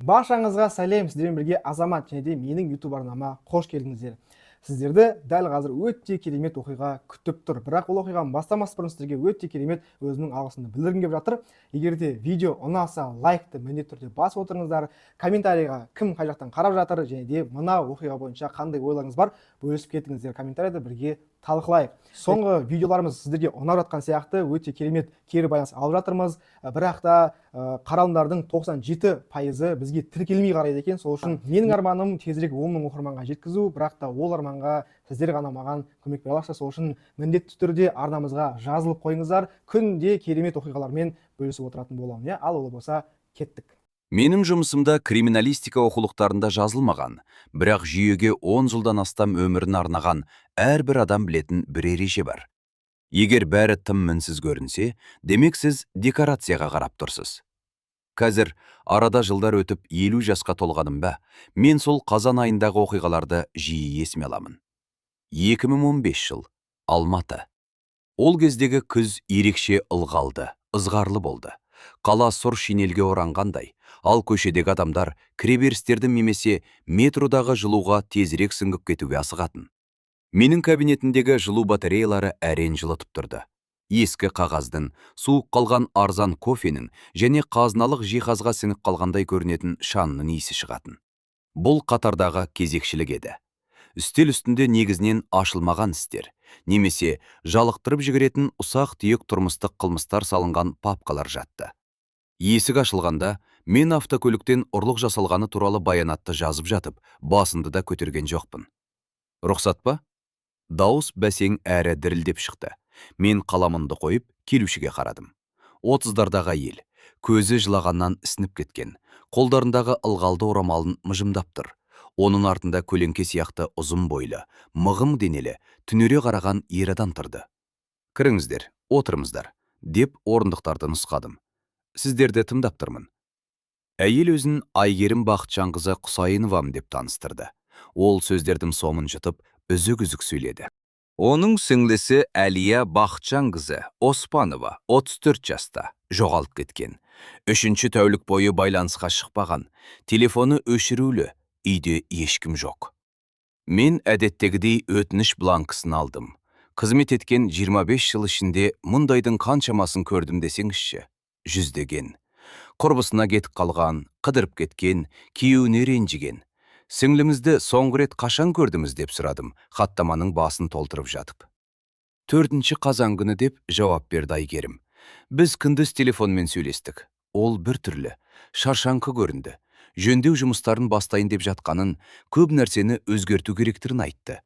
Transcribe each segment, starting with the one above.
Баршаңызға сәлем, сіздермен бірге Азамат және де менің YouTube арнама қош келдіңіздер. Сіздерді дәл қазір өте керемет оқиға күтіп тұр. Бірақ ол оқиғаны бастамас бұрын сіздерге өте керемет өзімнің алғысымды білдіргім келіп жатыр. Егер де видео ұнаса, лайкты міндетті түрде басып отырыңыздар, комментарийға кім қай жақтан қарап жатыр және де мына оқиға бойынша қандай ойларыңыз бар, бөлісіп кетіңіздер. Комментарийда бірге талқылайық. Соңғы видеоларымыз сіздерге ұнап жатқан сияқты өте керемет кері байланыс алып жатырмыз. Бірақ та қаралымдардың 97% бізге тіркелмей қарайды екен. Сол үшін менің арманым тезірек 10 мың оқырманға жеткізу, бірақ та ол арманға сіздер ғана маған көмек бере аласыздар. Сол үшін міндетті түрде арнамызға жазылып қойыңыздар. Күнде керемет оқиғалармен бөлісіп отыратын боламын. Ал ол болса кеттік. Менің жұмысымда криминалистика оқулықтарында жазылмаған, бірақ жүйеге 10 жылдан астам өмірін арнаған әрбір адам білетін бір ереже бар. Егер бәрі тым мінсіз көрінсе, демек сіз декорацияға қарап тұрсыз. Қазір арада жылдар өтіп 50 жасқа толғаным ба, мен сол қазан айындағы оқиғаларды жиі есіме аламын. 2015 жыл, Алматы. Ол кездегі күз ерекше ылғалды, ызғарлы болды. Қала сұр шинелге оранғандай, ал көшедегі адамдар кіреберістерді немесе метродағы жылуға тезірек сүңгіп кетуге асығатын. Менің кабинетіндегі жылу батареялары әрең жылытып тұрды. Ескі қағаздың, суық қалған арзан кофенің және қазыналық жиһазға сіңіп қалғандай көрінетін шамның иісі шығатын. Бұл қатардағы кезекшілік еді. Үстел үстінде негізінен ашылмаған істер, немесе жалықтырып жіберетін ұсақ-түйек тұрмыстық қылмыстар салынған папкалар жатты. Есік ашылғанда, мен автокөліктен ұрлық жасалғаны туралы баянатты жазып жатып, басымды да көтерген жоқпын. Рұқсат па? Дауыс бәсең әрі дірілдеп шықты. Мен қаламымды қойып, келушіге қарадым. 30-дардағы әйел, көзі жылағаннан ісініп кеткен, қолдарындағы ылғалды орамалын мыжымдап тұр. Оның артында көлеңке сияқты ұзын бойлы, мығым денелі, түнере қараған ер адам тұрды. Кіріңіздер, отырыңыздар, деп орындықтарды нұсқадым. Сіздерді тыңдап тұрмын. Әйел өзін Айгерім Бақытжанқызы Құсайыновам деп таныстырды. Ол сөздердің соңын жұтып, үзік-үзік сөйледі. Оның сіңлісі Әлия Бақытжанқызы Оспанова 34 жаста жоғалып кеткен. 3-ші тәулік бойы байланысқа шықпаған, телефоны өшірулі, үйде ешкім жоқ. Мен әдеттегідей өтініш бланкысын алдым. Қызмет еткен 25 жыл ішінде мұндайдың қаншамасын көрдім десеңізші. Жүздеген. Құрбысына кетіп қалған, қыдырып кеткен, күйеуіне ренжіген. Сіңлімізді соңғы рет қашан көрдіңіз деп сұрадым, хаттаманың басын толтырып жатып. 4-ші қазан күні деп жауап берді Айгерім. Біз күндіз телефонмен сөйлестік. Ол бір түрлі, шаршаңқы көрінді. Жөндеу жұмыстарын бастайын деп жатқанын, көп нәрсені өзгерту керектігін айтты.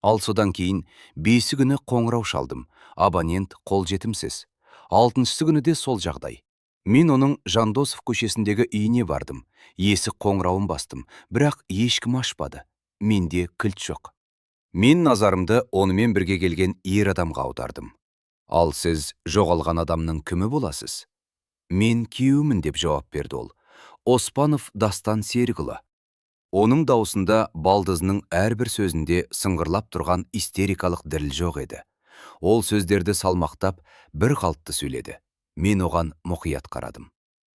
Ал содан кейін 5-ші күні қоңырау шалдым. Абонент қолжетімсіз. 6-ші күні де сол жағдай. Мен оның Жандосов көшесіндегі үйіне бардым. Есік қоңырауын бастым, бірақ ешкім ашпады. Менде кілт жоқ. Мен назарымды онымен бірге келген ер адамға аудардым. Ал сіз жоғалған адамның кімі боласыз? Мен күйеуімін деп жауап берді ол. Оспанов Дастан Серікұлы. Оның даусында балдызының әрбір сөзінде сыңғырлап тұрған истерикалық діріл жоқ еді. Ол сөздерді салмақтап, бір қалыпты сөйледі. Мен оған мұқият қарадым.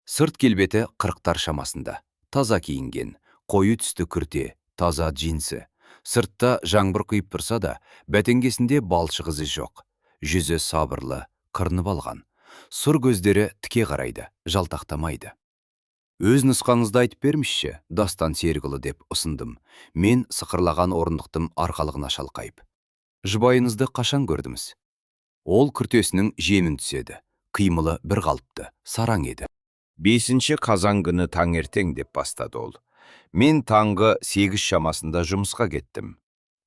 Сырт келбеті 40-тар шамасында. Таза киінген, қою түсті күрте, таза джинсы. Сыртта жаңбыр құйып тұрса да, бәтеңкесінде балшық ізі жоқ. Жүзі сабырлы, қырынып алған. Сұр көздері тіке қарайды, жалтақтамайды. Өз нұсқаңызды айтып бермішші, Дастан Серікұлы деп ұсындым. Мен сықырлаған орындықтым арқалығына шалқайып. Жұбайыңызды қашан көрдіңіз? Ол күртесінің жемін түседі. Қимылы бір қалыпты, сараң еді. 5-ші қазан күні таңертең деп бастады ол. Мен таңғы 8 шамасында жұмысқа кеттім.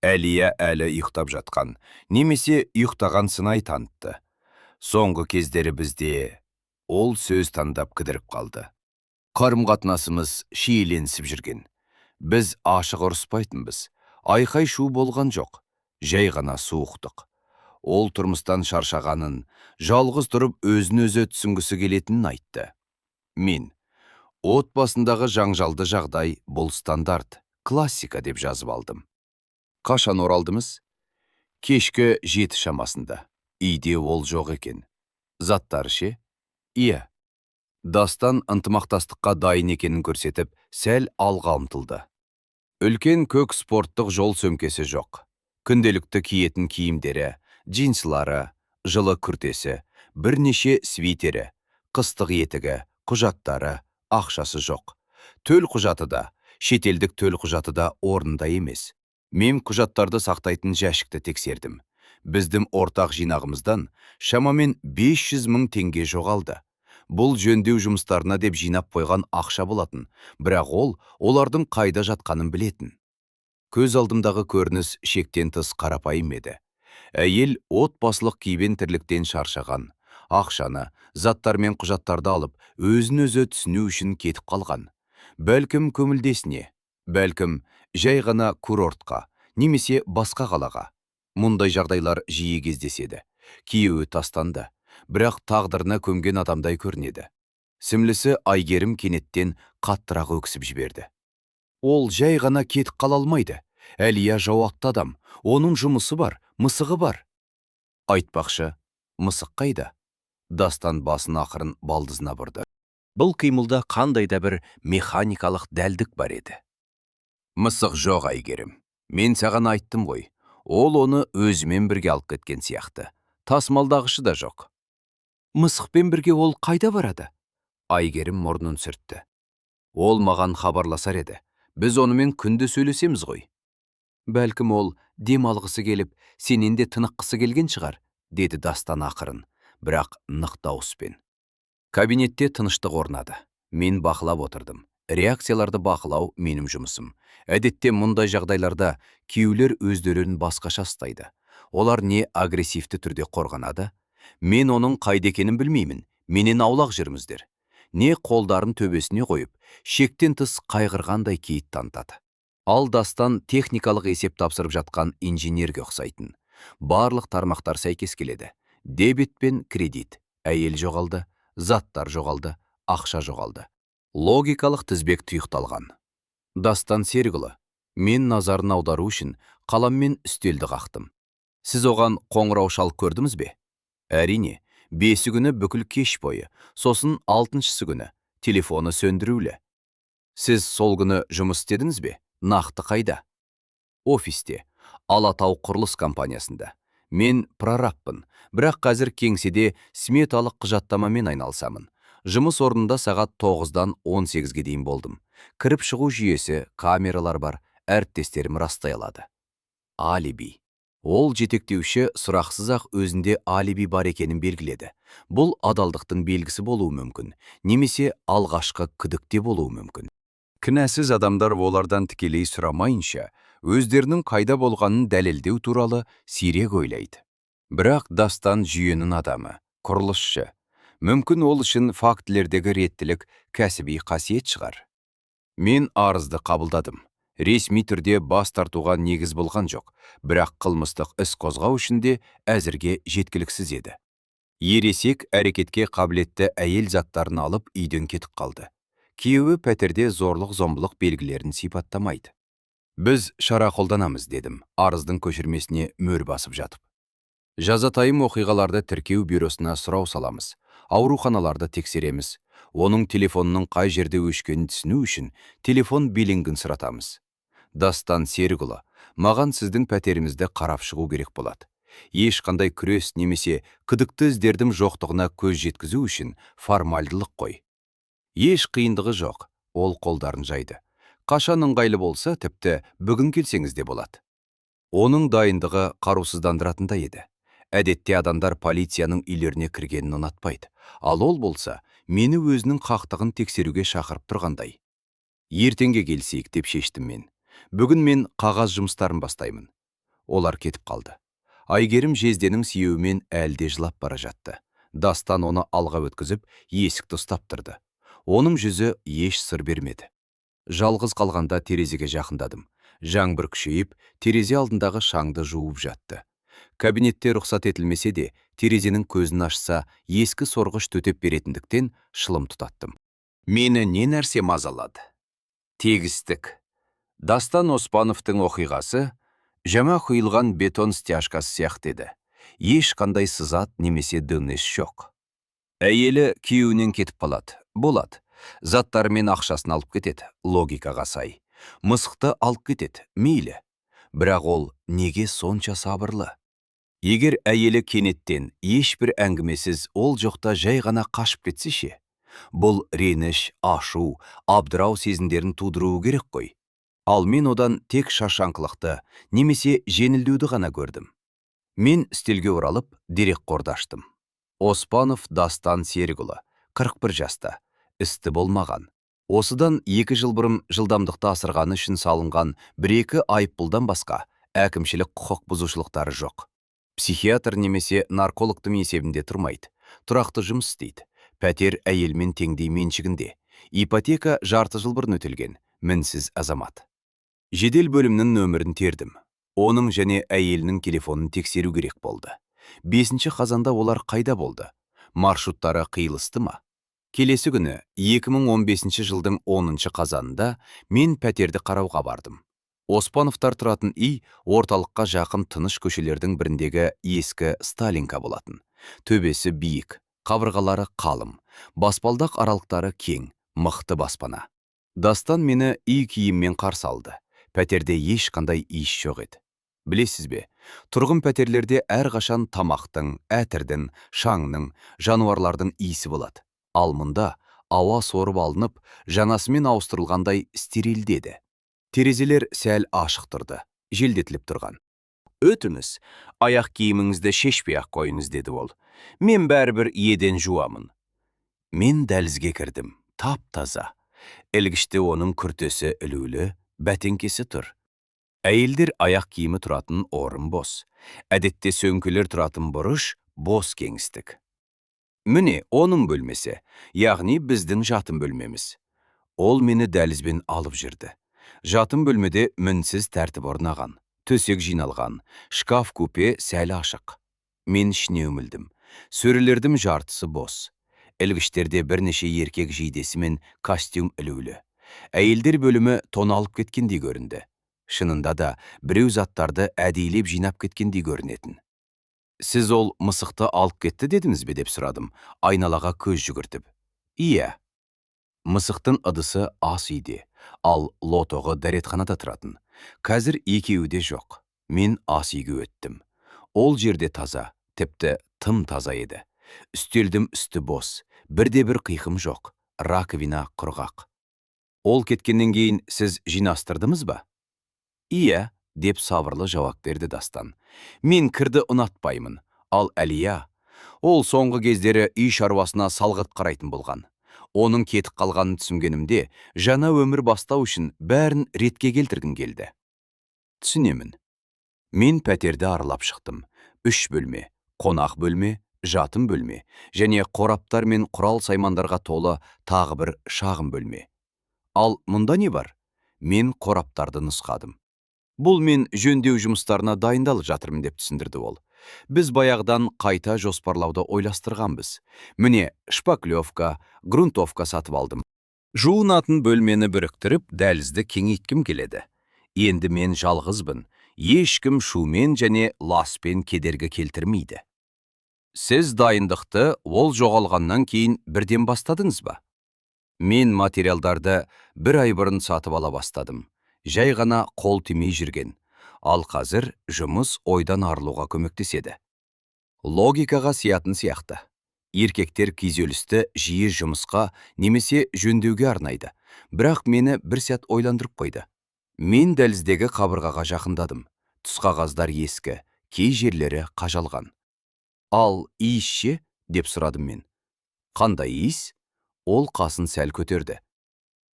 Әлия әлі ұйықтап жатқан, немесе ұйықтаған сыңай танытты. Соңғы кездері бізде ол сөз таңдап кідіріп қалды. Қарым-қатынасымыз шиеленісіп жүрген. Біз ашық ұрыспайтынбыз. Айқай шу болған жоқ. Жай ғана суықтық. Ол тұрмыстан шаршағанын, жалғыз тұрып өзін-өзі түсінгісі келетінін айтты. Мен, отбасындағы жаңжалды жағдай бұл стандарт, классика деп жазып алдым. Қашан оралдымыз? Кешкі 7 шамасында. Үйде ол жоқ екен. Заттары ше? Иә. Дастан ынтымақтастыққа дайын екенін көрсетіп, сәл алға ұмтылды. Үлкен көк спорттық жол сөмкесі жоқ. Күнделікті киетін киімдері, джинсылары, жылы күртесі, бірнеше свитері, қыстық етігі, құжаттары, ақшасы жоқ. Төл құжаты да, шетелдік төл құжаты да орнында емес. Мен құжаттарды сақтайтын жәшікті тексердім. Біздің ортақ жинағымыздан шамамен 500 мың теңге жоғалды. Бұл жөндеу жұмыстарына деп жинап қойған ақша болатын, бірақ олардың қайда жатқанын білетін. Көз алдымдағы көрініс шектен тыс қарапайым еді. Әйел отбасылық күйбен тірліктен шаршаған, ақшаны, заттар мен құжаттарды алып, өзін-өзі түсіну үшін кетіп қалған. Бәлкім көңілдесіне, бәлкім жай ғана курортқа, немесе басқа қалаға. Мұндай жағдайлар жиі кездеседі. Күйеуі тастанды, бірақ тағдырына көмген адамдай көрінеді. Сімлісі Айгерім кенеттен қаттырақ өксіп жіберді. Ол жай ғана кетіп қала алмайды. Әлия жауапты адам, оның жұмысы бар, мысығы бар. Айтпақшы, мысық қайда? Дастан басын ақырын балдызына бұрды. Бұл қимылда қандай да бір механикалық дәлдік бар еді. Мысық жоқ, Айгерім. Мен саған айттым ғой. Ол оны өзімен бірге алып кеткен сияқты. Тасымалдағышы да жоқ. Мысықпен бірге ол қайда барады? Айгерім мұрнын сүртті. Ол маған хабарласар еді. Біз онымен күнде сөйлесеміз ғой. Бәлкім ол дем алғысы келіп, сенен де тыныққысы келген шығар, деді Дастан ақырын, бірақ нық дауыспен. Кабинетте тыныштық орнады. Мен бақылап отырдым. Реакцияларды бақылау менің жұмысым. Әдетте мұндай жағдайларда күйеулер өздерін басқаша ұстайды. Олар не агрессивті түрде қорғанады? Мен оның қайда екенін білмеймін. Менен аулақ жүріңіздер. Не қолдарын төбесіне қойып, шектен тыс қайғырғандай кейіп танытады. Ал Дастан техникалық есеп тапсырып жатқан инженерге ұқсайтын. Барлық тармақтар сәйкес келеді. Дебет пен кредит. Әйел жоғалды, заттар жоғалды, ақша жоғалды. Логикалық тізбек тұйықталған. Дастан Серікұлы, мен назарын аудару үшін қаламмен үстелді қақтым. Сіз оған қоңырау шалып көрдіңіз бе? Әрине, 5 күні бүкіл кеш бойы, сосын 6-шысы күні телефоны сөндірулі. Сіз сол күні жұмыс істедіңіз бе? Нақты қайда? Офисте, Алатау құрылыс компаниясында. Мен прорабпын, бірақ қазір кеңседе сметалық құжаттамамен айналысамын. Жұмыс орнында сағат 9-дан 18-ге дейін болдым. Кіріп шығу жүйесі, камералар бар, әріптестерім растай алады. Алиби. Ол жетектеуші сұрақсыз-ақ өзінде алиби бар екенін белгіледі. Бұл адалдықтың белгісі болуы мүмкін, немесе алғашқы күдікте болуы мүмкін. Кінәсіз адамдар олардан тікелей сұрамайынша, өздерінің қайда болғанын дәлелдеу туралы сирек ойлайды. Бірақ Дастан жүйенің адамы, құрылысшы. Мүмкін ол үшін фактілердегі реттілік кәсіби қасиет шығар. Мен арызды қабылдадым. Ресми түрде бас тартуға негіз болған жоқ, бірақ қылмыстық іс қозғау үшін де әзірге жеткіліксіз еді. Ересек әрекетке қабілетті әйел заттарын алып үйден кетіп қалды. Күйеуі пәтерде зорлық-зомбылық белгілерін сипаттамайды. Біз шара қолданамыз, дедім, арыздың көшірмесіне мөр басып жатып. Жазатайым оқиғаларды тіркеу бюросына сұрау саламыз. Ауруханаларды тексереміз. Оның телефонының қай жерде өшкенін түсіну үшін телефон билингін сұратамыз. Дастан Серікұлы, маған сіздің пәтерімізді қарап шығу керек болады. Ешқандай күрес немесе күдікті іздердің жоқтығына көз жеткізу үшін формальдылық қой. Еш қиындығы жоқ, ол қолдарын жайды. Қашан ыңғайлы болса, тіпті бүгін келсеңіз де болады. Оның дайындығы қарусыздандыратындай еді. Әдетте адамдар полицияның үйлеріне кіргенін ұнатпайды. Ал ол болса, мені өзінің қақтығын тексеруге шақырып тұрғандай. Ертеңге келсейік деп шештім мен. Бүгін мен қағаз жұмыстарын бастаймын. Олар кетіп қалды. Айгерім жезденің сүйеуімен әлде жылап бара жатты. Дастан оны алға өткізіп, есікті ұстап тұрды. Оның жүзі еш сыр бермеді. Жалғыз қалғанда терезеге жақындадым. Жаңбыр күшейіп, терезе алдындағы шаңды жуып жатты. Кабинетте рұқсат етілмесе де, терезенің көзін ашса, ескі сорғыш төтеп беретіндіктен шылым тұтаттым. Мені не нәрсе мазалады? Тегістік. Дастан Оспановтың оқиғасы жаңа құйылған бетон стяжкасы сияқты еді. Ешқандай сызат немесе дөңес жоқ. Әйелі күйеуінен кетіп қалады. Болады. Заттары мен ақшасын алып кетеді, логикаға сай. Мысықты алып кетеді, мейлі. Бірақ ол неге сонша сабырлы? Егер әйелі кенеттен ешбір әңгімесіз ол жоқта жай ғана қашып кетсе ше? Бұл реніш, ашу, абдырау сезімдерін тудыруы керек қой. Ал мен одан тек шаршаңқылықты немесе жеңілдеуді ғана көрдім. Мен үстелге оралып, дерекқорды аштым. Оспанов Дастан Серікұлы, 41 жаста, істі болмаған. Осыдан 2 жыл бұрын жылдамдықты асырғаны үшін салынған 1-2 айыппұлдан басқа әкімшілік құқық бұзушылықтары жоқ. Психиатр немесе наркологтың есебінде тұрмайды. Тұрақты жұмыс істейді. Пәтер әйелмен теңдей меншігінде. Ипотека жарты жыл бұрын өтелген, мінсіз азамат. Жедел бөлімнің нөмірін тердім. Оның және әйелінің телефонын тексеру керек болды. 5 қазанда олар қайда болды? Маршруттары қиылысты ма? Келесі күні 2015 жылдың 10 қазанында мен пәтерді қарауға бардым. Оспановтар тұратын үй орталыққа жақын тыныш көшелердің біріндегі ескі Сталинка болатын. Төбесі биік, қабырғалары қалым, баспалдақ аралықтары кең, мықты баспана. Дастан мені үй киіммен қарсы алды. Пәтерде ешқандай иіс жоқ еді. Білесіз бе, тұрғын пәтерлерде әрқашан тамақтың, әтірдің, шаңның, жануарлардың иісі болады. Ал мұнда ауа сорып алынып, жанасымен ауыстырылғандай стерилдеді. Терезелер сәл ашық тұрды, желдетіліп тұрған. Өтіңіз, аяқ киіміңізді шешпей-ақ қойыңыз, деді ол. Мен бәрібір еден жуамын. Мен дәлізге кірдім, тап-таза. Ілгіште оның күртесі ілулі, бәтеңкесі тұр. Әйелдер аяқ киімі тұратын орын бос. Әдетте сөңкелер тұратын бұрыш бос кеңістік. Міне, оның бөлмесі, яғни біздің жатын бөлмеміз. Ол мені дәлізбен алып жүрді. Жатын бөлмеде мінсіз тәртіп орнаған, төсек жиналған, шкаф купе сәл ашық. Мен ішіне үмілдім. Сөрелердің жартысы бос. Ілгіштерде бірнеше еркек жейдесі мен костюм ілулі. Әйелдер бөлімі тоналып кеткендей көрінді. Шынында да біреу заттарды әдейлеп жинап кеткендей көрінетін. Сіз ол мысықты алып кетті дедіңіз бе деп сұрадым, айналаға көз жүгіртіп. Иә. Мысықтың ыдысы ас үйде, ал лотоғы дәретханада тұратын. Қазір екеуі де жоқ. Мен ас үйге өттім. Ол жерде таза, тіпті тым таза еді. Үстелдің үсті бос, бірде-бір қиқым жоқ, раковина құрғақ. Ол кеткеннен кейін сіз жинастырдыңыз ба? Иә, деп сабырлы жауап берді Дастан. Мен кірді ұнатпаймын, ал Әлия, ол соңғы кездері үй шаруасына салғырт қарайтын болған. Оның кетіп қалғанын түсінгенімде, жаңа өмір бастау үшін бәрін ретке келтіргім келді. Түсінемін. Мен пәтерді аралап шықтым. 3 бөлме, қонақ бөлме, жатын бөлме, және қораптар мен құрал саймандарға толы тағы бір шағын бөлме. Ал мұнда не бар? Мен қораптарды нұсқадым. Бұл мен жөндеу жұмыстарына дайындалып жатырмын деп түсіндірді ол. Біз баяғыдан қайта жоспарлауды ойластырғанбыз. Міне, шпаклевка, грунтовка сатып алдым. Жуынатын бөлмені біріктіріп, дәлізді кеңейткім келеді. Енді мен жалғызбын. Ешкім шумен және ласпен кедергі келтірмейді. Сіз дайындықты ол жоғалғаннан кейін бірден бастадыңыз ба? Мен материалдарды 1 ай бұрын сатып ала бастадым. Жай ғана қол тимей жүрген. Ал қазір жұмыс ойдан арылуға көмектеседі. Логикаға сиятын сияқты. Еркектер күйзелісті жиі жұмысқа немесе жөндеуге арнайды. Бірақ мені бір сәт ойландырып қойды. Мен дәліздегі қабырғаға жақындадым. Тұсқағаздар ескі, кей жерлері қажалған. Ал иіс ше? Деп сұрадым мен. Қандай иіс? Ол қасын сәл көтерді.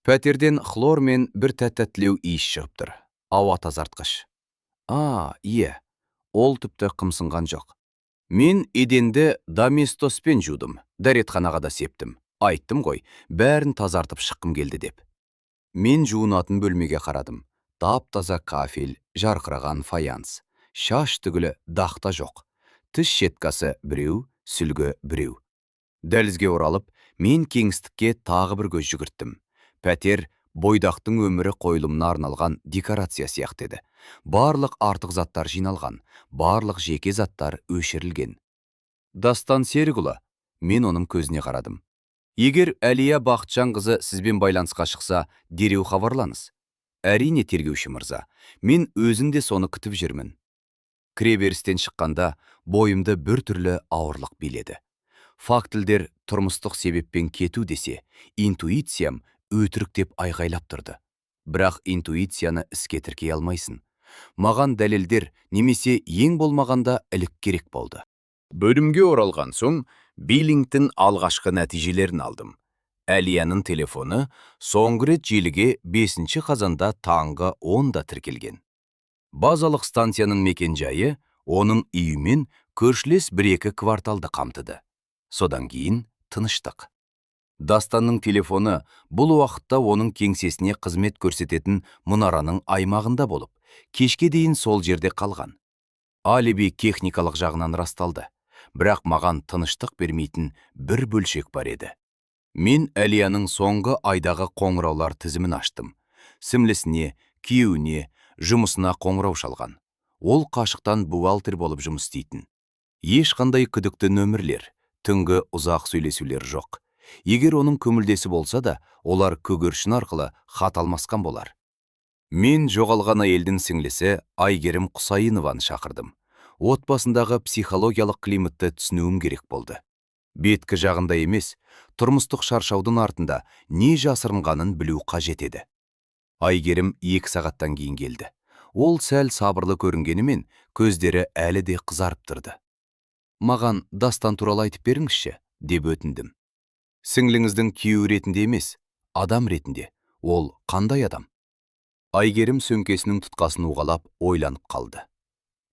Пәтерден хлор мен бір тәттілеу иіс шығып тұр. Ауа тазартқыш. Иә. Ол тіпті қымсынған жоқ. Мен еденді доместоспен жудым. Дәретханаға да септім. Айттым ғой, бәрін тазартып шыққым келді деп. Мен жуынатын бөлмеге қарадым. Тап-таза кафель, жарқыраған фаянс. Шаш түгілі дақта жоқ. Тіс щеткасы біреу, сүлгі біреу. Дәлізге оралып, мен кеңістікке тағы бір көз жүгірттім. Пәтер бойдақтың өмірі қойылымына арналған декорация сияқты еді. Барлық артық заттар жиналған, барлық жеке заттар өшірілген. Дастан Серікұлы, мен оның көзіне қарадым. Егер Әлия Бақытжанқызы сізбен байланысқа шықса, дереу хабарлаңыз. Әрине, тергеуші мырза, мен өзінде соны күтіп жүрмін. Кіреберістен шыққанда бойымды бір түрлі ауырлық биледі. Фактілдер тұрмыстық себеппен кету десе, интуициям өтірік деп айғайлап тұрды. Бірақ интуицияны іске тіркей алмайсың. Маған дәлелдер немесе ең болмағанда ілік керек болды. Бөлімге оралған соң, биллингтің алғашқы нәтижелерін алдым. Әлияның телефоны соңғы рет желіге 5 қазанда таңғы 10-да тіркелген. Базалық станцияның мекенжайы оның үйімен көршілес 1-2 кварталды қамтыды. Содан кейін тыныштық. Дастанның телефоны бұл уақытта оның кеңсесіне қызмет көрсететін мұнараның аймағында болып, кешке дейін сол жерде қалған. Алиби техникалық жағынан расталды, бірақ маған тыныштық бермейтін бір бөлшек бар еді. Мен Әлияның соңғы айдағы қоңыраулар тізімін аштым. Сімлісіне, күйеуіне, жұмысына қоңырау шалған. Ол қашықтан бухгалтер болып жұмыс істейтін. Ешқандай күдікті нөмірлер, түнгі ұзақ сөйлесулер жоқ. Егер оның көңілдесі болса да, олар көгершін арқылы хат алмасқан болар. Мен жоғалған әйелдің сіңлісі Айгерім Құсайынованы шақырдым. Отбасындағы психологиялық климатты түсінуім керек болды. Беткі жағында емес, тұрмыстық шаршаудың артында не жасырынғанын білу қажет еді. Айгерім 2 сағаттан кейін келді. Ол сәл сабырлы көрінгенімен, көздері әлі де қызарып тұрды. Маған дастан туралы айтып беріңізші, деп өтіндім. Сіңліңіздің күйеуі ретінде емес, адам ретінде. Ол қандай адам? Айгерім сөмкесінің тұтқасын уғалап ойланып қалды.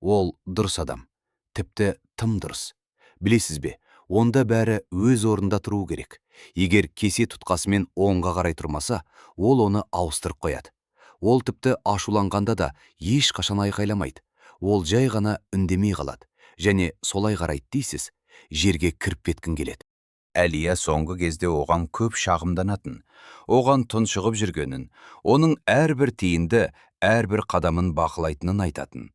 Ол дұрыс адам, тіпті тым дұрыс. Білесіз бе, онда бәрі өз орында тұру керек. Егер кесе тұтқасымен оңға қарай тұрмаса, ол оны ауыстырып қояды. Ол тіпті ашуланғанда да ешқашан айқайламайды. Ол жай ғана үндемей қалады. Және солай қарайды дейсіз, жерге кіріп кеткін келеді. Әлия соңғы кезде оған көп шағымданатын, оған тұншығып жүргенін, оның әрбір тиынды, әрбір қадамын бақылайтынын айтатын.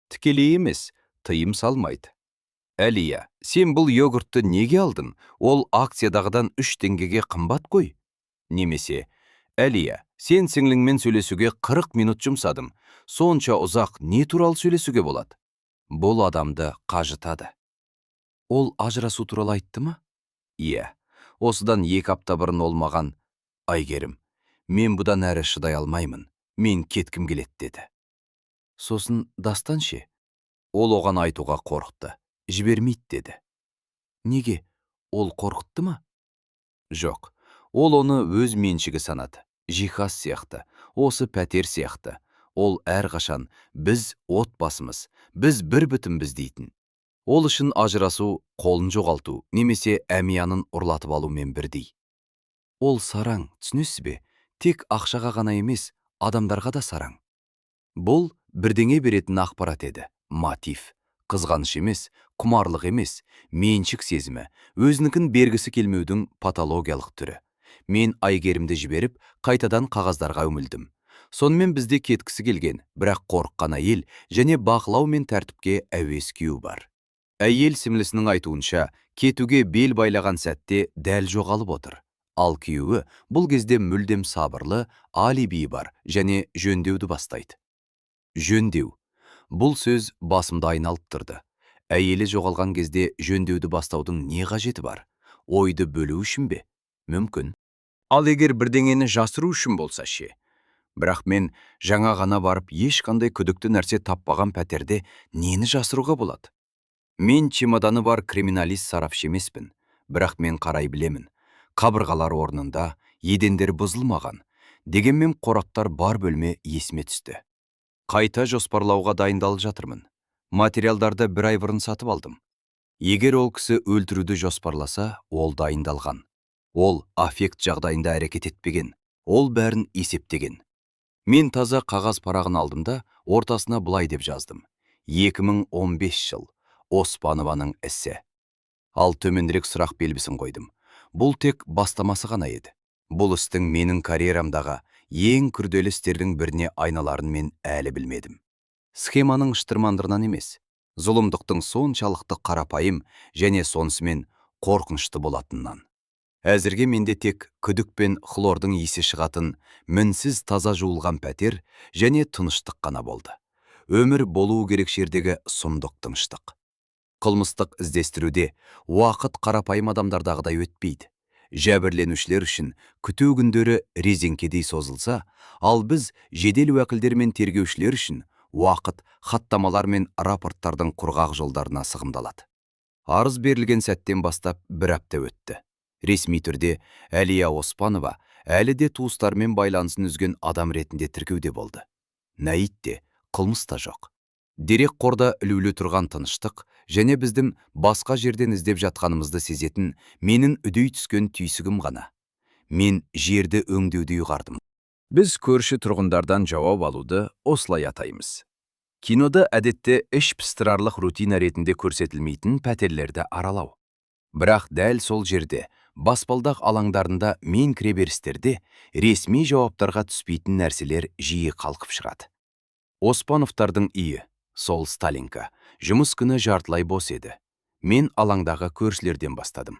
Тікелей емес, тыйым салмайды. Әлия, сен бұл йогуртты неге алдың? Ол акциядағыдан 3 теңгеге қымбат қой. Немесе, Әлия, сен сіңліңмен сөйлесуге 40 минут жұмсадым. Сонша ұзақ не туралы сөйлесуге болады? Бұл адамды қажытады. Ол ажырасу туралы айтты ма? Иә, осыдан 2 апта бұрын ол маған: Айгерім, мен бұдан әрі шыдай алмаймын, мен кеткім келеді деді. Сосын дастан ше? Ол оған айтуға қорықты, жібермейді деді. Неге? Ол қорқытты ма? Жоқ, ол оны өз меншігі санады. Жиһаз сияқты, осы пәтер сияқты. Ол әрқашан біз отбасымыз, біз бір бүтінбіз дейтін. Ол үшін ажырасу, қолын жоғалту, немесе әмиянын ұрлатып алумен бірдей. Ол сараң, түсінесіз бе? Тек ақшаға ғана емес, адамдарға да сараң. Бұл бірдеңе беретін ақпарат еді. Мотив. Қызғаныш емес, құмарлық емес, меншік сезімі, өзінікін бергісі келмеудің патологиялық түрі. Мен Айгерімді жіберіп, қайтадан қағаздарға үмілдім. Сонымен бізде кеткісі келген, бірақ қорыққан әйел және бақылау мен тәртіпке әуес күйеу бар. Әйел сімлісінің айтуынша, кетуге бел байлаған сәтте дәл жоғалып отыр. Ал күйеуі бұл кезде мүлдем сабырлы, алиби бар және жөндеуді бастайды. Жөндеу. Бұл сөз басымды айналып тұрды. Әйелі жоғалған кезде жөндеуді бастаудың не қажеті бар? Ойды бөлу үшін бе? Мүмкін. Ал егер бірдеңені жасыру үшін болса ше? Бірақ мен жаңа ғана барып ешқандай күдікті нәрсе таппаған пәтерде нені жасыруға болады? Мен чемоданы бар криминалист сарапшы емеспін, бірақ мен қарай білемін. Қабырғалар орнында, едендер бұзылмаған. Дегенмен қораптар бар бөлме есіме түсті. Қайта жоспарлауға дайындалып жатырмын. Материалдарды 1 ай бұрын сатып алдым. Егер ол кісі өлтіруді жоспарласа, ол дайындалған. Ол аффект жағдайында әрекет етпеген. Ол бәрін есептеген. Мен таза қағаз парағын алдым да, ортасына былай деп жаздым. 2015 жыл. Оспанованың ісі. Ал төменірек сұрақ белгісін қойдым. Бұл тек бастамасы ғана еді. Бұл істің менің карьерамдағы ең күрделі істердің біріне айналарын мен әлі білмедім. Схеманың шытырмандырынан емес, зұлымдықтың соншалықты қарапайым және сонысымен қорқынышты болатынынан. Әзірге менде тек күдік пен хлордың иісі шығатын мінсіз таза жуылған пәтер және тыныштық қана болды. Өмір болуы керек жердегі сұмдық тыныштық. Қылмыстық іздестіруде уақыт қарапайым адамдардағыдай өтпейді. Жәбірленушілер үшін күту күндері резеңкедей созылса, ал біз жедел уәкілдер мен тергеушілер үшін уақыт хаттамалар мен рапорттардың құрғақ жолдарына сығымдалады. Арыз берілген сәттен бастап бір апта өтті. Ресми түрде Әлия Оспанова әлі де туыстармен байланысын үзген адам ретінде тіркеуде болды. Нәйит те, қылмыс та жоқ. Дерек қорда ілулі тұрған тыныштық және біздің басқа жерден іздеп жатқанымызды сезетін менің үдей түскен түйсігім ғана. Мен жерді өңдеуді ұйғардым. Біз көрші тұрғындардан жауап алуды осылай атаймыз. Кинода әдетте іш пыстырарлық рутина ретінде көрсетілмейтін пәтерлерді аралау. Бірақ дәл сол жерде, баспалдақ алаңдарында мен кіреберістерде ресми жауаптарға түспейтін нәрселер жиі қалқып шығады. Оспановтардың үйі, сол Сталинка, жұмыс күні жартылай бос еді. Мен алаңдағы көршілерден бастадым.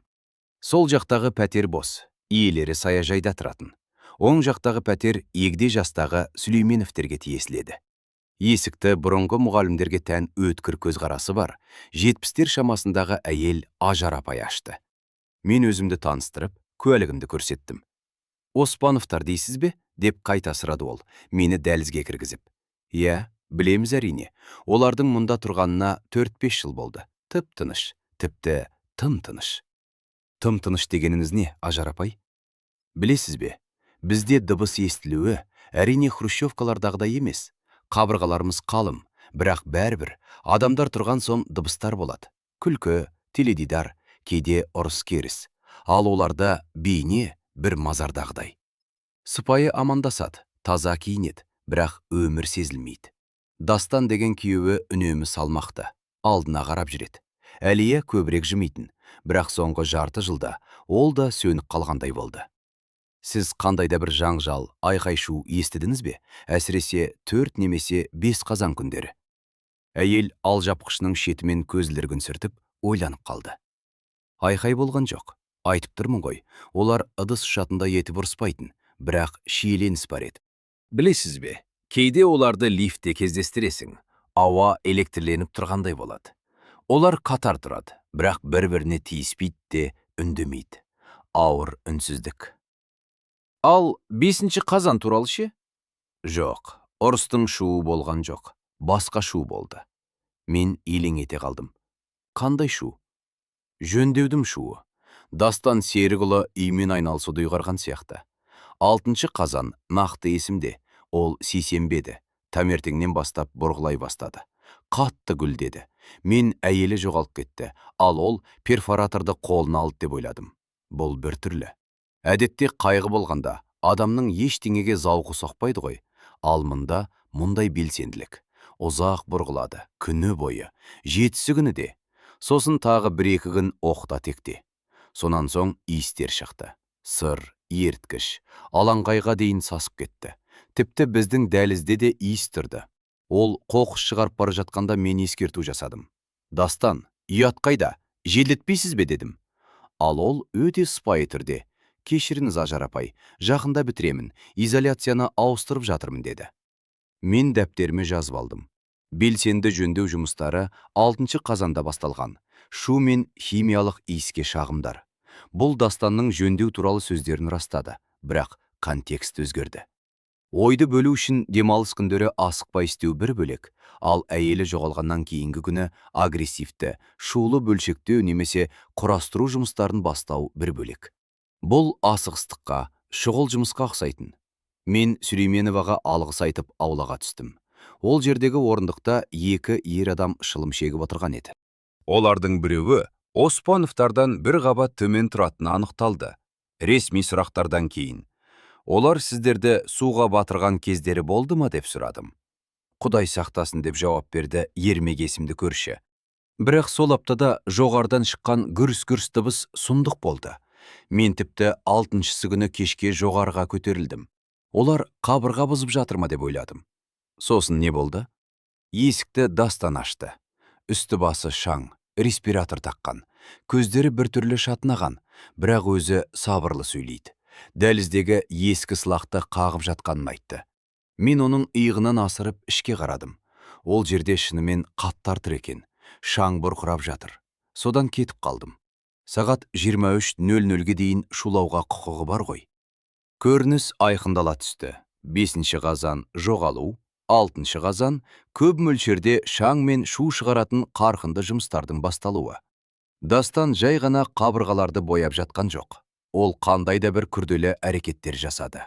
Сол жақтағы пәтер бос, иелері саяжайда тұратын. Оң жақтағы пәтер егде жастағы Сүлейменовтерге тиесіледі. Есікті бұрынғы мұғалімдерге тән өткір көзқарасы бар, 70-тер шамасындағы әйел Ажар апай ашты. Мен өзімді таныстырып, куәлігімді көрсеттім. Оспановтар дейсіз бе? Деп қайта сұрады ол, мені дәлізге кіргізіп. Иә, білеміз әрине. Олардың мұнда тұрғанына 4-5 жыл болды. Тып-тыныш, тіпті тым-тыныш. Тым-тыныш дегеніңіз не, Ажар апай? Білесіз бе, бізде дыбыс естілуі әрине хрущевкалардағыдай емес. Қабырғаларымыз қалым, бірақ бәрібір адамдар тұрған соң дыбыстар болады. Күлкі, теледидар, кейде ұрыс-керіс. Ал оларда бейне бір мазардағыдай. Сыпайы амандасады, таза киінеді, бірақ өмір сезілмейді. Дастан деген күйеуі үнемі салмақты, алдына қарап жүреді. Әлия көбірек жымейтін, бірақ соңғы жарты жылда ол да сөніп қалғандай болды. Сіз қандайда бір жаңжал, айқай-шу естідіңіз бе? Әсіресе 4 немесе 5 қазан күндері. Әйел алжапқышының шетімен көзілдіргін сүртіп, ойланып қалды. Айқай болған жоқ. Айтып тұрмын ғой, олар ыдыс ұшатында етіп ұрыспайтын, бірақ шиеленіс бар еді. Білесіз бе, кейде оларды лифтте кездестіресің. Ауа электрленіп тұрғандай болады. Олар қатар тұрады, бірақ бір-біріне тиіспейді де үндемейді. Ауыр үнсіздік. Ал 5-ші қазан туралы ше? Жоқ, ұрыстың шуы болған жоқ. Басқа шу болды. Мен елең ете қалдым. Қандай шу? Жөндеудің шуы. Дастан Серікұлы үймен айналысуды ұйғарған сияқты. 6-ші қазан нақты есімде. Ол сейсенбеді. Таңертеңнен бастап бұрғылай бастады. Қатты гүлдеді. Мен әйелі жоғалып кетті, ал ол перфораторды қолына алды деп ойладым. Бұл бір түрлі. Әдетте қайғы болғанда адамның ештеңеге зауқы соқпайды ғой. Ал мұндай белсенділік. Ұзақ бұрғылады, күні бойы, 7-сі күні де. Сосын тағы 1-2 күн оқта текте. Сонан соң иістер шықты. Сыр, ерткіш, алаңқайға дейін сасып кетті. Тіпті біздің дәлізде де иіс тұрды. Ол қоқыс шығарып бара жатқанда мен ескерту жасадым. Дастан, ұят қайда? Желдетпейсіз бе дедім. Ал ол өте сыпайы түрде. Кешіріңіз Ажар апай, жақында бітіремін, изоляцияны ауыстырып жатырмын деді. Мен дәптеріме жазып алдым. Белсенді жөндеу жұмыстары 6-ші қазанда басталған. Шу мен химиялық иіске шағымдар. Бұл Дастанның жөндеу туралы сөздерін растады, бірақ контекст өзгерді. Ойды бөлу үшін демалыс күндері асықпай істеу бір бөлек, ал әйелі жоғалғаннан кейінгі күні агрессивті, шулы бөлшектеу немесе құрастыру жұмыстарын бастау бір бөлек. Бұл асығыстыққа, шұғыл жұмысқа ұқсайтын. Мен Сүлейменоваға алғыс айтып аулаға түстім. Ол жердегі орындықта 2 ер адам шылым шегіп отырған еді. Олардың біреуі Оспановтардан бір қабат төмен тұратыны анықталды. Ресми сұрақтардан кейін. Олар сіздерді суға батырған кездері болды ма деп сұрадым. Құдай сақтасын деп жауап берді Ермек есімді көрші. Бірақ сол аптада жоғардан шыққан гүрс-гүрс дыбыс сұмдық болды. Мен тіпті 6-шысы күні кешке жоғарыға көтерілдім. Олар қабырға бұзып жатыр ма деп ойладым. Сосын не болды? Есікті Дастан ашты. Үсті басы шаң, респиратор таққан, көздері біртүрлі шатынаған, бірақ өзі сабырлы сөйлейді. Дәліздегі ескі сылақты қағып жатқанын айтты. Мен оның иығынан асырып ішке қарадым. Ол жерде шынымен қаттар тұр екен. Шаң бұрқырап жатыр. Содан кетіп қалдым. Сағат 23:00-ге дейін шулауға құқығы бар ғой. Көрініс айқындала түсті. 5 қазан жоғалу, 6 қазан көп мөлшерде шаң мен шу шығаратын қарқынды жұмыстардың басталуы. Дастан жай ғана қабырғаларды бояп жатқан жоқ. Ол қандай да бір күрделі әрекеттер жасады.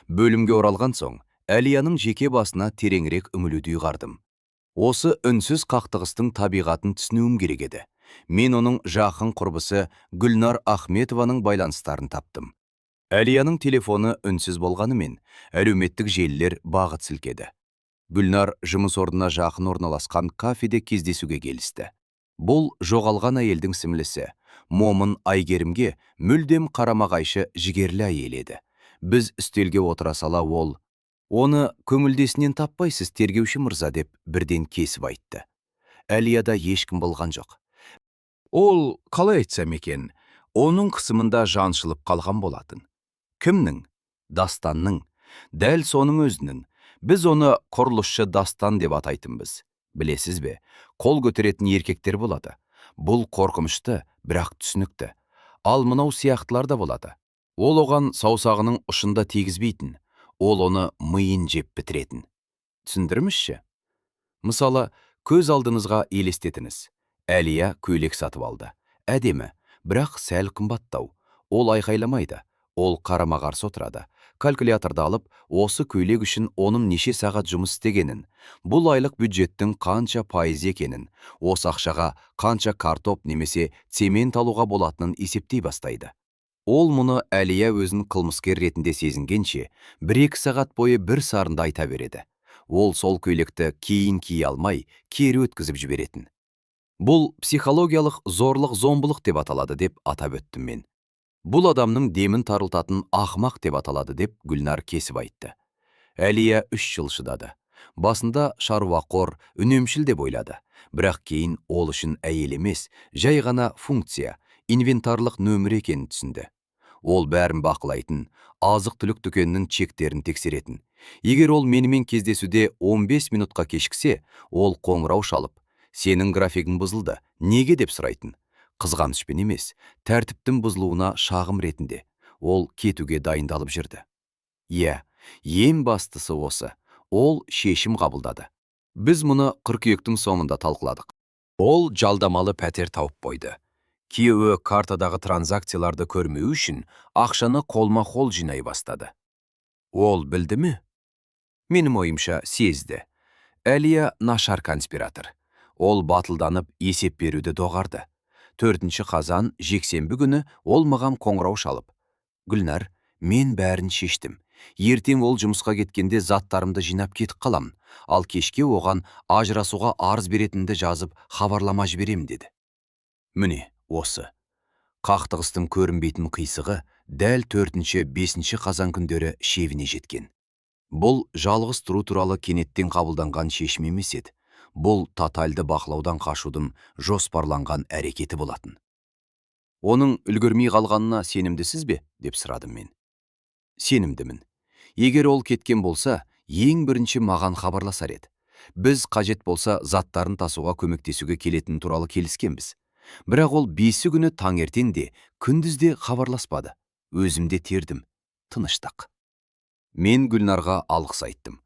Бөлімге оралған соң, Әлияның жеке басына тереңірек үмілуді ұйғардым. Осы үнсіз қақтығыстың табиғатын түсінуім керек еді. Мен оның жақын құрбысы Гүлнар Ахметованың байланыстарын таптым. Әлияның телефоны үнсіз болғанымен, әлеуметтік желілер бағыт сілкеді. Гүлнар жұмыс орнына жақын орналасқан кафеде кездесуге келісті. Бұл жоғалған әйелдің сімлісі, Момын Айгерімге мүлдем қарама-қайшы жігерлі әйел еді. Біз үстелге отыра сала ол, «Оны көңілдесінен таппайсыз, тергеуші мырза», деп бірден кесіп айтты. Әлияда ешкім болған жоқ. Ол, қалай айтсам екен, оның қысымында жаншылып қалған болатын. Кімнің? Дастанның. Дәл соның өзінің. Біз оны құрылысшы Дастан деп атайтынбыз. Білесіз бе, қол көтеретін еркектер болады. Бұл қорқынышты, бірақ түсінікті. Ал мынау сияқтылар да болады. Ол оған саусағының ұшында тигізбейтін. Ол оны миын жеп бітіретін. Түсіндірмізші? Мысалы, көз алдыңызға елестетіңіз. Әлия көйлек сатып алды. Әдемі, бірақ сәл қымбаттау. Ол айқайламайды. Ол қарама-қарсы отырады. Калькуляторды алып, осы көйлек үшін оның неше сағат жұмыс істегенін, бұл айлық бюджеттің қанша пайыз екенін, осы ақшаға қанша картоп немесе цемент алуға болатынын есептей бастайды. Ол мұны Әлия өзін қылмыскер ретінде сезінгенше, 1-2 сағат бойы бір сарында айта береді. Ол сол көйлекті кейін кие алмай, кері өткізіп жіберетін. Бұл психологиялық зорлық-зомбылық деп аталады деп атап өттім мен. Бұл адамның демін тарылтатын ақымақ деп аталады деп Гүлнар кесіп айтты. Әлия 3 жыл шыдады. Басында шаруақор, үнемшіл деп ойлады. Бірақ кейін ол үшін әйел емес, жай ғана функция, инвентарлық нөмір екенін түсінді. Ол бәрін бақылайтын, азық-түлік дүкенінің чектерін тексеретін. Егер ол менімен кездесуде 15 минутқа кешіксе, ол қоңырау шалып, «Сенің графигің бұзылды, неге?» деп сұрайтын. Қызғанышпен емес, тәртіптің бұзылуына шағым ретінде. Ол кетуге дайындалып жүрді. Иә, ең бастысы осы. Ол шешім қабылдады. Біз мұны қыркүйектің соңында талқыладық. Ол жалдамалы пәтер тауып қойды. Күйеуі картадағы транзакцияларды көрмеу үшін ақшаны қолма-қол жинай бастады. Ол білді ме? Менің ойымша сезді. Әлия нашар конспиратор. Ол батылданып есеп беруді доғарды. 4 қазан жексенбі күні ол маған қоңырау шалып. Гүлнар, мен бәрін шештім. Ертең ол жұмысқа кеткенде заттарымды жинап кетіп қалам. Ал кешке оған ажырасуға арыз беретінді жазып хабарлама жіберем деді. Міне, осы. Қақтығыстың көрінбейтін қисығы дәл 4-5 қазан күндері шевіне жеткен. Бұл жалғыз тұру туралы кенеттен қабылданған шешім емес еді. Бұл тотальды бақылаудан қашудың жоспарланған әрекеті болатын. Оның үлгермей қалғанына сенімдісіз бе? Деп сұрадым мен. Сенімдімін. Егер ол кеткен болса, ең бірінші маған хабарласар еді. Біз қажет болса заттарын тасуға көмектесуге келетін туралы келіскенбіз. Бірақ ол 5 күні таңертең де, күндіз де хабарласпады. Өзімде тердім. Тыныштық. Мен Гүлнарға алғыс айттым.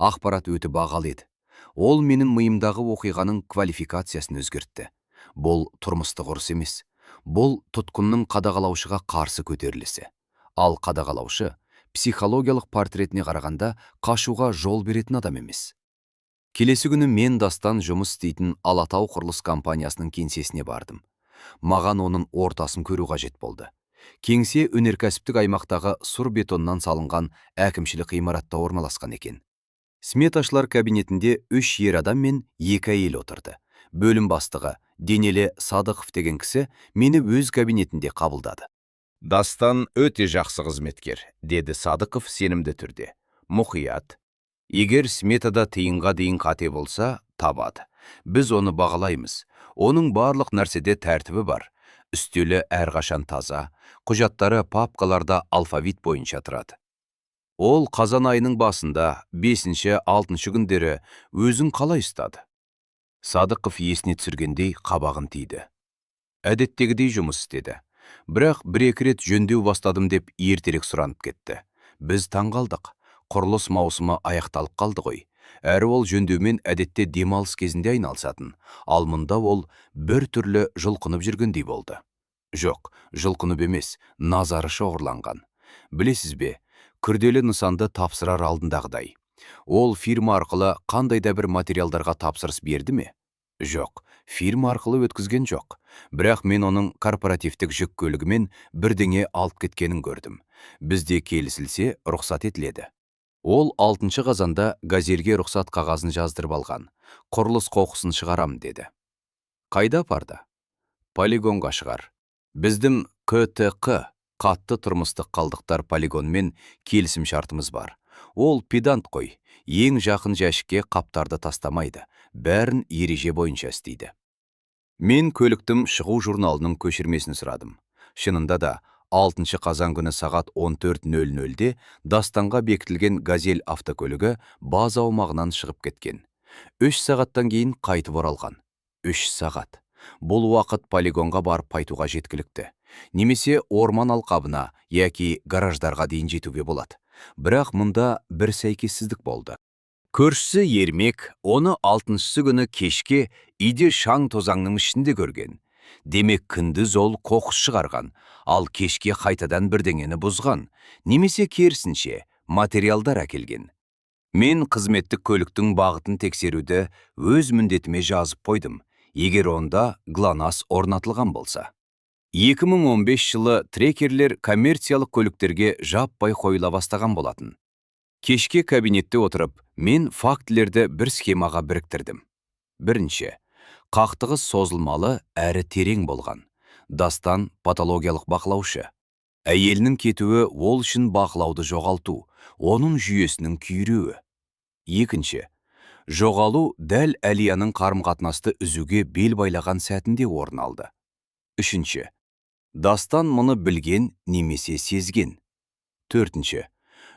Ақпарат өте бағалы еді. Ол менің миымдағы оқиғаның квалификациясын өзгертті. Бұл тұрмыстық ұрыс емес. Бұл тұтқынның қадағалаушыға қарсы көтерілісі. Ал қадағалаушы психологиялық портретіне қарағанда қашуға жол беретін адам емес. Келесі күні мен Дастан жұмыс істейтін Алатау құрылыс компаниясының кеңсесіне бардым. Маған оның ортасын көру қажет болды. Кеңсе өнеркәсіптік аймақтағы сұр бетоннан салынған әкімшілік ғимаратта орналасқан екен. Сметашылар кабинетінде 3 ер адам мен 2 әйел отырды. Бөлім бастығы, денелі Садықов деген кісі мені өз кабинетінде қабылдады. Дастан өте жақсы қызметкер, деді Садықов сенімді түрде. Мұқият. Егер сметада тиынға дейін қате болса, табады. Біз оны бағалаймыз. Оның барлық нәрседе тәртібі бар. үстелі әрқашан таза, құжаттары папкаларда алфавит бойынша тұрады. Ол қазан айының басында 5-6 күндері өзін қалай ұстады? Садықов есіне түсіргендей қабағын тиді. Әдеттегідей жұмыс істеді. Бірақ бір-екі рет жөндеу бастадым деп ертерек сұранып кетті. Біз таңғалдық. Құрылыс маусымы аяқталып қалды ғой. Әрі ол жөндеумен әдетте демалыс кезінде айналысатын. Ал мұнда ол бір түрлі жұлқынып жүргендей болды. Жоқ, жұлқынып емес, назары шоғырланған. Білесіз бе, күрделі нысанды тапсырар алдындағыдай. Ол фирма арқылы қандай да бір материалдарға тапсырыс берді ме? Жоқ, фирма арқылы өткізген жоқ. Бірақ мен оның корпоративтік жүк көлігімен бірдеңе алып кеткенін көрдім. Бізде келісілсе, рұқсат етіледі. Ол 6 қазанда газельге рұқсат қағазын жаздырып алған. Құрылыс қоқысын шығарам деді. Қайда апарды? Полигонға шығар. Біздің КТQ, қатты тұрмыстық қалдықтар полигонмен келісім шартымыз бар. Ол педант қой, ең жақын жәшікке қаптарды тастамайды, бәрін ереже бойынша істейді. Мен көліктің шығу журналының көшірмесін сұрадым. Шынында да 6 қазан күні сағат 14:00-де Дастанға бекітілген газель автокөлігі база аумағынан шығып кеткен. 3 сағаттан кейін қайтып оралған. 3 сағат. Бұл уақыт полигонға барып қайтуға жеткілікті. Немесе орман алқабына, яки гараждарға дейін жетуге болады. Бірақ мұнда бір сәйкессіздік болды. Көршісі Ермек оны 6 күні кешке үйде шаң тозаңның ішінде көрген. Демек күндіз ол қоқыс шығарған, ал кешке қайтадан бірдеңені бұзған, немесе керісінше материалдар әкелген. Мен қызметтік көліктің бағытын тексеруді өз міндетіме жазып қойдым, егер онда ГЛОНАСС орнатылған болса. 2015 жылы трекерлер коммерциялық көліктерге жаппай қойыла бастаған болатын. Кешке кабинетте отырып, мен фактілерді бір схемаға біріктірдім. Бірінші, қақтығыс созылмалы әрі терең болған. Дастан патологиялық бақылаушы. Әйелінің кетуі ол үшін бақылауды жоғалту, оның жүйесінің күйреуі. Екінші, жоғалу дәл Әлияның қарым-қатынасты үзуге бел байлаған сәтінде орын алды. Үшінші, Дастан мұны білген немесе сезген. Төртінші,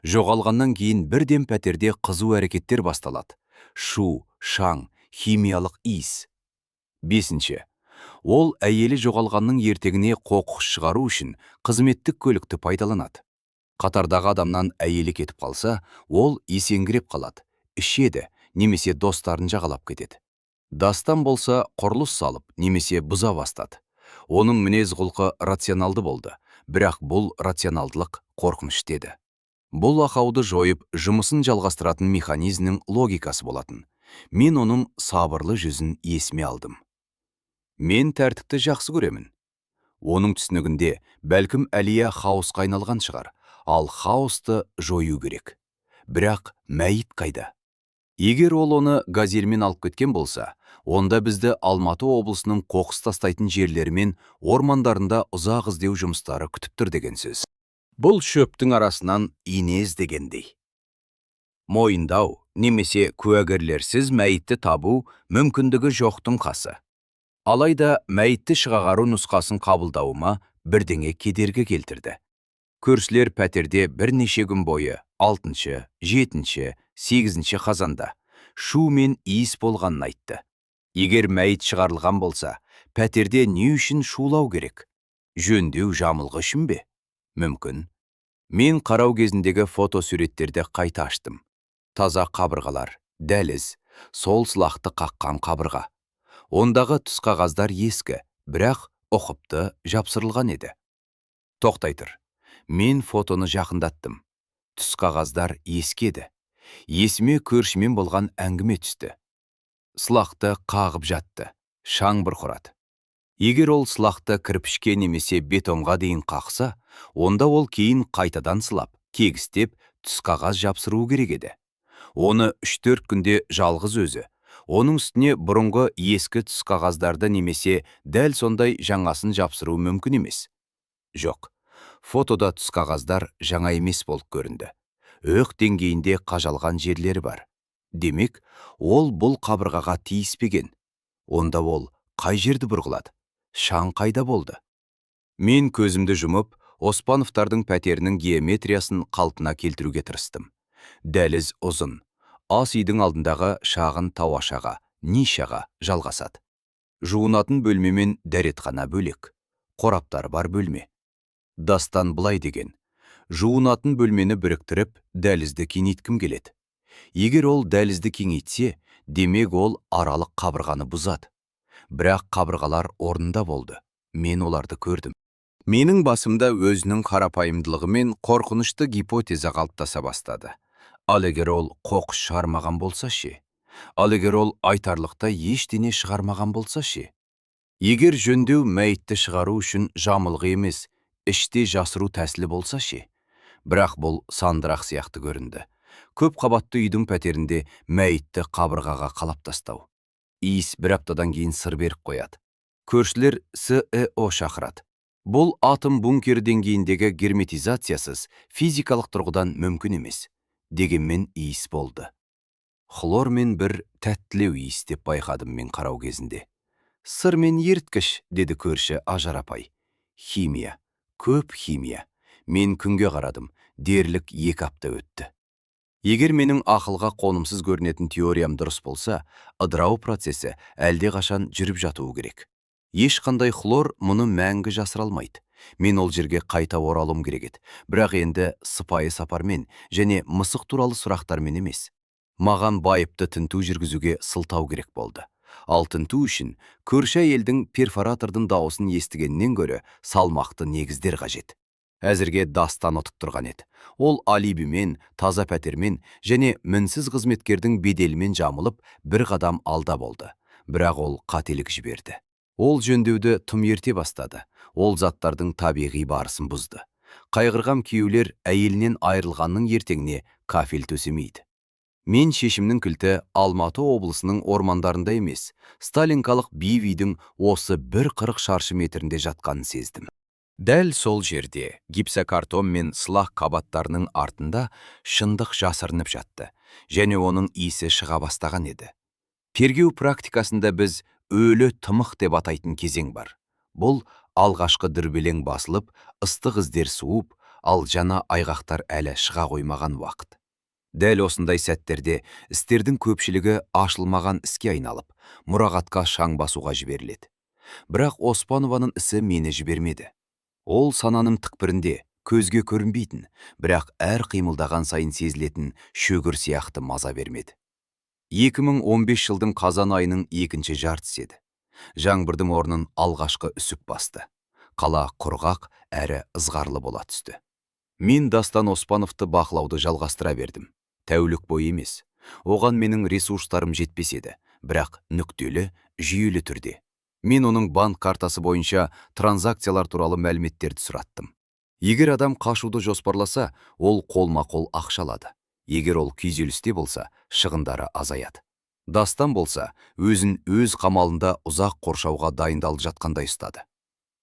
жоғалғаннан кейін бірден пәтерде қызу әрекеттер басталады. Шу, шаң, химиялық иіс. Бесінші, ол әйелі жоғалғанның ертегіне қоқыс шығару үшін қызметтік көлікті пайдаланады. Қатардағы адамнан әйелі кетіп қалса, ол есеңгіреп қалады, ішеді, немесе достарын жағалап кетеді. Дастан болса құрылыс салып, немесе бұза бастады. Оның мінез құлқы рационалды болды, бірақ бұл рационалдылық қорқыныш деді. Бұл ақауды жойып, жұмысын жалғастыратын механизмнің логикасы болатын. Мен оның сабырлы жүзін есіме алдым. Мен тәртіпті жақсы көремін. Оның түсінігінде бәлкім Әлия хаосқа айналған шығар, ал хаосты жою керек. Бірақ мәйіт қайда? Егер ол оны газельмен алып кеткен болса, онда бізді Алматы облысының қоқыс тастайтын жерлерімен ормандарында ұзақ іздеу жұмыстары күтіп тұр деген сөз. Бұл шөптің арасынан ине іздегендей. Мойындау немесе куәгерлерсіз мәйітті табу мүмкіндігі жоқтың қасы. Алайда мәйітті шығару нұсқасын қабылдауыма бірдеңе кедергі келтірді. Көршілер пәтерде бірнеше күн бойы 6, 7, 8 қазанда шу мен иіс болғанын айтты. Егер мәйіт шығарылған болса, пәтерде не үшін шулау керек? Жөндеу жамылғы үшін бе? Мүмкін. Мен қарау кезіндегі фотосуреттерді қайта аштым. Таза қабырғалар, дәліз, сол сылақты қаққан қабырға. Ондағы түс қағаздар ескі, бірақ ұқыпты жапсырылған еді. Тоқтай тұр. Мен фотоны жақындаттым. Түс қағаздар ескеді. Есіме көршімен болған әңгіме түсті. Сылақты қағып жатты, шаң бұрқырады. Егер ол сылақты кірпішке немесе бетонға дейін қақса, онда ол кейін қайтадан сылап, кегістеп, түс қағаз жапсыру керек еді. Оны 3-4 күнде жалғыз өзі. Оның үстіне бұрынғы ескі түс қағаздарды немесе дәл сондай жаңасын жапсыру мүмкін емес. Жоқ, фотода түс қағаздар жаңа емес болып көрінді. Өқ деңгейінде қажалған жерлері бар. Демек, ол бұл қабырғаға тиіспеген. Онда ол қай жерді бұрғылады? Шаң қайда болды? Мен көзімді жұмып, Оспановтардың пәтерінің геометриясын қалпына келтіруге тырыстым. Дәліз ұзын. Ас үйдің алдындағы шағын тауашаға, нишаға жалғасады. Жуынатын бөлме мен дәретхана бөлек. Қораптар бар бөлме. Дастан былай деген: жуынатын бөлмені біріктіріп, дәлізді кеңейткім келеді. Егер ол дәлізді кеңейтсе, демек ол аралық қабырғаны бұзады. Бірақ қабырғалар орнында болды. Мен оларды көрдім. Менің басымда өзінің қарапайымдылығы мен қорқынышты гипотеза қалыптаса бастады. Ал егер ол қоқыс шығармаған болса ше? Ал егер ол айтарлықтай ештеңе шығармаған болса ше? Егер жөндеу мәйітті шығару үшін жамылғы емес, іште жасыру тәсілі болса ше? Бірақ бұл сандырақ сияқты көрінді. Көп қабатты үйдің пәтерінде мәйітті қабырғаға қалап тастау. Иіс бір аптадан кейін сыр беріп қояды. Көршілер СЭО шақырады. Бұл атом бункер деңгейіндегі герметизациясыз физикалық тұрғыдан мүмкін емес. Дегенмен иіс болды. Хлор мен бір тәттілеу иіс деп байқадым мен қарау кезінде. Сыр мен еріткіш, деді көрші Ажар апай. Химия, көп химия. Мен күнге қарадым, дерлік 2 апта өтті. Егер менің ақылға қонымсыз көрінетін теориям дұрыс болса, ыдырау процесі әлде қашан жүріп жатуы керек. Ешқандай хлор мұны мәңгі жасыра алмайды. Мен ол жерге қайта оралым керек еді. Бірақ енді сыпайы сапармен және мысық туралы сұрақтармен емес. Маған байыпты тінту жүргізуге сылтау керек болды. Ал тінту үшін көрші әйелдің перфоратордың дауысын естігеннен гөрі салмақты негіздер қажет. Әзірге Дастан ұтып тұрған еді. Ол алибімен, таза пәтермен және мінсіз қызметкердің беделімен жамылып, бір қадам алда болды. Бірақ ол қателік жіберді. Ол жөндеуді тым ерте бастады. Ол заттардың табиғи барысын бұзды. Қайғырған күйеулер әйелінен айырылғанның ертеңіне кафел төсемейді. Мен шешімнің кілті Алматы облысының ормандарында емес, Сталинкалық биік үйдің осы 140 шаршы метрінде жатқанын сездім. Дәл сол жерде гипсокартон мен сылақ қабаттарының артында шындық жасырынып жатты, және оның иісі шыға бастаған еді. Тергеу практикасында біз өлі тымық деп атайтын кезең бар. Бұл алғашқы дүрбелең басылып, ыстық іздер суып, ал жаңа айғақтар әлі шыға қоймаған уақыт. Дәл осындай сәттерде істердің көпшілігі ашылмаған іске айналып, мұрағатқа шаң басуға жіберіледі. Бірақ Оспанованың ісі мені жібермеді. Ол сананың тікпірінде, көзге көрінбейтін, бірақ әр қимылдаған сайын сезілетін шөгір сияқты маза бермеді. 2015 жылдың қазан айының 2-ші жартысы еді. Жаңбырдың орнын алғашқы үсіп басты. Қала құрғақ әрі ызғарлы бола түсті. Мен Дастан Оспановты бақылауды жалғастыра бердім. Тәулік бойы емес. Оған менің ресурстарым жетпес еді, бірақ нүктелі, жүйелі түрде. Мен оның банк картасы бойынша транзакциялар туралы мәліметтерді сұраттым. Егер адам қашуды жоспарласа, ол қолма-қол ақша алады. Егер ол күйзелісте болса, шығындары азаяды. Дастан болса, өзін өз қамалында ұзақ қоршауға дайындалып жатқандай ұстады.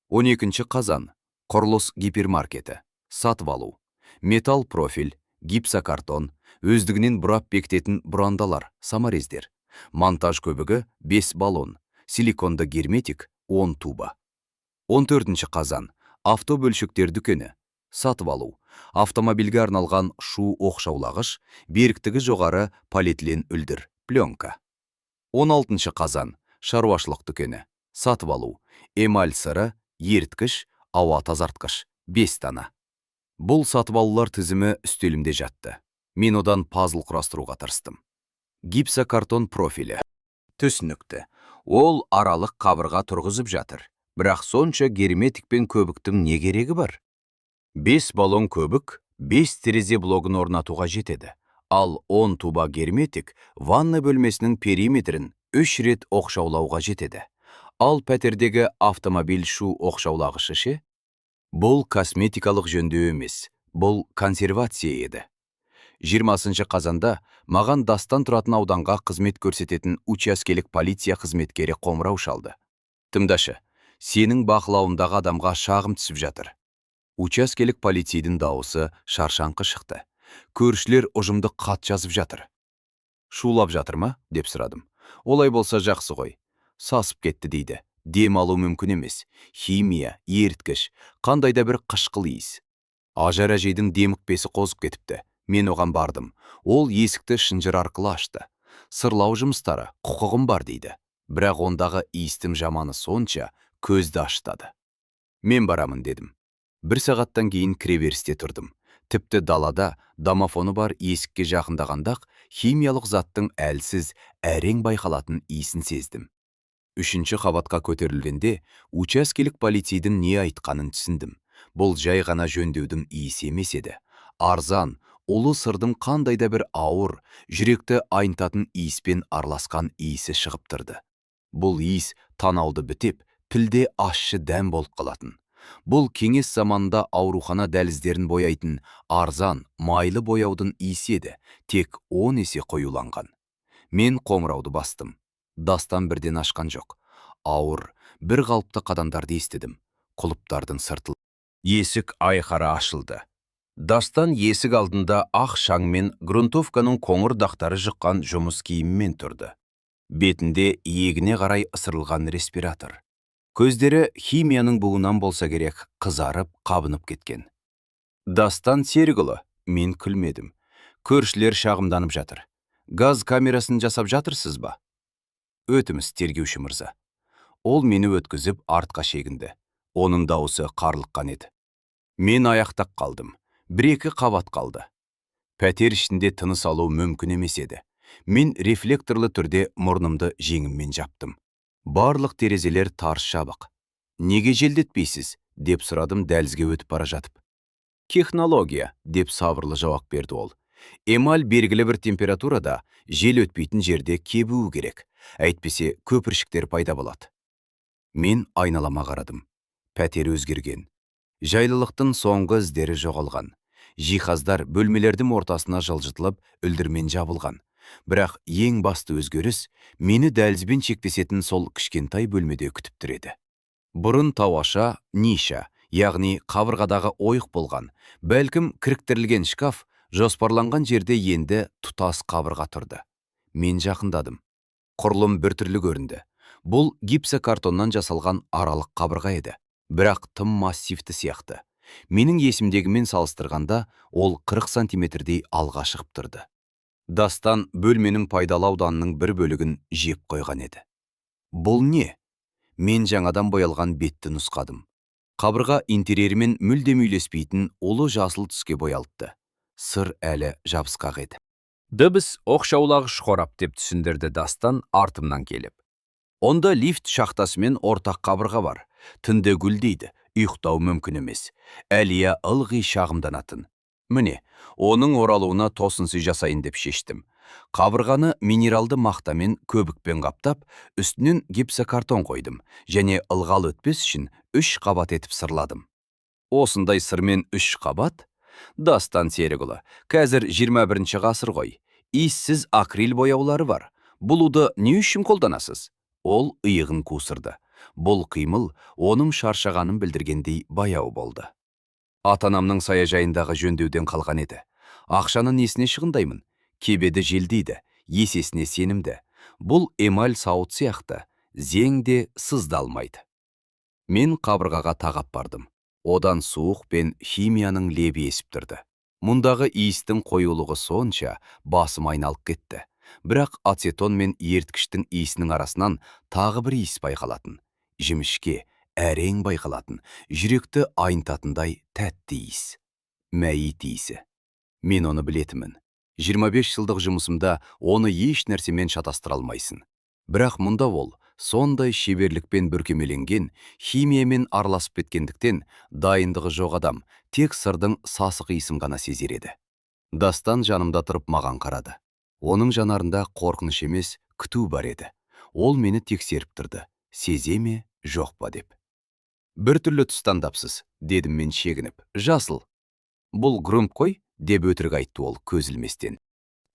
12 қазан. Құрылыс гипермаркеті. Сатып алу. Металл профиль, гипсокартон, өздігінен бұрап бекітетін бұрандалар, саморездер. Монтаж көбігі 5 баллон. Силиконды герметик 10 туба. 14 қазан. Автобөлшектер дүкені. Сатып алу. Автомобильге арналған шу оқшаулағыш, беріктігі жоғары полиэтилен үлдір, пленка. 16 қазан. Шаруашылық дүкені. Сатып алу. Эмаль сыры, еріткіш, ауа тазартқыш, 5 дана. Бұл сатып алулар тізімі үстелімде жатты. Мен одан пазл құрастыруға тырыстым. Гипсокартон профилі. Түсінікті. Ол аралық қабырға тұрғызып жатыр. Бірақ сонша герметик пен көбіктің не керегі бар? 5 баллон көбік 5 терезе блогын орнатуға жетеді. Ал 10 туба герметик ванна бөлмесінің периметрін 3 рет оқшаулауға жетеді. Ал пәтердегі автомобиль шу оқшаулағышы ше? Бұл косметикалық жөндеу емес, бұл консервация еді. 20 қазанда маған Дастан тұратын ауданға қызмет көрсететін учаскелік полиция қызметкері қоңырау шалды. Тыңдашы, сенің бақылауындағы адамға шағым түсіп жатыр. Учаскелік полицейдің дауысы шаршаңқы шықты. Көршілер ұжымды хат жазып жатыр. Шулап жатыр ма? Деп сұрадым. Олай болса жақсы ғой. Сасып кетті дейді. Дем алу мүмкін емес. Химия, еріткіш, қандай да бір қышқыл иіс. Ажар әжейдің демікпесі қозып кетіпті. Мен оған бардым. Ол есікті шынжыр арқылы ашты. Сырлау жұмыстары, құқығым бар дейді. Бірақ ондағы иістің жаманы сонша көзді аштады. Мен барамын дедім. Бір сағаттан кейін кіреберісте тұрдым. Тіпті далада домофоны бар есікке жақындағандақ химиялық заттың әлсіз, әрең байқалатын иісін сездім. Үшінші қабатқа көтерілгенде учаскелік полицейдің не айтқанын түсіндім. Бұл жай ғана жөндеудің иісі емес еді. Арзан, ұлы сырдың қандай да бір ауыр, жүректі айнтатын иіспен араласқан иісі шығып тұрды. Бұл иіс танауды бітеп, пілде ащы дәм болып қалатын. Бұл кеңес заманында аурухана дәліздерін бояйтын арзан, майлы бояудың иісі еді, тек 10 есе қоюланған. Мен қоңырауды бастым. Дастан бірден ашқан жоқ. Ауыр, бір қалыпты қадамдарды естідім. Құлыптардың сыртылы. Есік айқара ашылды. Дастан есік алдында ақ шаңмен грунтовканың қоңыр дақтары жыққан жұмыс киіммен тұрды. Бетінде иегіне қарай ысырылған респиратор. Көздері химияның буынан болса керек қызарып, қабынып кеткен. Дастан Серікұлы, мен күлмедім. Көршілер шағымданып жатыр. Газ камерасын жасап жатырсыз ба? Өтіміз, тергеуші мырза. Ол мені өткізіп артқа шегінді. Оның дауысы қарлыққан еді. Мен аяқтап қалдым. Бір-екі қабат қалды. Пәтер ішінде тыныс алу мүмкін емес еді. Мен рефлекторлы түрде мұрнымды жеңіммен жаптым. Барлық терезелер тарс жабық. Неге желдетпейсіз? Деп сұрадым дәлізге өтіп бара жатып. Технология, деп сабырлы жауап берді ол. Эмаль белгілі бір температурада жел өтпейтін жерде кебуі керек. Әйтпесе көпіршіктер пайда болады. Мен айналама қарадым. Пәтер өзгерген. Жайлылықтың соңғы іздері жоғалған. Жиһаздар бөлмелердің ортасына жылжытылып, үлдірмен жабылған. Бірақ ең басты өзгеріс мені дәлізбен шектесетін сол кішкентай бөлмеде күтіп тұр еді. Бұрын тауаша, ниша, яғни қабырғадағы ойық болған, бәлкім кіріктірілген шкаф, жоспарланған жерде енді тұтас қабырға тұрды. Мен жақындадым. Құрылым біртүрлі көрінді. Бұл гипсокартоннан жасалған аралық қабырға еді, бірақ тым массивті сияқты. Менің есімдегімен салыстырғанда ол 40 сантиметрдей алға шығып тұрды. Дастан бөлменің пайдалы ауданының бір бөлігін жеп қойған еді. Бұл не? Мен жаңадан боялған бетті нұсқадым. Қабырға интерьерімен мүлдем үйлеспейтін улы жасыл түске боялыпты. Сыр әлі жабысқақ еді. Дыбыс оқшаулағыш қорап деп түсіндірді Дастан артымнан келіп. Онда лифт шахтасымен ортақ қабырға бар. Түнде гүлдейді, ұйықтау мүмкін емес. Әлия ылғи шағымданатын. Міне, оның оралуына тосынсый жасайын деп шештім. Қабырғаны минералды мақтамен көбікпен қаптап, үстінен гипсокартон қойдым, және ылғал өтпес үшін 3 қабат етіп сырладым. Осындай сырмен 3 қабат? Дастан Серікұлы, қазір 21 ғасыр ғой. Иіссіз акрил бояулары бар. Бұлуды не үшін қолданасыз? Ол иығын қусырды. Бұл қимыл оның шаршағанын білдіргендей баяу болды. Атанамның саяжайындағы жөндеуден қалған еді. Ақшаны несіне шығындаймын? Кебеді желдейді, есесіне сенімді. Бұл эмаль сауыт сияқты, зеңде сыздалмайды. Мен қабырғаға тағап бардым. Одан суық пен химияның лебі есіп тұрды. Мұндағы иістің қоюлығы сонша басым айналып кетті. Бірақ ацетон мен ерткіштің иісінің арасынан тағы бір иіс байқалатын. Жімішке, әрең байқалатын, жүректі айнтатындай тәтті иіс. Мәйіт иісі. Мен оны білетімін. 25 жылдық жұмысымда оны еш нәрсемен шатастыра алмайсың. Бірақ мұнда ол, сондай шеберлікпен бүркемеленген, химиямен араласып кеткендіктен, дайындығы жоқ адам тек сырдың сасық иісін ғана сезер еді. Дастан жанымда тұрып маған қарады. Оның жанарында қорқыныш емес, күту бар еді. Ол мені тексеріп тұрды. Сезе ме, жоқ па деп. Бір түрлі тұстандапсыз, дедім мен шегініп. Жасыл. Бұл грунт қой, деп өтірік айтты ол көзілместен.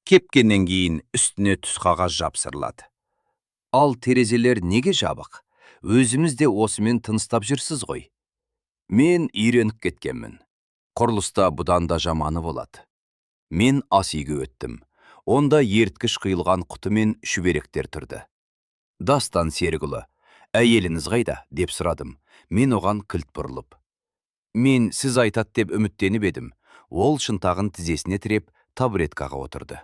Кепкеннен кейін үстіне түс қағаз жапсырылады. Ал терезелер неге жабық? Өзіміз де осымен тыныстап жүрсіз ғой. Мен үйреніп кеткенмін. Құрылыста бұдан да жаманы болады. Мен ас үйге өттім. Онда ерткіш қиылған құты мен шүберектер тұрды. Дастан Серікұлы, Әйеліңіз қайда? Деп сұрадым. Мен оған кілт бұрылып. Мен сіз айтат деп үміттеніп едім. Ол шынтағын тізесіне тіреп, табуреткаға отырды.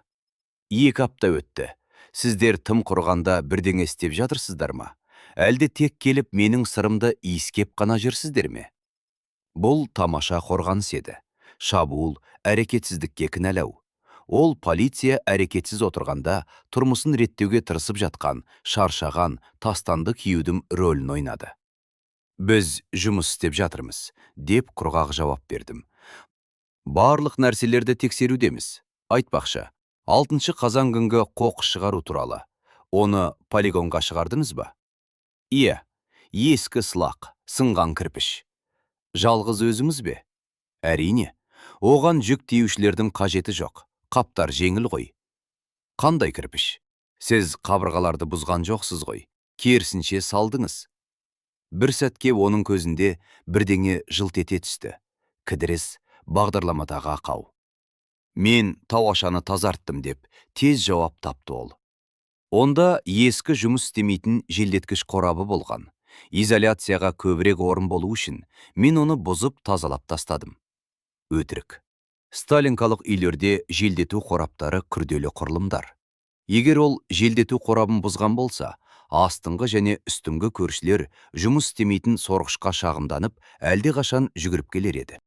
2 апта өтті. Сіздер тым құрғанда бірдеңе істеп жатырсыздар ма? Әлде тек келіп менің сырымды иіскеп қана жүрсіздер ме? Бұл тамаша қорғаныс еді. Шабуыл, әрекетсіздікке кінәлау. Ол полиция әрекетсіз отырғанда тұрмысын реттеуге тырысып жатқан, шаршаған, тастанды киюдің рөлін ойнады. Біз жұмыс істеп жатырмыз, деп құрғақ жауап бердім. Барлық нәрселерді тексерудеміз. Айтпақшы, 6 қазан күнгі қоқыс шығару туралы. Оны полигонға шығардыңыз ба? Иә, ескі сылақ, сынған кірпіш. Жалғыз өзіміз бе? Әрине, оған жүк тиеушілердің қажеті жоқ. Қаптар жеңіл ғой. Қандай кірпіш? Сіз қабырғаларды бұзған жоқсыз ғой. Керісінше салдыңыз. Бір сәтке оның көзінде бірдеңе жылт ете түсті. Кідіріс, бағдарламадағы ақау. Мен тауашаны тазарттым деп, тез жауап тапты ол. Онда ескі жұмыс істемейтін желдеткіш қорабы болған. Изоляцияға көбірек орын болу үшін мен оны бұзып тазалап тастадым. Өтірік. Сталинкалық үйлерде желдету қораптары күрделі құрылымдар. Егер ол желдету қорабын бұзған болса, астыңғы және үстіңгі көршілер жұмыс істемейтін сорғышқа шағымданып, әлде қашан жүгіріп келер еді.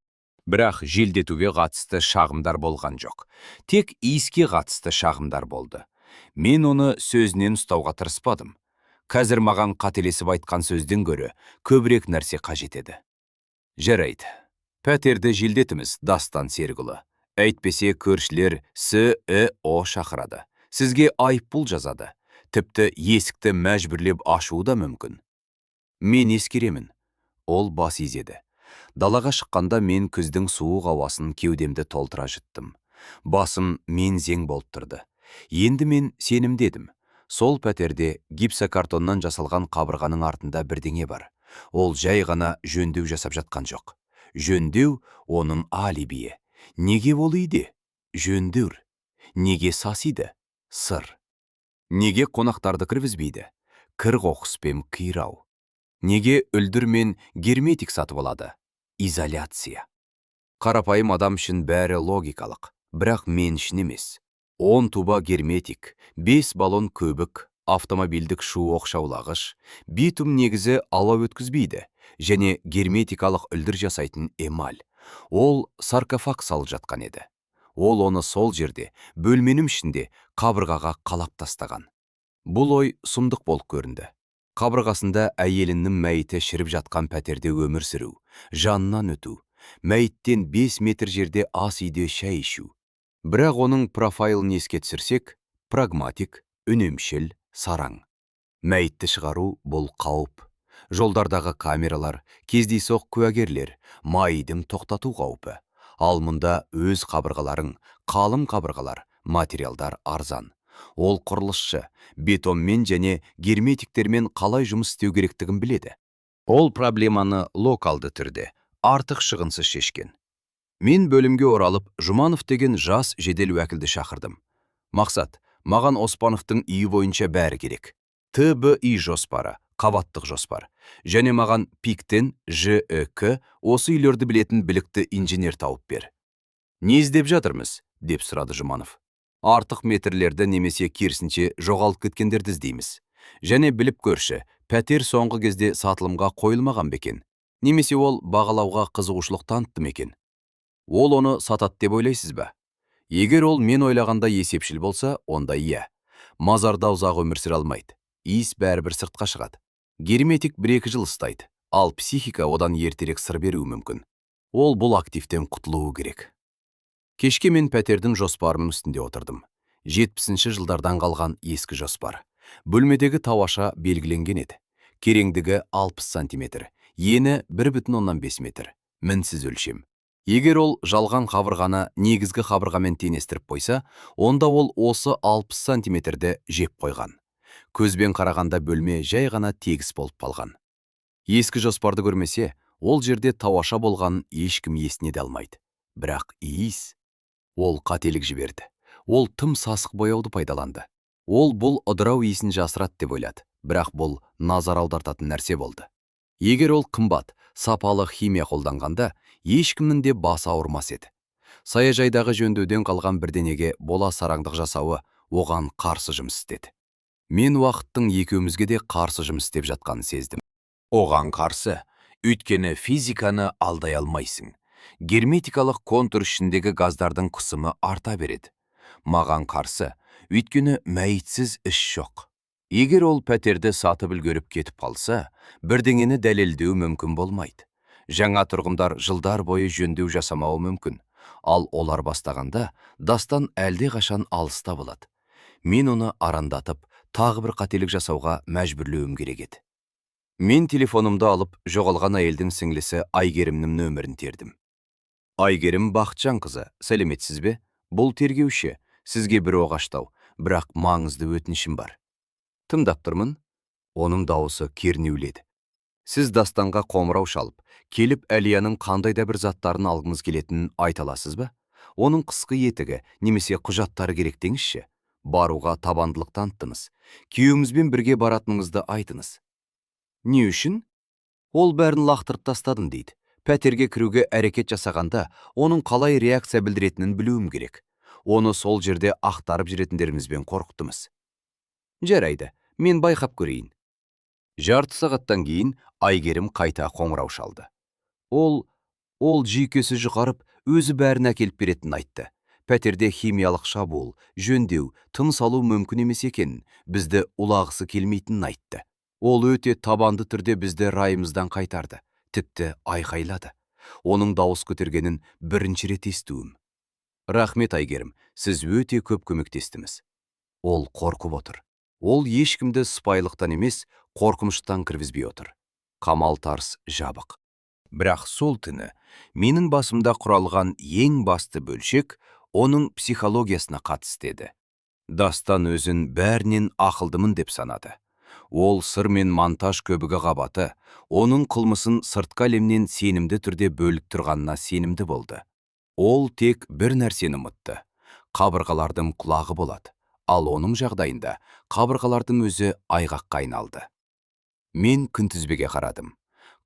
Бірақ желдетуге қатысты шағымдар болған жоқ. Тек иіске қатысты шағымдар болды. Мен оны сөзінен ұстауға тырыспадым. Қазір маған қателесіп айтқан сөзден гөрі көбірек нәрсе қажет еді. Жарайды. Пәтерді желдетіміз, Дастан Серікұлы. Әйтпесе көршілер СІО шақырады. Сізге айыппұл жазады. Тіпті есікті мәжбүрлеп ашуы да мүмкін. Мен ескеремін. Ол бас изеді. Далаға шыққанда мен күздің суық ауасын кеудемді толтыра жыттым. Басым мен зең болып тұрды. Енді мен сенімдедім. Сол пәтерде гипсокартоннан жасалған қабырғаның артында бірдеңе бар. Ол жай ғана жөндеу жасап жатқан жоқ. Жөндеу оның алибиі. Неге болыйды? Жөндеур. Неге сасиды? Сыр. Неге қонақтарды кіргізбейді? Кір қоқыспен қирау. Неге үлдірмен герметик сатып алады? Изоляция. Қарапайым адам үшін бәрі логикалық, бірақ мен үшін емес. 10 туба герметик, 5 баллон көбік, автомобильдік шу оқшаулағыш, битум негізі алау өткізбейді, және герметикалық үлдір жасайтын эмаль. Ол саркофаг салып жатқан еді. Ол оны сол жерде, бөлменің ішінде қабырғаға қалап тастаған. Бұл ой сұмдық болып көрінді. Қабырғасында әйелінің мәйіті шіріп жатқан пәтерде өмір сүру, жанынан өту, мәйіттен 5 метр жерде ас үйде шәй ішу. Бірақ оның профайлын еске түсірсек, прагматик, үнемшіл, сараң. Мәйітті шығару бұл қауіп. Жолдардағы камералар, кездейсоқ куәгерлер, майдың тоқтату қаупі. Ал мұнда өз қабырғаларың, қалың қабырғалар, материалдар арзан. Ол құрылысшы, бетонмен және герметиктермен қалай жұмыс істеу керектігін біледі. Ол проблеманы локалды түрде, артық шығынсыз шешкен. Мен бөлімге оралып, Жұманов деген жас жедел уәкілді шақырдым. Мақсат, маған Оспановтың үйі бойынша бәрі керек. ТБИ жоспары, қабаттық жоспар. Және маған ПИКтен ЖЭК осы үйлерді білетін білікті инженер тауып бер. Не іздеп жатырмыз? Деп сұрады Жұманов. Артық метрлерді немесе керісінше жоғалып кеткендерді іздейміз. Және біліп көрші, пәтер соңғы кезде сатылымға қойылмаған бекен. Немесе ол бағалауға қызығушылық танытты мекен. Ол оны сатат деп ойлайсыз ба? Егер ол мен ойлағанда есепшіл болса, онда иә. Мазарда ұзақ өмір сүре алмайды. Иіс бәрібір сыртқа шығады. Герметик 1-2 жыл ұстайды, ал психика одан ертерек сыр беруі мүмкін. Ол бұл активтен құтылуы керек. Кешке мен пәтердің жоспарының үстінде отырдым. 70-ші жылдардан қалған ескі жоспар. Бөлмедегі тауаша белгіленген еді. Кереңдігі 60 сантиметр, ені 1,5 метр. Мінсіз өлшем. Егер ол жалған қабырғаны негізгі қабырғамен теңестіріп қойса, онда ол осы 60 сантиметрді жеп қойған. Көзбен қарағанда бөлме жай ғана тегіс болып қалған. Ескі жоспарды көрмесе, ол жерде тауаша болғанын ешкім есіне де алмайды. Бірақ иіс, ол қателік жіберді. Ол тым сасық бояуды пайдаланды. Ол бұл ыдырау иісін жасырады деп ойлады. Бірақ бұл назар аудартатын нәрсе болды. Егер ол қымбат, сапалы химия қолданғанда, ешкімнің де басы ауырмас еді. Саяжайдағы жөндеуден қалған бірдеңеге бола сараңдық жасауы оған қарсы жұмыс істеді. Мен уақыттың екеумізге де қарсы жұмыс істеп жатқанын сездім. Оған қарсы, өйткені физиканы алдай алмайсың. Герметикалық контур ішіндегі газдардың қысымы арта береді. Маған қарсы, өйткені мәйітсіз іш жоқ. Егер ол пәтерді сатып үлгеріп кетіп қалса, бірдеңені дәлелдеу мүмкін болмайды. Жаңа тұрғындар жылдар бойы жөндеу жасамауы мүмкін. Ал олар бастағанда, дастан әлде қашан алыста болады. Мен оны арандатып, тағы бір қателік жасауға мәжбүрлеуім керек еді. Мен телефонымды алып, жоғалған әйелдің сіңлісі Айгерімнің нөмірін тердім. Айгерім Бақытжанқызы, сәлеметсіз бе? Бұл тергеуші, сізге бір оғаштау, бірақ маңызды өтінішім бар. Тыңдап тұрмын. Оның дауысы кернеуледі. Сіз Дастанға қоңырау шалып, келіп Әлияның қандай да бір заттарын алғыңыз келетінін айта аласыз ба? Оның қысқы етігі немесе құжаттары керек деңізші. Баруға табандылық таныттыңыз. Күйеуіңізбен бірге баратыныңызды айтыңыз. Не үшін? Ол бәрін лақтырып тастадым дейді. Пәтерге кіруге әрекет жасағанда, оның қалай реакция білдіретінін білуім керек. Оны сол жерде ақтарып жүретіндерімізбен қорқыттымыз. Жарайды, мен байқап көрейін. Жарты сағаттан кейін Айгерім қайта қоңырау шалды. Ол жүйкесі жұқарып, өзі бәрін әкеліп беретінін айтты. Пәтерде химиялық шабуыл, жөндеу, тыныс алу мүмкін емес екенін, бізді улағысы келмейтінін айтты. Ол өте табанды түрде бізді райымыздан қайтарды, тіпті айқайлады. Оның дауыс көтергенін бірінші рет естуім. Рахмет Айгерім, сіз өте көп көмектестіңіз. Ол қорқып отыр. Ол ешкімді сыпайылықтан емес, қорқыныштан кіргізбей отыр. Қамал тарс жабық. Бірақ сол түні менің басымда құралған ең басты бөлшек оның психологиясына қатысты еді. Дастан өзін бәрінен ақылдымын деп санады. Ол сыр мен монтаж көбігі қабаты, оның қылмысын сыртқы әлемнен сенімді түрде бөліп тұрғанына сенімді болды. Ол тек бір нәрсені ұмытты. Қабырғалардың құлағы болады. Ал оның жағдайында қабырғалардың өзі айғаққа айналды. Мен күнтізбеге қарадым.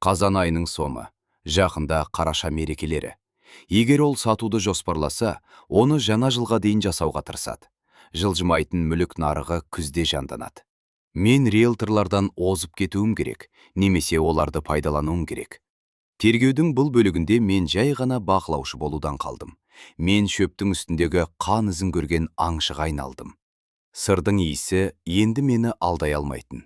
Қазан айының соңы, жақында қараша мерекелері. Егер ол сатуды жоспарласа, оны жаңа жылға дейін жасауға тырысады. Жылжымайтын мүлік нарығы күзде жанданады. Мен риэлторлардан озып кетуім керек, немесе оларды пайдалануым керек. Тергеудің бұл бөлігінде мен жай ғана бақылаушы болудан қалдым. Мен шөптің үстіндегі қан ізін көрген аңшыға айналдым. Сырдың иісі енді мені алдай алмайтын.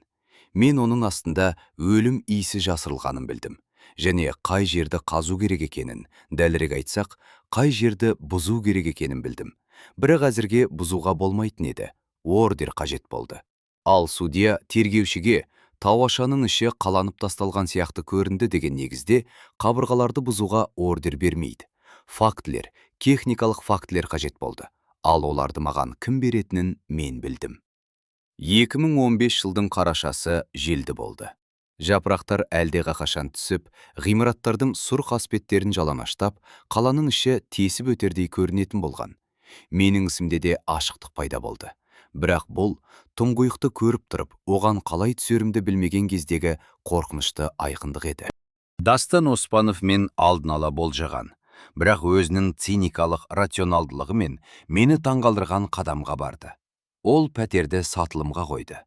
Мен оның астында өлім иісі жасырылғанын білдім. Және қай жерді қазу керек екенін, дәлірек айтсақ, қай жерді бұзу керек екенін білдім. Бірақ әзірге бұзуға болмайтын еді. Ордер қажет болды. Ал судья тергеушіге тауашаның іші қаланып тасталған сияқты көрінді деген негізде қабырғаларды бұзуға ордер бермейді. Фактілер, техникалық фактілер қажет болды. Ал оларды маған кім беретінін мен білдім. 2015 жылдың қарашасы желді болды. Жапырақтар әлдеға қашан түсіп, ғимараттардың сұр қасбеттерін жалаңаштап, қаланың іші тесіп өтердей көрінетін болған. Менің ісімде де ашықтық пайда болды. Бірақ бұл тұңғиықты көріп тұрып, оған қалай түсерімді білмеген кездегі қорқынышты айқындық еді. Дастан Оспанов мен алдын ала болжаған, бірақ өзінің циникалық рационалдылығымен мені таңғалдырған қадамға барды. Ол пәтерді сатылымға қойды.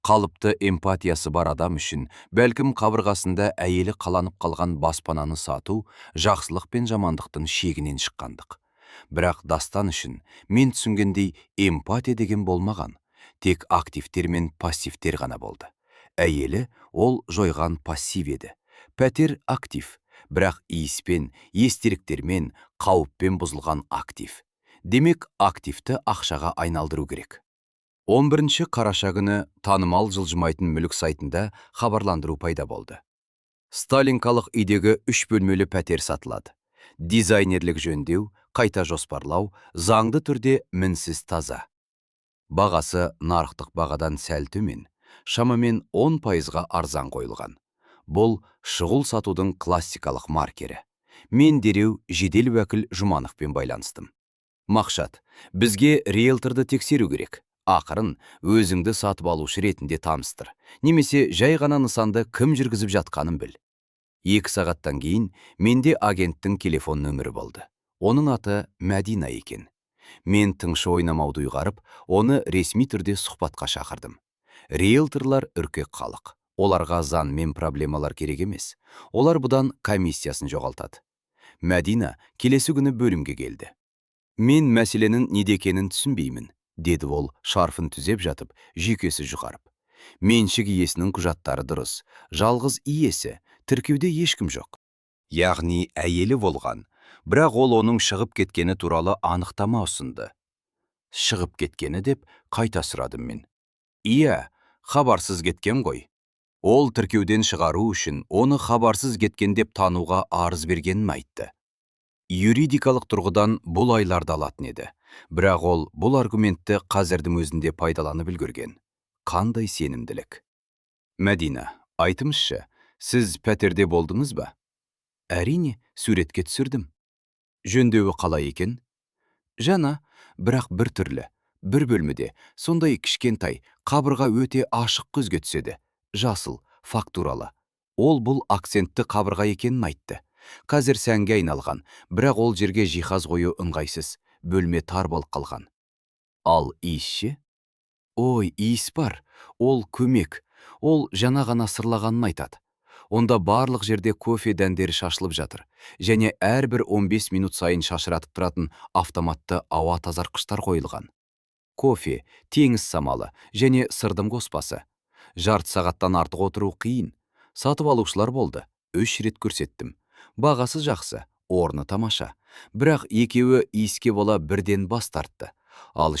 Қалыпты эмпатиясы бар адам үшін бәлкім қабырғасында әйелі қаланып қалған баспананы сату жақсылық пен жамандықтың шегінен шыққандық. Бірақ Дастан үшін мен түсінгендей эмпатия деген болмаған. Тек активтер мен пассивтер ғана болды. Әйелі ол жойған пассив еді. Пәтер актив, бірақ иіспен, естеліктермен, қауіппен бұзылған актив. Демек, активті ақшаға айналдыру керек. 11 қараша күні танымал жылжымайтын мүлік сайтында хабарландыру пайда болды. Сталинкалық үйдегі 3 бөлмелі пәтер сатылады. Дизайнерлік жөндеу, қайта жоспарлау, заңды түрде мінсіз таза. Бағасы нарықтық бағадан сәл төмен, шамамен 10%-ға арзан қойылған. Бұл шұғыл сатудың классикалық маркері. Мен дереу жедел уәкіл Жұмановпен байланыстым. Мақсат, бізге риэлторды тексеру керек. Ақырын өзіңді сатып алушы ретінде таныстыр. Немесе жай ғана нысанды кім жүргізіп жатқанын біл. 2 сағаттан кейін менде агенттің телефон нөмірі болды. Оның аты Мәдина екен. Мен тыңшы ойнамауды ұйғарып, оны ресми түрде сұхбатқа шақырдым. Риэлторлар үркек халық. Оларға заң мен проблемалар керек емес. Олар бұдан комиссиясын жоғалтады. Мәдина келесі күні бөлімге келді. Мен мәселенің неде екенін түсінбеймін, деді ол шарфын түзеп жатып, жүйкесі жұқарып. Меншік иесінің құжаттары дұрыс, жалғыз иесі, тіркеуде ешкім жоқ. Яғни әйелі болған, бірақ ол оның шығып кеткені туралы анықтама ұсынды. Шығып кеткені деп қайта сұрадым мен. Иә, хабарсыз кеткен ғой. Ол тіркеуден шығару үшін оны хабарсыз кеткен деп тануға арыз бергенін айтты. Юридикалық тұрғыдан бұл айларды алатын еді. Бірақ ол бұл аргументті қазірдің өзінде пайдаланып үлгерген. Қандай сенімділік. Мәдина, айтыңызшы, сіз пәтерде болдыңыз ба? Әрине, суретке түсірдім. Жөндеуі қалай екен? Жаңа, бірақ бір түрлі. Бір бөлмеде, сондай кішкентай, қабырға өте ашық көзге түседі. Жасыл, фактуралы. Ол бұл акцентті қабырға екенін айтты. Қазір сәнге айналған, бірақ ол жерге жиһаз қою ыңғайсыз, бөлме тар болып қалған. Ал иісші? Ой, иіс бар. Ол көмек. Ол жаңа ғана сырлағанын айтады. Онда барлық жерде кофе дәндері шашылып жатыр. Және әрбір 15 минут сайын шашыратып тұратын автоматты ауа тазартқыштар қойылған. Кофе, теңіз самалы және сырдың қоспасы. Жарты сағаттан артық отыру қиын. Сатып алушылар болды. 3 рет көрсеттім. Бағасы жақсы, орны тамаша. Бірақ екеуі иіске бола бірден бас тартты. Ал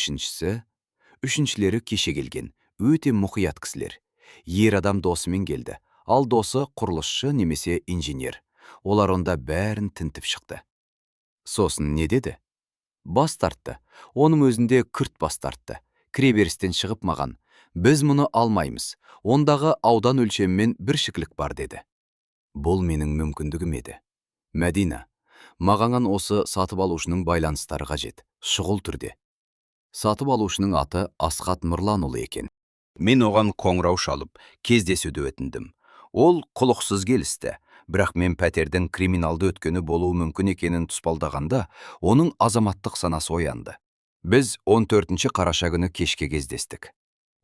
үшіншілері кеше келген, өте мұқият кісілер. Ер адам досымен келді. Ал досы құрылысшы немесе инженер. Олар онда бәрін тінтіп шықты. Сосын не деді? Бас тартты. Оның өзінде күрт бас тартты. Кіреберістен шығып маған. Біз мұны алмаймыз. Ондағы аудан өлшемімен бір шикілік бар деді. Бұл менің мүмкіндігім еді. Мәдина, мағанған осы сатып алушының байланыстары қажет, шұғыл түрде. Сатып алушының аты Асхат Нұрланұлы екен. Мен оған қоңырау шалып, кездесуді өтіндім. Ол құлықсыз келісті, бірақ мен пәтердің криминалды өткені болуы мүмкін екенін тұспалдағанда, оның азаматтық санасы оянды. Біз 14 қараша күні кешке кездестік.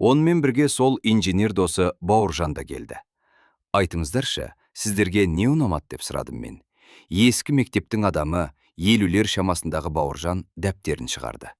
Онымен бірге сол инженер досы Бауыржан да келді. Айтыңыздаршы, сіздерге не ұнамады деп сұрадым мен. Ескі мектептің адамы, елулер шамасындағы Бауыржан дәптерін шығарды.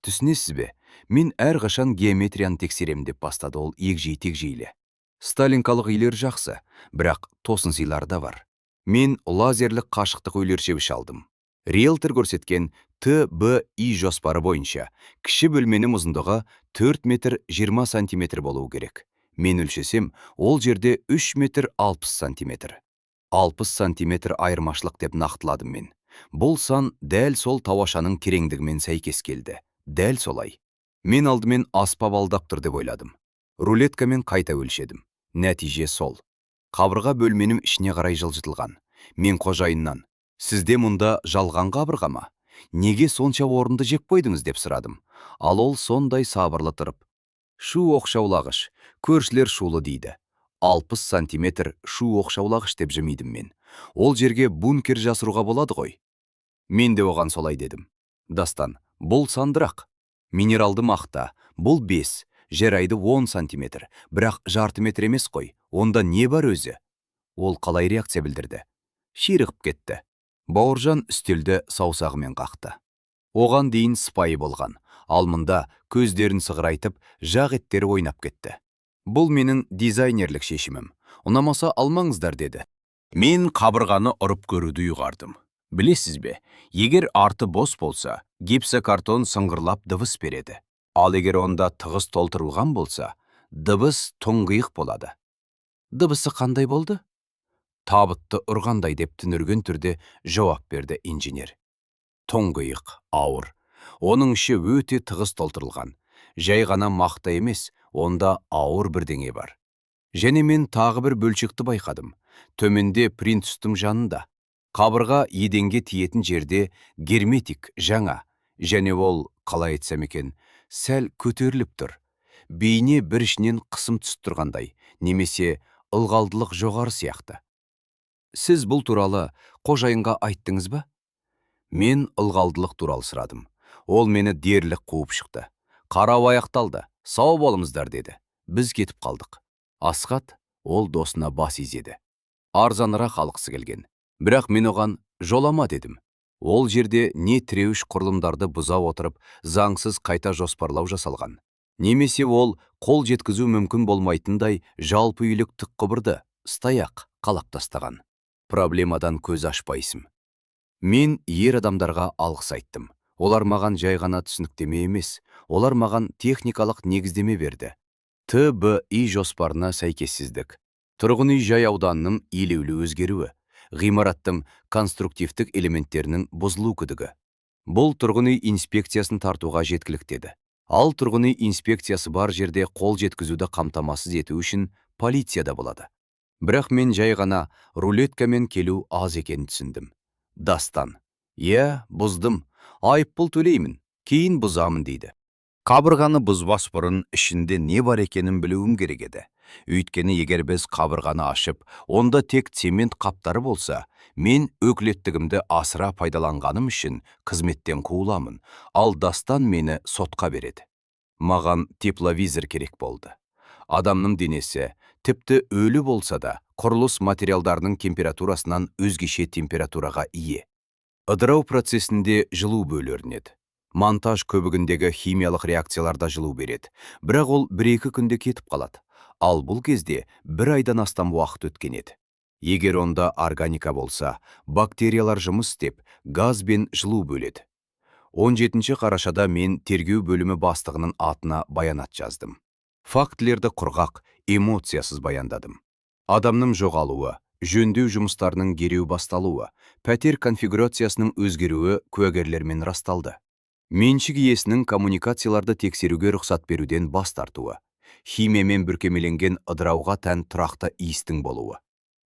Түсінесіз бе, мен әрқашан геометрияны тексерем деп бастады ол егжей-тегжейлі. Сталинкалық үйлер жақсы, бірақ тосын сыйлары да бар. Мен лазерлік қашықтық өлшеуіш алдым. Риэлтор көрсеткен ТБИ жоспары бойынша кіші бөлменің ұзындығы 4 метр 20 сантиметр болуы керек. Мен өлшесем, ол жерде 3 метр 60 сантиметр. 60 сантиметр айырмашылық деп нақтыладым мен. Бұл сан дәл сол тауашаның тереңдігімен сәйкес келді. Дәл солай. Мен алдымен аспап алдап тұр деп ойладым. Рулеткамен қайта өлшедім. Нәтиже сол. Қабырға бөлменің ішіне қарай жылжытылған. Мен қожайыннан, сізде мұнда жалған қабырға ма? Неге сонша орынды жеп қойдыңыз деп сұрадым. Ал ол сондай сабырлы тұрып. Шу оқшаулағыш, көршілер шулы дейді. 60 сантиметр шу оқшаулағыш деп жымидым мен. Ол жерге бункер жасыруға болады ғой. Мен де оған солай дедім. Дастан, бұл сандырақ. Минералды мақта, бұл 5, жерайды 10 сантиметр, бірақ жарты метр емес қой. Онда не бар өзі? Ол қалай реакция білдірді? Ширығып кетті. Бауыржан үстелді саусағымен қақты. Оған дейін сыпайы болған. Ал мұнда көздерін сығырайтып, жақ еттері ойнап кетті. Бұл менің дизайнерлік шешімім. Ұнамаса алмаңыздар деді. Мен қабырғаны ұрып көруді ұйғардым. Білесіз бе, егер арты бос болса, гипсокартон сыңғырлап дыбыс береді. Ал егер онда тығыз толтырылған болса, дыбыс тұңғиық болады. Дыбысы қандай болды? Табытты ұрғандай деп түнерген түрде жауап берді инженер. Тұңғиық, ауыр. Оның іші өте тығыз толтырылған. Жай ғана мақта емес, онда ауыр бірдеңе бар. Және мен тағы бір бөлшекті байқадым. Төменде принтустың жанында. Қабырға еденге тиетін жерде герметик, жаңа. Және ол, қалай айтсам екен, сәл көтеріліп тұр. Бейне бір ішінен қысым түсіп тұрғандай, немесе ылғалдылық жоғары сияқты. Сіз бұл туралы қожайынға айттыңыз ба? Мен ылғалдылық туралы сұрадым. Ол мені дерлік қуып шықты. Қарау аяқталды, сау болыңыздар деді. Біз кетіп қалдық. Асхат, ол досына бас изеді. Арзанырақ алғысы келген. Бірақ мен оған жолама дедім. Ол жерде не тіреуіш құрылымдарды бұза отырып, заңсыз қайта жоспарлау жасалған. Немесе ол қол жеткізу мүмкін болмайтындай жалпы үйлік түк құбырды стаяқ қалап тастаған. Проблемадан көз ашпайсың. Мен ер адамдарға алғыс айттым. Олар маған жай ғана түсініктеме емес, олар маған техникалық негіздеме берді. ТБИ жоспарына сәйкессіздік. Тұрғын үй жай ауданының елеулі өзгеруі. Ғимараттың конструктивтік элементтерінің бұзылу күдігі. Бұл тұрғын үй инспекциясын тартуға жеткіліктеді. Ал тұрғын үй инспекциясы бар жерде қол жеткізуді қамтамасыз ету үшін полицияда болады. Бірақ мен жай ғана рулеткамен келу аз екенін түсіндім. Дастан: «Иә, бұздым. Айыппұл төлеймін. Кейін бұзамын» дейді. Қабырғаны бұзбас бұрын ішінде не бар екенін білуім керек еді. Өйткені егер біз қабырғаны ашып, онда тек цемент қаптары болса, мен өкілеттігімді асыра пайдаланғаным үшін қызметтен қуыламын, ал Дастан мені сотқа береді. Маған тепловизор керек болды. Адамның денесі, тіпті өлі болса да, құрылыс материалдарының температурасынан өзгеше температураға ие. Ыдырау процесінде жылу бөлінеді. Монтаж көбігіндегі химиялық реакцияларда жылу береді, бірақ ол 1-2 күнде кетіп қалады. Ал бұл кезде 1 айдан астам уақыт өткен еді. Егер онда органика болса, бактериялар жұмыс істеп, газ бен жылу бөледі. 17 қарашада мен тергеу бөлімі бастығының атына баянат жаздым. Фактілерді құрғақ, эмоциясыз баяндадым. Адамның жоғалуы, жөндеу жұмыстарының дереу басталуы, пәтер конфигурациясының өзгеруі куәгерлермен расталды. Меншік иесінің коммуникацияларды тексеруге рұқсат беруден бас тартуы, химиямен бүркемеленген ыдырауға тән тұрақты иістің болуы.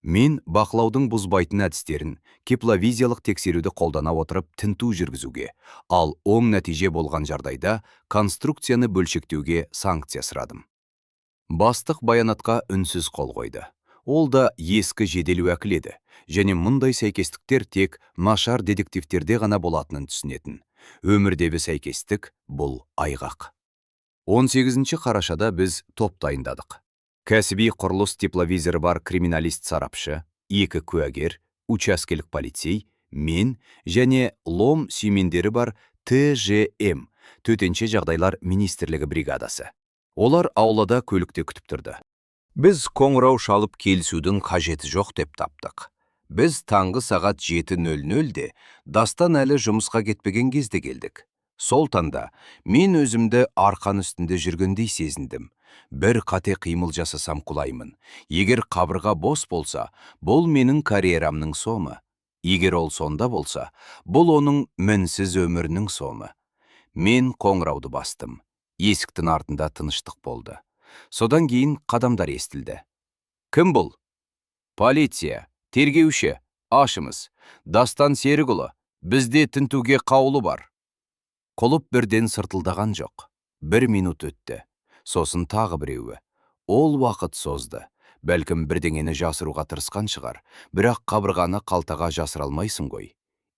Мен бақылаудың бұзбайтын әдістерін, тепловизиялық тексеруді қолдана отырып тінту жүргізуге, ал оң нәтиже болған жағдайда конструкцияны бөлшектеуге санкция сұрадым. Бастық баянатқа үнсіз қол қойды. Ол да ескі жедел уәкіл еді, және мұндай сәйкестіктер тек нашар детективтерде ғана болатынын түсінетін. Өмірдегі сәйкестік бұл айғақ. 18 қарашада біз топ дайындадық. Кәсіби құрылыс тепловизоры бар криминалист сарапшы, 2 куәгер, учаскелік полицей, мен және лом сүймендері бар ТЖМ, төтенше жағдайлар министрлігі бригадасы. Олар аулада көлікте күтіп тұрды. Біз қоңырау шалып келісудің қажеті жоқ деп таптық. Біз таңғы сағат 7:00-де Дастан әлі жұмысқа кетпеген кезде келдік. Сол таңда мен өзімді арқан үстінде жүргендей сезіндім. Бір қате қимыл жасасам құлаймын. Егер қабырға бос болса, бұл менің карьерамның соңы. Егер ол сонда болса, бұл оның мінсіз өмірінің соңы. Мен қоңырауды бастым. Есіктің артында тыныштық болды. Содан кейін қадамдар естілді. Кім бұл? Полиция, тергеуші, ашымыз. Дастан Серікұлы, бізде тінтуге қаулы бар. Құлып бірден сыртылдаған жоқ. 1 минут өтті. Сосын тағы біреуі. Ол уақыт созды. Бәлкім бірдеңені жасыруға тырысқан шығар, бірақ қабырғаны қалтаға жасыра алмайсың ғой.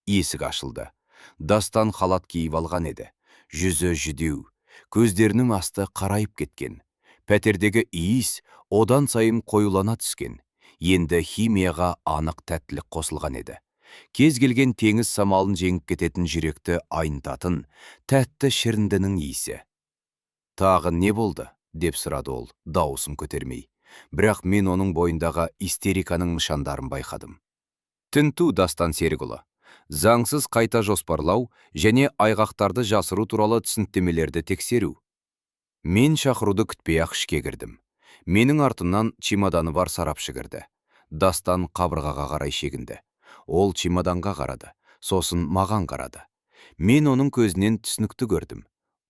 Есік ашылды. Дастан халат киіп алған еді. Жүзі жүдеу, көздерінің асты қарайып кеткен. Пәтердегі иіс одан сайын қоюлана түскен. Енді химияға анық тәттілік қосылған еді. Кез келген теңіз самалын жеңіп кететін жүректі айнытатын тәтті шіріндінің иісі. Тағы не болды? Деп сұрады ол, дауысын көтермей. Бірақ мен оның бойындағы истериканың нышандарын байқадым. Тінту Дастан Серікұлы. Заңсыз қайта жоспарлау және айғақтарды жасыру туралы түсініктемелерді тексеру. Мен шақыруды күтпей-ақ ішке кірдім. Менің артымнан чемоданы бар сарапшы кірді. Дастан қабырғаға қарай шегінді. Ол чемоданға қарады, сосын маған қарады. Мен оның көзінен түсінікті көрдім.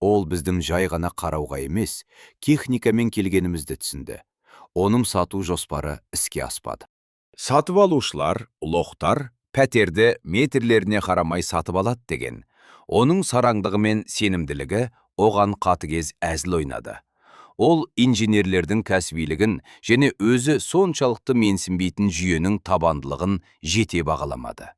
Ол біздің жай ғана қарауға емес, техникамен келгенімізді түсінді. Оның сату жоспары іске аспады. Сатып алушылар, лоқтар, пәтерді метрлеріне қарамай сатып алады деген. Оның сараңдығы мен сенімділігі оған қатыгез әзіл ойнады. Ол инженерлердің кәсібилігін және өзі соншалықты менсінбейтін жүйенің табандылығын жете бағаламады.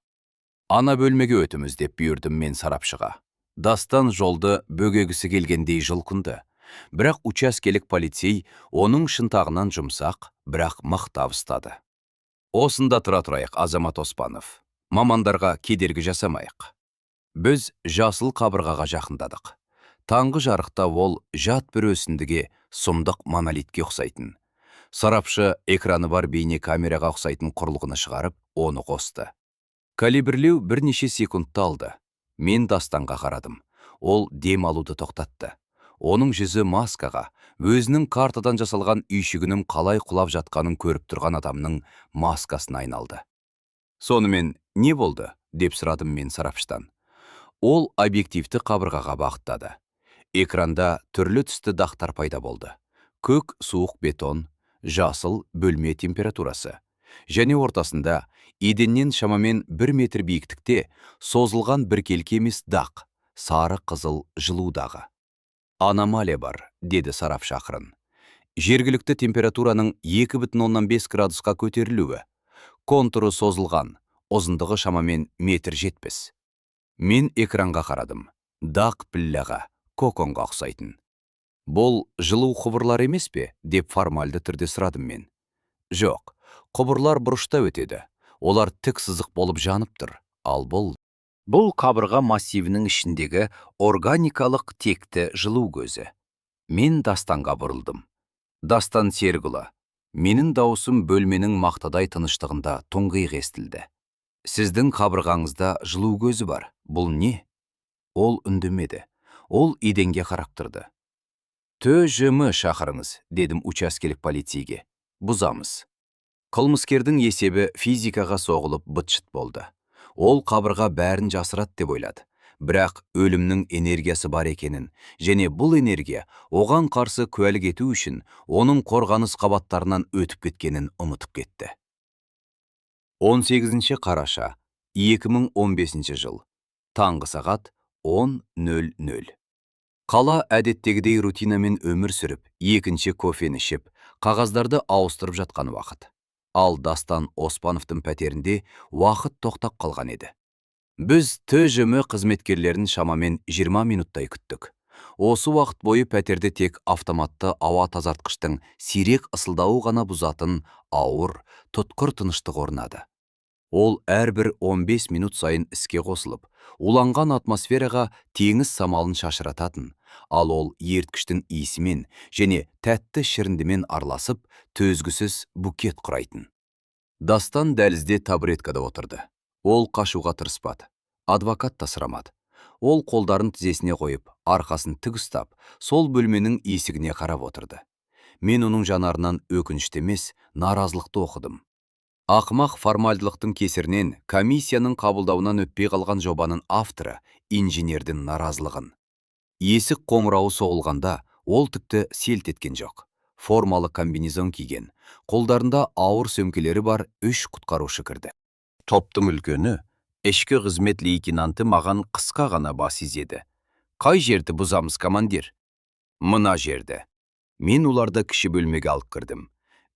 Ана бөлмеге өтіміз деп бұйырдым мен сарапшыға. Дастан жолды бөгегісі келгендей жұлқынды. Бірақ учаскелік полицей оның шынтағынан жұмсақ, бірақ мық табыстады. Осында тұра тұрайық, Азамат Оспанов. Мамандарға кедергі жасамайық. Біз жасыл қабырғаға жақындадық. Таңғы жарықта ол жат бір өсіндіге, сұмдық монолитке ұқсайтын. Сарапшы экраны бар бейне камераға ұқсайтын құрылғыны шығарып, оны қосты. Калибрлеу бірнеше секундты алды. Мен Дастанға қарадым. Ол дем алуды тоқтатты. Оның жүзі маскаға, өзінің картадан жасалған үйшігінің қалай құлап жатқанын көріп тұрған адамның маскасына айналды. Сонымен не болды, деп сұрадым мен сарапшыдан. Ол объективті қабырғаға бағыттады. Экранда түрлі түсті дақтар пайда болды. Көк суық бетон, жасыл бөлме температурасы. Және ортасында еденнен шамамен 1 метр биіктікте созылған біркелкі емес дақ, сары қызыл жылудағы. Аномалия бар, деді сарапшы ақырын. Жергілікті температураның 2,5 градусқа көтерілуі. Контуры созылған, ұзындығы шамамен метр 70. Мен экранға қарадым. Дақ піллаға, коконға ұқсайтын. Бұл жылу құбырлар емес пе, деп формальды түрде сұрадым мен. Жоқ, құбырлар бұрышта өтеді. Олар тік сызық болып жанып тұр. Ал бұл қабырға массивінің ішіндегі органикалық текті жылу көзі. Мен Дастанға бұрылдым. Дастан Серікұлы, менің дауысым бөлменің мақтадай тыныштығында тұңғиық естілді. Сіздің қабырғаңызда жылу көзі бар. Бұл не? Ол үндемеді. Ол еденге қарап тұрды. ТЖМ шақырыңыз, дедім учаскелік полицейге. Бұзамыз. Қылмыскердің есебі физикаға соғылып быт-шыт болды. Ол қабырға бәрін жасырат деп ойлады. Бірақ өлімнің энергиясы бар екенін, және бұл энергия оған қарсы куәлік ету үшін оның қорғаныс қабаттарынан өтіп кеткенін ұмытып кетті. 18 қараша 2015 жыл. Таңғы сағат 10:00. Қала әдеттегідей рутинамен өмір сүріп, екінші кофені ішіп, қағаздарды ауыстырып жатқан уақыт. Ал Дастан Оспановтың пәтерінде уақыт тоқтап қалған еді. Біз ТЖМ қызметкерлерін шамамен 20 минуттай күттік. Осы уақыт бойы пәтерде тек автоматты ауа тазартқыштың сирек ысылдауы ғана бұзатын ауыр, тұтқыр тыныштық орнады. Ол әрбір 15 минут сайын іске қосылып, уланған атмосфераға теңіз самалын шашырататын, ал ол ерткіштің иісімен және тәтті шіріндімен араласып, төзгісіз букет құрайтын. Дастан дәлізде табуреткада отырды. Ол қашуға тырыспады. Адвокат та сұрамады. Ол қолдарын тізесіне қойып, арқасын тік ұстап, сол бөлменің есігіне қарап отырды. Мен оның жанарынан өкінішті емес, наразылықты оқыдым. Ақымақ формальдылықтың кесірінен комиссияның қабылдауынан өтпей қалған жобаның авторы инженердің наразылығын. Есік қоңырауы соғылғанда ол тіпті селт еткен жоқ. Формалы комбинезон киген, қолдарында ауыр сөмкелері бар 3 құтқарушы кірді. Топтың үлкені, ішкі қызмет лейтенанты маған қысқа ғана бас изеді. Қай жерді бұзамыз, командир? Мына жерді. Мен оларды кіші бөлмеге алып кірдім.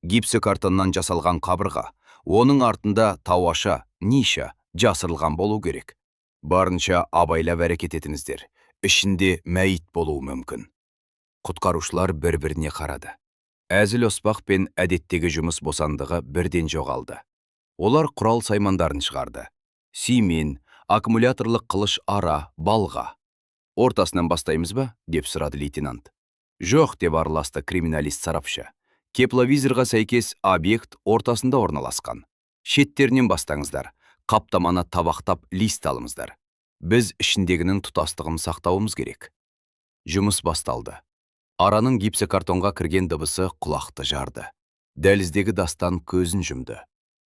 Гипсі картоннан жасалған қабырға, оның артында тауаша, ниша жасырылған болу керек. Барынша абайлап әрекет етіңіздер. Ішінде мәйіт болуы мүмкін. Құтқарушылар бір-біріне қарады. Әзіл оспақ пен әдеттегі жұмыс босандығы бірден жоғалды. Олар құрал саймандарын шығарды. Симен, аккумуляторлық қылыш ара, балға. Ортасынан бастаймыз ба? Деп сұрады лейтенант. Жоқ, деп араласты криминалист сарапшы. Кепловизорға сәйкес объект ортасында орналасқан. Шеттерінен бастаңыздар. Қаптаманы табақтап лист алыңыздар. Біз ішіндегінің тұтастығын сақтауымыз керек. Жұмыс басталды. Араның гипсі картонға кірген дыбысы құлақты жарды. Дәліздегі Дастан көзін жұмды.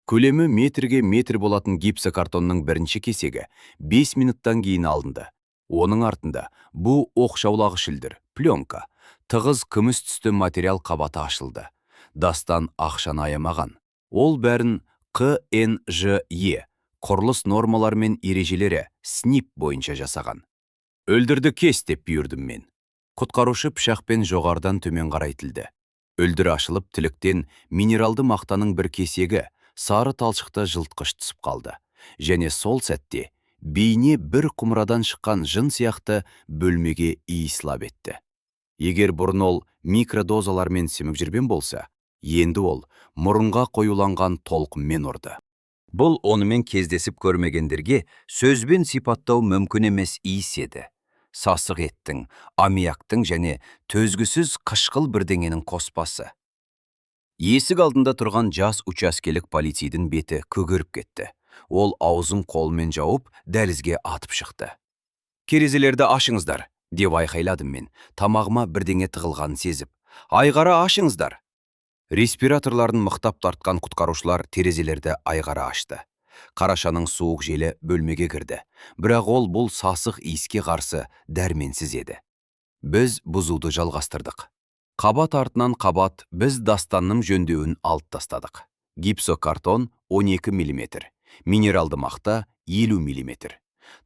Көлемі метрге метр болатын гипсі картонның бірінші кесегі 5 минуттан кейін алынды. Оның артында бұл оқшаулағыш шілдір, пленка, тығыз күміс түсті материал қабаты ашылды. Дастан ақшаны аямаған. Ол бәрін КНЖЕ, құрылыс нормалар мен ережелері СНИП бойынша жасаған. Өлдірді кес деп бұйырдым мен. Құтқарушы пышақпен жоғардан төмен қарайтылды. Өлдір ашылып, тіліктен минералды мақтаның бір кесегі сары талшықты жылтқыш түсіп қалды. Және сол сәтте бейне бір құмырадан шыққан жын сияқты бөлмеге иіслап етті. Егер бұрын ол микродозалармен семіп жүрген болса, енді ол мұрынға қоюланған толқынмен ұрды. Бұл онымен кездесіп көрмегендерге сөзбен сипаттау мүмкін емес иіс еді. Сасық еттің, аммиактың және төзгісіз қышқыл бірдеңенің қоспасы. Есік алдында тұрған жас учаскелік полицейдің беті көгеріп кетті. Ол аузын қолмен жауып, дәлізге атып шықты. «Терезелерді ашыңыздар», деп айқайладым мен, тамағыма бірдеңе тығылғанын сезіп. «Айғара ашыңыздар!» Респираторларын мықтап тартқан құтқарушылар терезелерді айғара ашты. Қарашаның суық желі бөлмеге кірді. Бірақ ол бұл сасық иіске қарсы дәрменсіз еді. Біз бұзуды жалғастырдық. Қабат артынан қабат біз Дастанның жөндеуін алып тастадық. Гипсокартон 12 мм, минералды мақта 50 мм.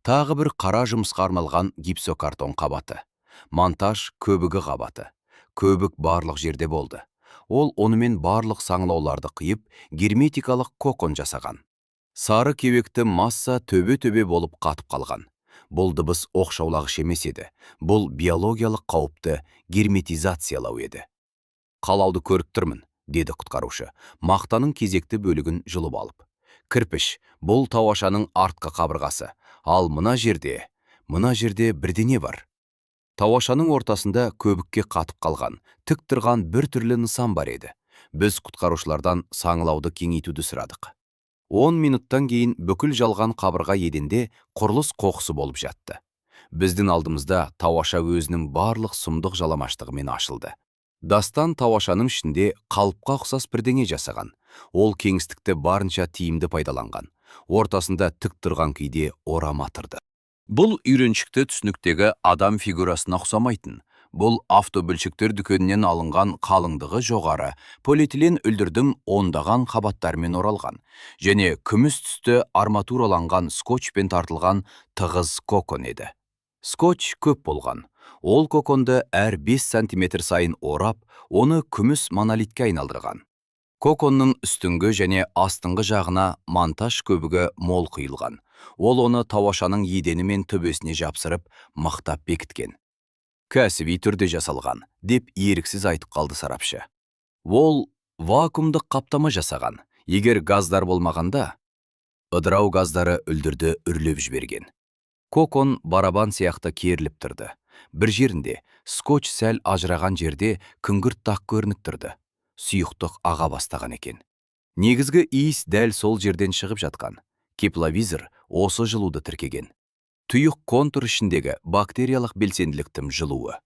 Тағы бір қара жұмысқа арналған гипсокартон қабаты. Монтаж көбігі қабаты. Көбік барлық жерде болды. Ол онымен барлық саңлауларды қиып, герметикалық кокон жасаған. Сары кеуекті масса төбе-төбе болып қатып қалған. Бұл дыбыс оқшаулағыш емес еді. Бұл биологиялық қауіпті герметизациялау еді. «Қалауды көріп тұрмын», деді құтқарушы, мақтаның кезекті бөлігін жұлып алып. «Кірпіш, бұл тауашаның артқы қабырғасы. Ал мына жерде бірдеңе бар». Тауашаның ортасында көбікке қатып қалған, тік тұрған бір түрлі нысан бар еді. Біз құтқарушылардан саңылауды кеңейтуді сұрадық. 10 минуттан кейін бүкіл жалған қабырға еденде құрылыс қоқысы болып жатты. Біздің алдымызда тауаша өзінің барлық сұмдық жаламаштығымен ашылды. Дастан тауашаның ішінде қалыпқа ұқсас бірдеңе жасаған. Ол кеңістікті барынша тиімді пайдаланған. Ортасында тік тұрған күйде орама тұрды. Бұл үйреншікті түсініктегі адам фигурасына ұқсамайтын. Бұл автобөлшектер дүкенінен алынған қалыңдығы жоғары, полиэтилен үлдірдің ондаған қабаттармен оралған, және күміс түсті арматураланған скотчпен тартылған тығыз кокон еді. Скотч көп болған. Ол коконды әр 5 сантиметр сайын орап, оны күміс монолитке айналдырған. Коконның үстіңгі және астыңғы жағына монтаж көбігі мол құйылған. Ол оны тауашаның едені мен төбесіне жапсырып, мықтап бекіткен. «Кәсіби түрде жасалған», деп еріксіз айтып қалды сарапшы. Ол вакуумдық қаптама жасаған. Егер газдар болмағанда, ыдырау газдары үлдірді үрлеп жіберген. Кокон барабан сияқты керіліп тұрды. Бір жерінде скотч сәл ажыраған жерде күңгірт тақ көрініп тұрды. Сұйықтық аға бастаған екен. Негізгі иіс дәл сол жерден шығып жатқан. Кепловизор осы жылуды тіркеген. Тұйық контур ішіндегі бактериялық белсенділіктің жылуы.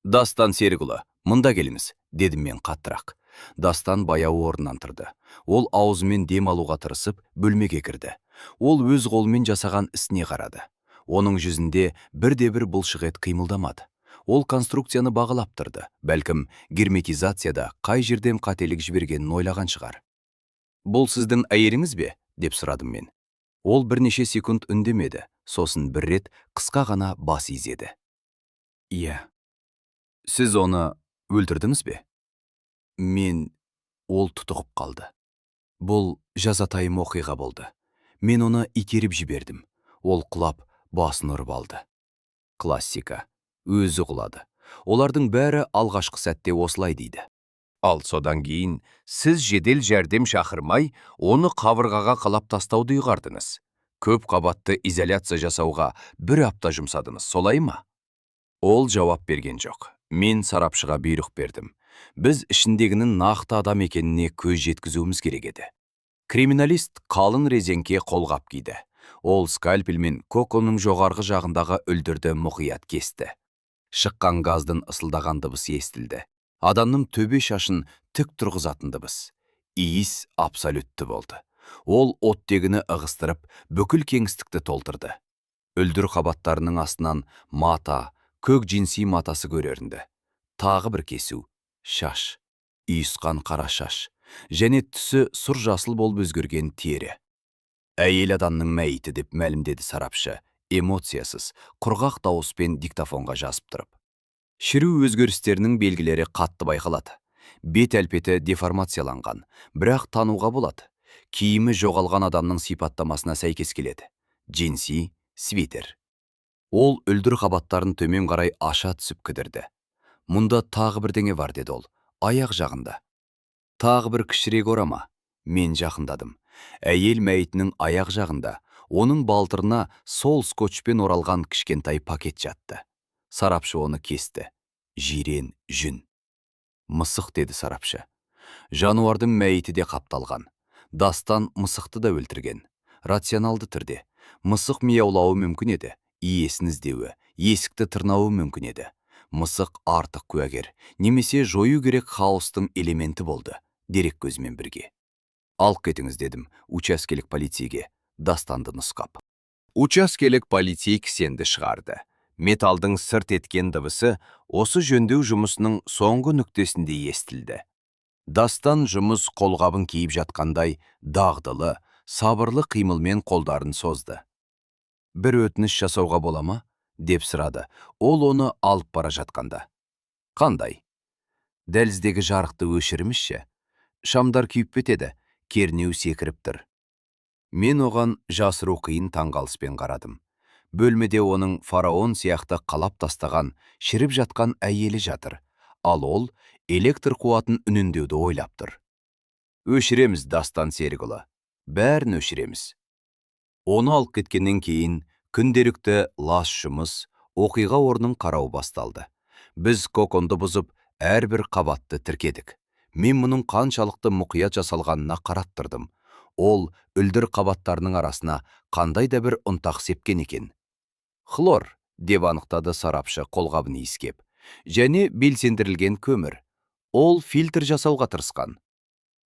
«Дастан Серікұлы, мұнда келіңіз», дедім мен қаттырақ. Дастан баяу орнынан тұрды. Ол аузымен дем алуға тырысып, бөлмеге кірді. Ол өз қолымен жасаған ісіне қарады. Оның жүзінде бірде-бір бұлшық ет қимылдамады. Ол конструкцияны бағалап тұрды. Бәлкім, герметизацияда қай жерден қателік жібергенін ойлаған шығар. «Бұл сіздің әйеліңіз бе?» деп сұрадым мен. Ол бірнеше секунд үндемеді, сосын бір рет қысқа ғана бас изеді. «Иә». «Сіз оны өлтірдіңіз бе?» Ол тұтығып қалды. «Бұл жазатайым оқиға болды. Мен оны итеріп жібердім. Ол құлап, басын ұрып алды». Классика. Өзі құлады. Олардың бәрі алғашқы сәтте осылай дейді. Ал содан кейін сіз жедел жәрдем шақырмай, оны қабырғаға қалап тастауды ұйғардыңыз. Көп қабатты изоляция жасауға 1 апта жұмсадыңыз, солай ма? Ол жауап берген жоқ. Мен сарапшыға бұйрық бердім. Біз ішіндегінің нақты адам екеніне көз жеткізуіміз керек еді. Криминалист қалың резеңке қолғап киді. Ол скальпельмен коконның жоғарғы жағындағы үлдірді мұқият кесті. Шыққан газдың ысылдаған дыбысы естілді. Адамның төбе шашын тік тұрғызатын дыбыс. Иіс абсолютті болды. Ол оттегіні ығыстырып, бүкіл кеңістікті толтырды. Үлдір қабаттарының астынан мата, көк джинси матасы көрерінді. Тағы бір кесу, шаш, үйісқан қара шаш, және түсі сұр жасыл болып өзгерген тері. «Әйел адамның мәйіті», деп мәлімдеді сарапшы, эмоциясыз, құрғақ дауыспен диктофонға жазып тұрып. Шіру өзгерістерінің белгілері қатты байқалады. Бет әлпеті деформацияланған, бірақ тануға болады. Киімі жоғалған адамның сипаттамасына сәйкес келеді. Джинси, свитер. Ол үлдір қабаттарын төмен қарай аша түсіп кідірді. Мұнда тағы бірдеңе бар, деді ол, аяқ жағында. Тағы бір кішірек орама. Мен жақындадым. Әйел мәйітінің аяқ жағында, оның балтырына сол скотчпен оралған кішкентай пакет жатты. Сарапшы оны кесті. Жирен жүн. Мысық, деді сарапшы. Жануардың мәйіті де қапталған. Дастан мысықты да өлтірген. Рационалды түрде. Мысық мияулауы мүмкін еді. Иесін іздеуі, есікті тырнауы мүмкін еді. Мысық артық куәгер, немесе жою керек хаостың элементі болды, дерек көзімен бірге. Алып кетіңіз, дедім учаскелік полицейге, Дастанды нұсқап. Учаскелік полицей кісенді шығарды. Металдың сырт еткен дыбысы осы жөндеу жұмысының соңғы нүктесінде естілді. Дастан жұмыс қолғабын киіп жатқандай дағдылы, сабырлы қимылмен қолдарын созды. «Бір өтініш жасауға бола ма?» деп сұрады. Ол оны алып бара жатқанда. «Қандай?» «Дәліздегі жарықты өшірмішші. Шамдар күйіп бітеді, кернеу секіріп тұр». Мен оған жасыру қиын таңғалыспен қарадым. Бөлмеде оның фараон сияқты қалап тастаған, шіріп жатқан әйелі жатыр, ал ол электр қуатын үніндеуді ойлап тұр. «Өшіреміз, Дастан Серікұлы, бәрін өшіреміз». Оны алып кеткеннен кейін күнделікті лас жұмыс, оқиға орнын қарау басталды. Біз коконды бұзып, әрбір қабатты тіркедік. Мен мұның қаншалықты мұқият жасалғанына қараттырдым. Ол үлдір қабаттарының арасына қандай да бір ұнтақ сепкен екен. «Хлор», деп анықтады сарапшы қолғабын иіскеп. «Және белсендірілген көмір. Ол фильтр жасауға тырысқан».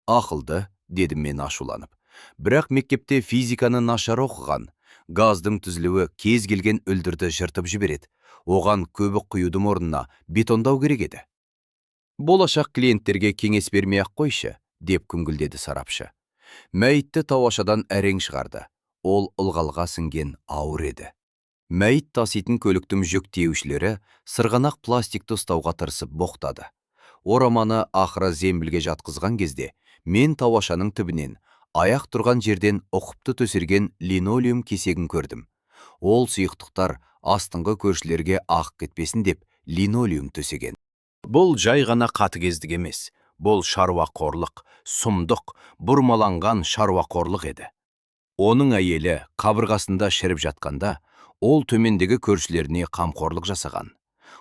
«Ақылды», дедім мен ашуланып. «Бірақ мектепте физиканы нашар оқыған. Газдың түзілуі кез келген үлдірді жыртып жібереді. Оған көбік құюдың орнына бетондау керек еді». «Болашақ клиенттерге кеңес бермей-ақ қойшы», деп күңгілдеді сарапшы. Мәйітті тауашадан әрең шығарды. Ол ылғалға сіңген ауыр еді. Мәйіт таситын көліктің жүк тиеушілері сырғанақ пластикті ұстауға тырысып боқтады. Ораманы ақыры зембілге жатқызған кезде мен тауашаның түбінен аяқ тұрған жерден ұқыпты төселген линолеум кесегін көрдім. Ол сұйықтықтар астыңғы көршілерге ақ кетпесін деп линолеум төсеген. Бұл жай ғана қатыгездік емес. Бұл шаруақорлық, сұмдық, бұрмаланған шаруақорлық еді. Оның әйелі қабырғасында шіріп жатқанда, ол төмендегі көршілеріне қамқорлық жасаған.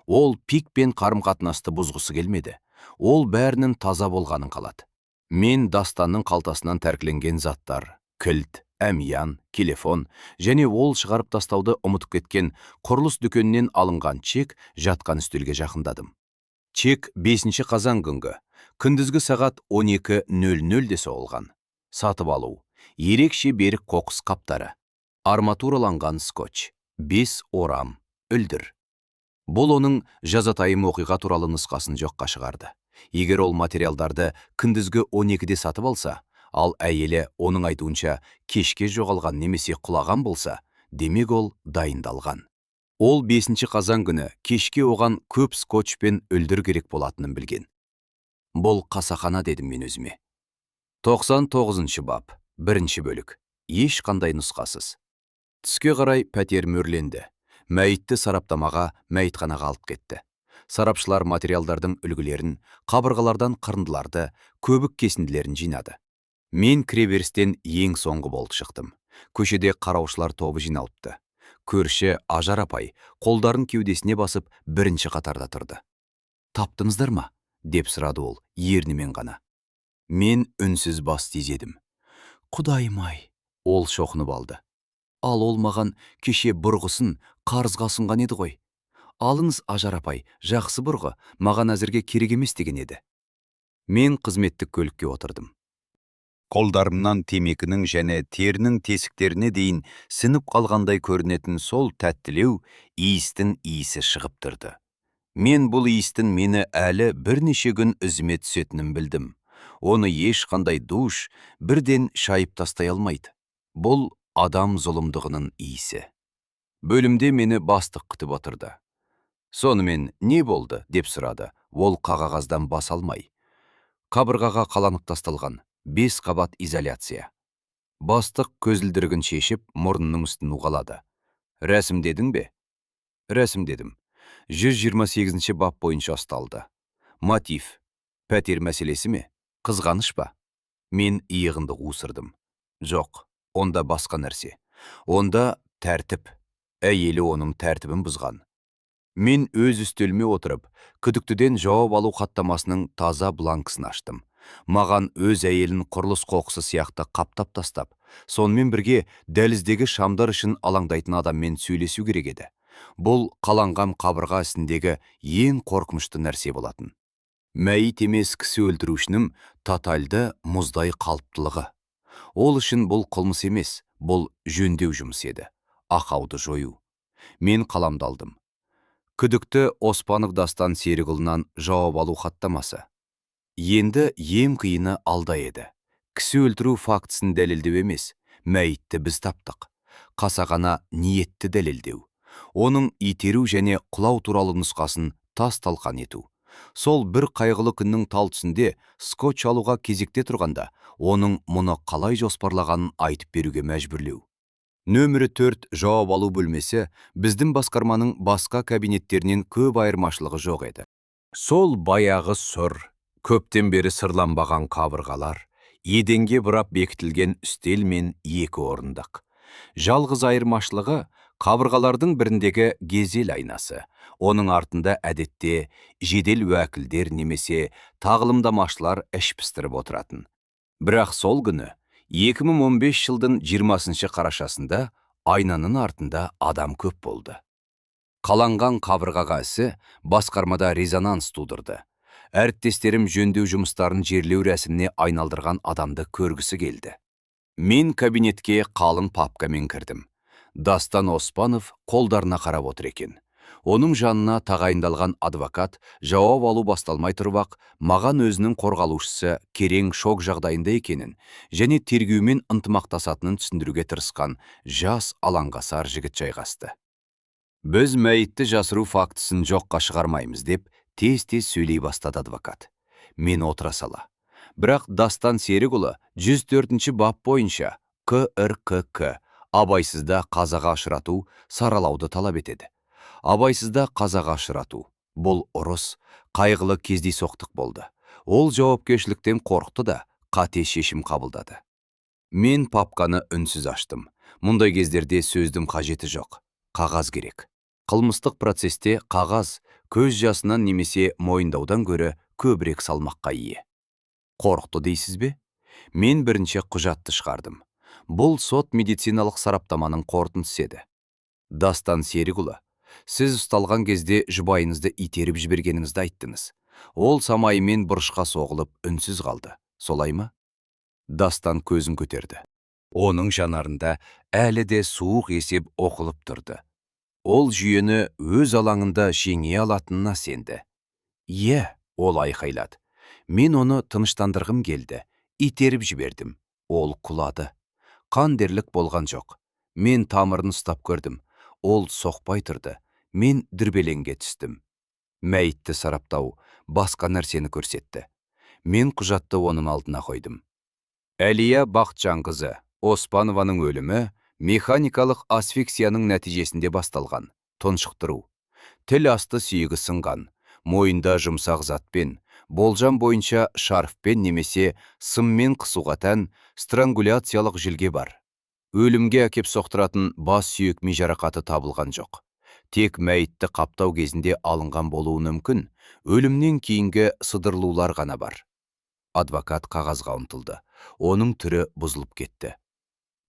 Ол пик пен қарым-қатынасты бұзғысы келмеді. Ол бәрінің таза болғанын қалады. Мен Дастанның қалтасынан тәркіленген заттар, кілт, әмиян, телефон және ол шығарып тастауды ұмытып кеткен құрылыс дүкенінен алынған чек жатқан үстелге жақындадым. Чек 5 қазан күнгі, күндізгі сағат 12:00-де соғылған. Сатып алу, ерекше берік қоқыс қаптары, арматураланған скотч, 5 орам, үлдір. Бұл оның жазатайым оқиға туралы нұсқасын жоққа шығарды. Егер ол материалдарды күндізгі 12-де сатып алса, ал әйелі оның айтуынша кешке жоғалған немесе құлаған болса, демек ол дайындалған. Ол 5 қазан күні кешке оған көп скотч пен үлдір керек болатынын білген. Бұл қасақана, дедім мен өзіме. 99 бап, 1 бөлік. Ешқандай нұсқасыз. Түске қарай пәтер мөрленді. Мәйітті сараптамаға мәйітханаға алып кетті. Сарапшылар материалдардың үлгілерін, қабырғалардан қырындыларды, көбік кесінділерін жинады. Мен кіреберістен ең соңғы болып шықтым. Көшеде қараушылар тобы жиналыпты. Көрші Ажар апай қолдарын кеудесіне басып бірінші қатарда тұрды. «Таптыңыздар ма?» деп сұрады ол, ернімен ғана. Мен үнсіз бас тизедім. «Құдайым-ай!» Ол шоқынып алды. «Ал ол маған кеше бұрғысын қарызға ұсынған еді ғой. Алыңыз, Ажар апай, жақсы бұрғы, маған әзірге керек емес» деген еді. Мен қызметтік көлікке отырдым. Қолдарымнан темекінің және терінің тесіктеріне дейін сініп қалғандай көрінетін сол тәттілеу иістің иісі шығып тұрды. Мен бұл иістің мені әлі бірнеше күн үзіме түсетінін білдім. Оны ешқандай душ бірден шайып тастай алмайды. Бұл адам зұлымдығының иісі. Бөлімде мені бастық күтіп отырды. Сонымен не болды деп сұрады. Ол қағаздан бас алмай. Қабырғаға қаланып тасталған 5 қабат изоляция. Бастық көзілдірігін шешіп, мұрнының үстін уғалады. Рәсімдедің бе? Рәсімдедім. 128 бап бойынша ұсталды. Мотив. Пәтер мәселесі ме? Қызғаныш па? Мен иығымды қусырдым. Жоқ, онда басқа нәрсе. Онда тәртіп. Әйелі оның тәртібін бұзған. Мен өз үстеліме отырып, күдіктіден жауап алу хаттамасының таза бланкысын аштым. Маған өз әйелін құрылыс қоқысы сияқты қаптап тастап, сонымен бірге дәліздегі шамдар үшін алаңдайтын адаммен сөйлесу керек еді. Бұл қаланған қабырға үстіндегі ең қорқынышты нәрсе болатын. Мәйіт емес кісі өлтірушінің тотальды мұздай қалыптылығы. Ол үшін бұл қылмыс емес, бұл жөндеу жұмысы еді. Ақауды жою. Мен қаламдалдым. Күдікті Оспанов Дастан Серікұлынан жауап алу хаттамасы. Енді ем қиыны алда еді. Кісі өлтіру фактісін дәлелдеу емес, мәйітті біз таптық. Қасағана ниетті дәлелдеу. Оның итеру және құлау туралы нұсқасын тас талқан ету. Сол бір қайғылы күннің тал түсінде скотч алуға кезекте тұрғанда, оның мұны қалай жоспарлағанын айтып беруге мәжбүрлеу. Нөмірі 4 жауап алу бөлмесі біздің басқарманың басқа кабинеттерінен көп айырмашылығы жоқ еді. Сол баяғы сұр, көптен бері сырланбаған қабырғалар, еденге бұрап бекітілген үстел мен 2 орындық. Жалғыз айырмашылығы қабырғалардың біріндегі гезел айнасы. Оның артында әдетте жедел уәкілдер немесе тағылымдамашылар іш пістіріп отыратын. Бірақ сол күні 2015 жылдың 20 қарашасында айнаның артында адам көп болды. Қаланған қабырғаға ісі басқармада резонанс тудырды. Әріптестерім жөндеу жұмыстарын жерлеу рәсіміне айналдырған адамды көргісі келді. Мен кабинетке қалың папкамен кірдім. Дастан Оспанов қолдарына қарап отыр екен. Оның жанына тағайындалған адвокат жауап алу басталмай тұрып-ақ маған өзінің қорғалушысы керең шок жағдайында екенін және тергеумен ынтымақтасатынын түсіндіруге тырысқан жас алаңғасар жігіт жайғасты. Біз мәйітті жасыру фактісін жоққа шығармаймыз деп тез-тез сөйлей бастады адвокат. Мен отыра сала. Бірақ Дастан Серікұлы 104 бап бойынша КРКК абайсызда қазаға ұшырату саралауды талап етеді. Абайсызда қазаға ұшырату. Бұл ұрыс, қайғылы кездейсоқтық болды. Ол жауапкершіліктен қорықты да қате шешім қабылдады. Мен папканы үнсіз аштым. Мұндай кездерде сөздің қажеті жоқ. Қағаз керек. Қылмыстық процесте қағаз көз жасынан немесе мойындаудан гөрі көбірек салмаққа ие. Қорықты дейсіз бе? Мен бірінші құжатты шығардым. Бұл сот медициналық сараптаманың қорытындысы еді. Дастан Серікұлы, сіз ұсталған кезде жұбайыңызды итеріп жібергеніңізді айттыңыз. Ол самайымен бұрышқа соғылып үнсіз қалды. Солай ма? Дастан көзін көтерді. Оның жанарында әлі де суық есеп оқылып тұрды. Ол жүйені өз алаңында жеңе алатынына сенді. Иә, ол айқайлады. Мен оны тыныштандырғым келді. Итеріп жібердім. Ол құлады. Қандерлік болған жоқ. Мен тамырын ұстап көрдім. Ол соқпай тұрды. Мен дүрбеленге түстім. Мәйітті сараптау басқа нәрсені көрсетті. Мен құжатты оның алдына қойдым. Әлия Бақытжанқызы Оспанованың өлімі механикалық асфиксияның нәтижесінде басталған. Тұншықтыру. Тіл асты сүйегі сынған. Мойында жұмсақ затпен, болжам бойынша шарфпен немесе сыммен қысуға тән странгуляциялық жілге бар. Өлімге әкеп соқтыратын бас сүйек ми жарақаты табылған жоқ. Тек мәйітті қаптау кезінде алынған болуы мүмкін, өлімнен кейінгі сыдырылулар ғана бар. Адвокат қағазға ұмтылды. Оның түрі бұзылып кетті.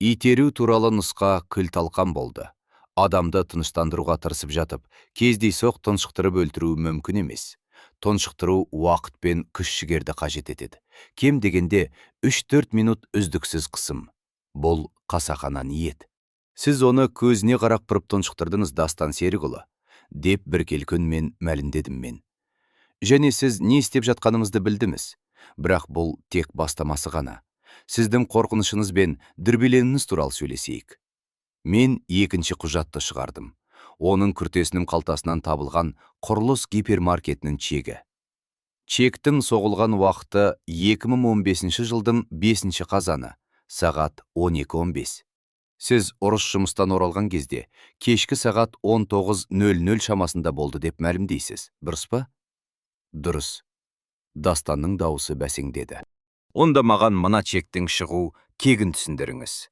Итеру туралы нұсқа күл-талқан болды. Адамды тыныштандыруға тырысып жатып, кездейсоқ тұншықтырып өлтіру мүмкін емес. Тұншықтыру уақыт пен күш-жігерді қажет етеді. Кем дегенде 3-4 минут үздіксіз қысым. Бұл қасақана ниет. Сіз оны көзіне қарап тұрып тұншықтырдыңыз, Дастан Серікұлы, деп біркелкі үнмен мәлімдедім мен. Және сіз не істеп жатқаныңызды білдіңіз. Бірақ бұл тек бастамасы ғана. Сіздің қорқынышыңыз бен дүрбеленіңіз туралы сөйлесейік. Мен екінші құжатты шығардым. Оның күртесінің қалтасынан табылған құрылыс гипермаркетінің чегі. Чектің соғылған уақыты 2015 жылдың 5 қазаны, сағат 12:15. Сіз ұрыс жұмыстан оралған кезде, кешкі сағат 19:00 шамасында болды деп мәлімдейсіз, дұрыс па? Дұрыс. Дастанның дауысы бәсеңдеді. Онда маған мына чектің шығу кегін түсіндіріңіз.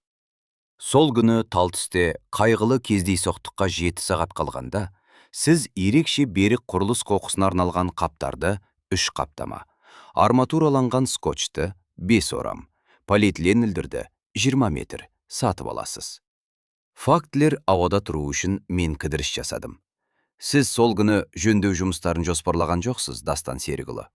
Сол күні тал түсте қайғылы кездейсоқтыққа 7 сағат қалғанда, сіз ерекше берік құрылыс қоқысына арналған қаптарды 3 қаптама, арматураланған скотчты 5 орам, полиэтиленілдірді 20 метр сатып аласыз. Фактілер ауада тұру үшін мен кідіріс жасадым. Сіз сол күні жөндеу жұмыстарын жоспарлаған жоқсыз, Дастан Серікұлы.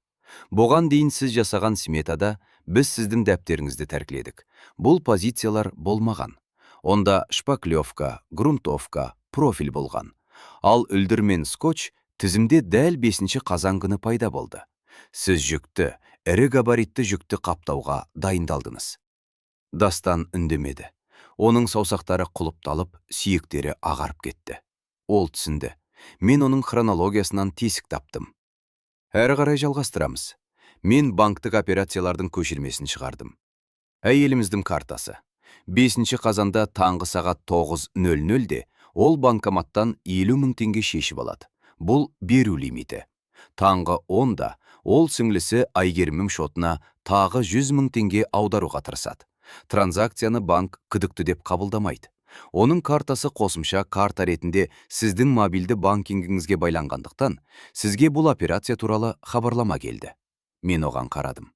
Бұған дейін сіз жасаған сметада біз сіздің дәптеріңізді тәркіледік. Бұл позициялар болмаған. Онда шпаклевка, грунтовка, профиль болған. Ал үлдір мен скотч тізімде дәл 5 қазан күні пайда болды. Сіз жүкті, ірі габаритті жүкті қаптауға дайындалдыңыз. Дастан үндемеді. Оның саусақтары құлыпталып, сүйектері ағарып кетті. Ол түсінді. Мен оның хронологиясынан тесік таптым. Әрі қарай жалғастырамыз. Мен банктық операциялардың көшірмесін шығардым. Әйеліміздің картасы. 5 қазанда таңғы сағат 9:00-де ол банкоматтан 50 000 теңге шешіп алады. Бұл беру лимиті. Таңғы 10-да ол сіңлісі Айгерімім шотына тағы 100 000 теңге аударуға тырысады. Транзакцияны банк күдікті деп қабылдамайды. Оның картасы қосымша карта ретінде сіздің мобильді банкингіңізге байланғандықтан, сізге бұл операция туралы хабарлама келді. Мен оған қарадым.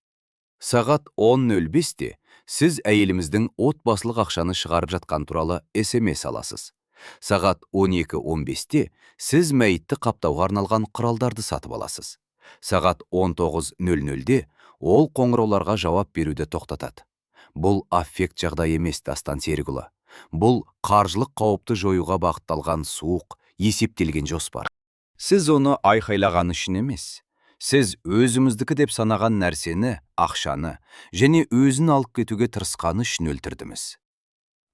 Сағат 10:05-те сіз әйеліміздің отбасылық ақшаны шығарып жатқан туралы SMS аласыз. Сағат 12:15-те сіз мәйітті қаптауға арналған құралдарды сатып аласыз. Сағат 19:00-де ол қоңырауларға жауап беруді тоқтатады. Бұл аффект жағдай емес, Дастан Серікұлы. Бұл қаржылық қауіпті жоюға бағытталған суық, есептелген жоспар. Сіз оны айқайлаған үшін емес. Сіз өзіміздікі деп санаған нәрсені, ақшаны және өзін алып кетуге тырысқаны үшін өлтірдіңіз.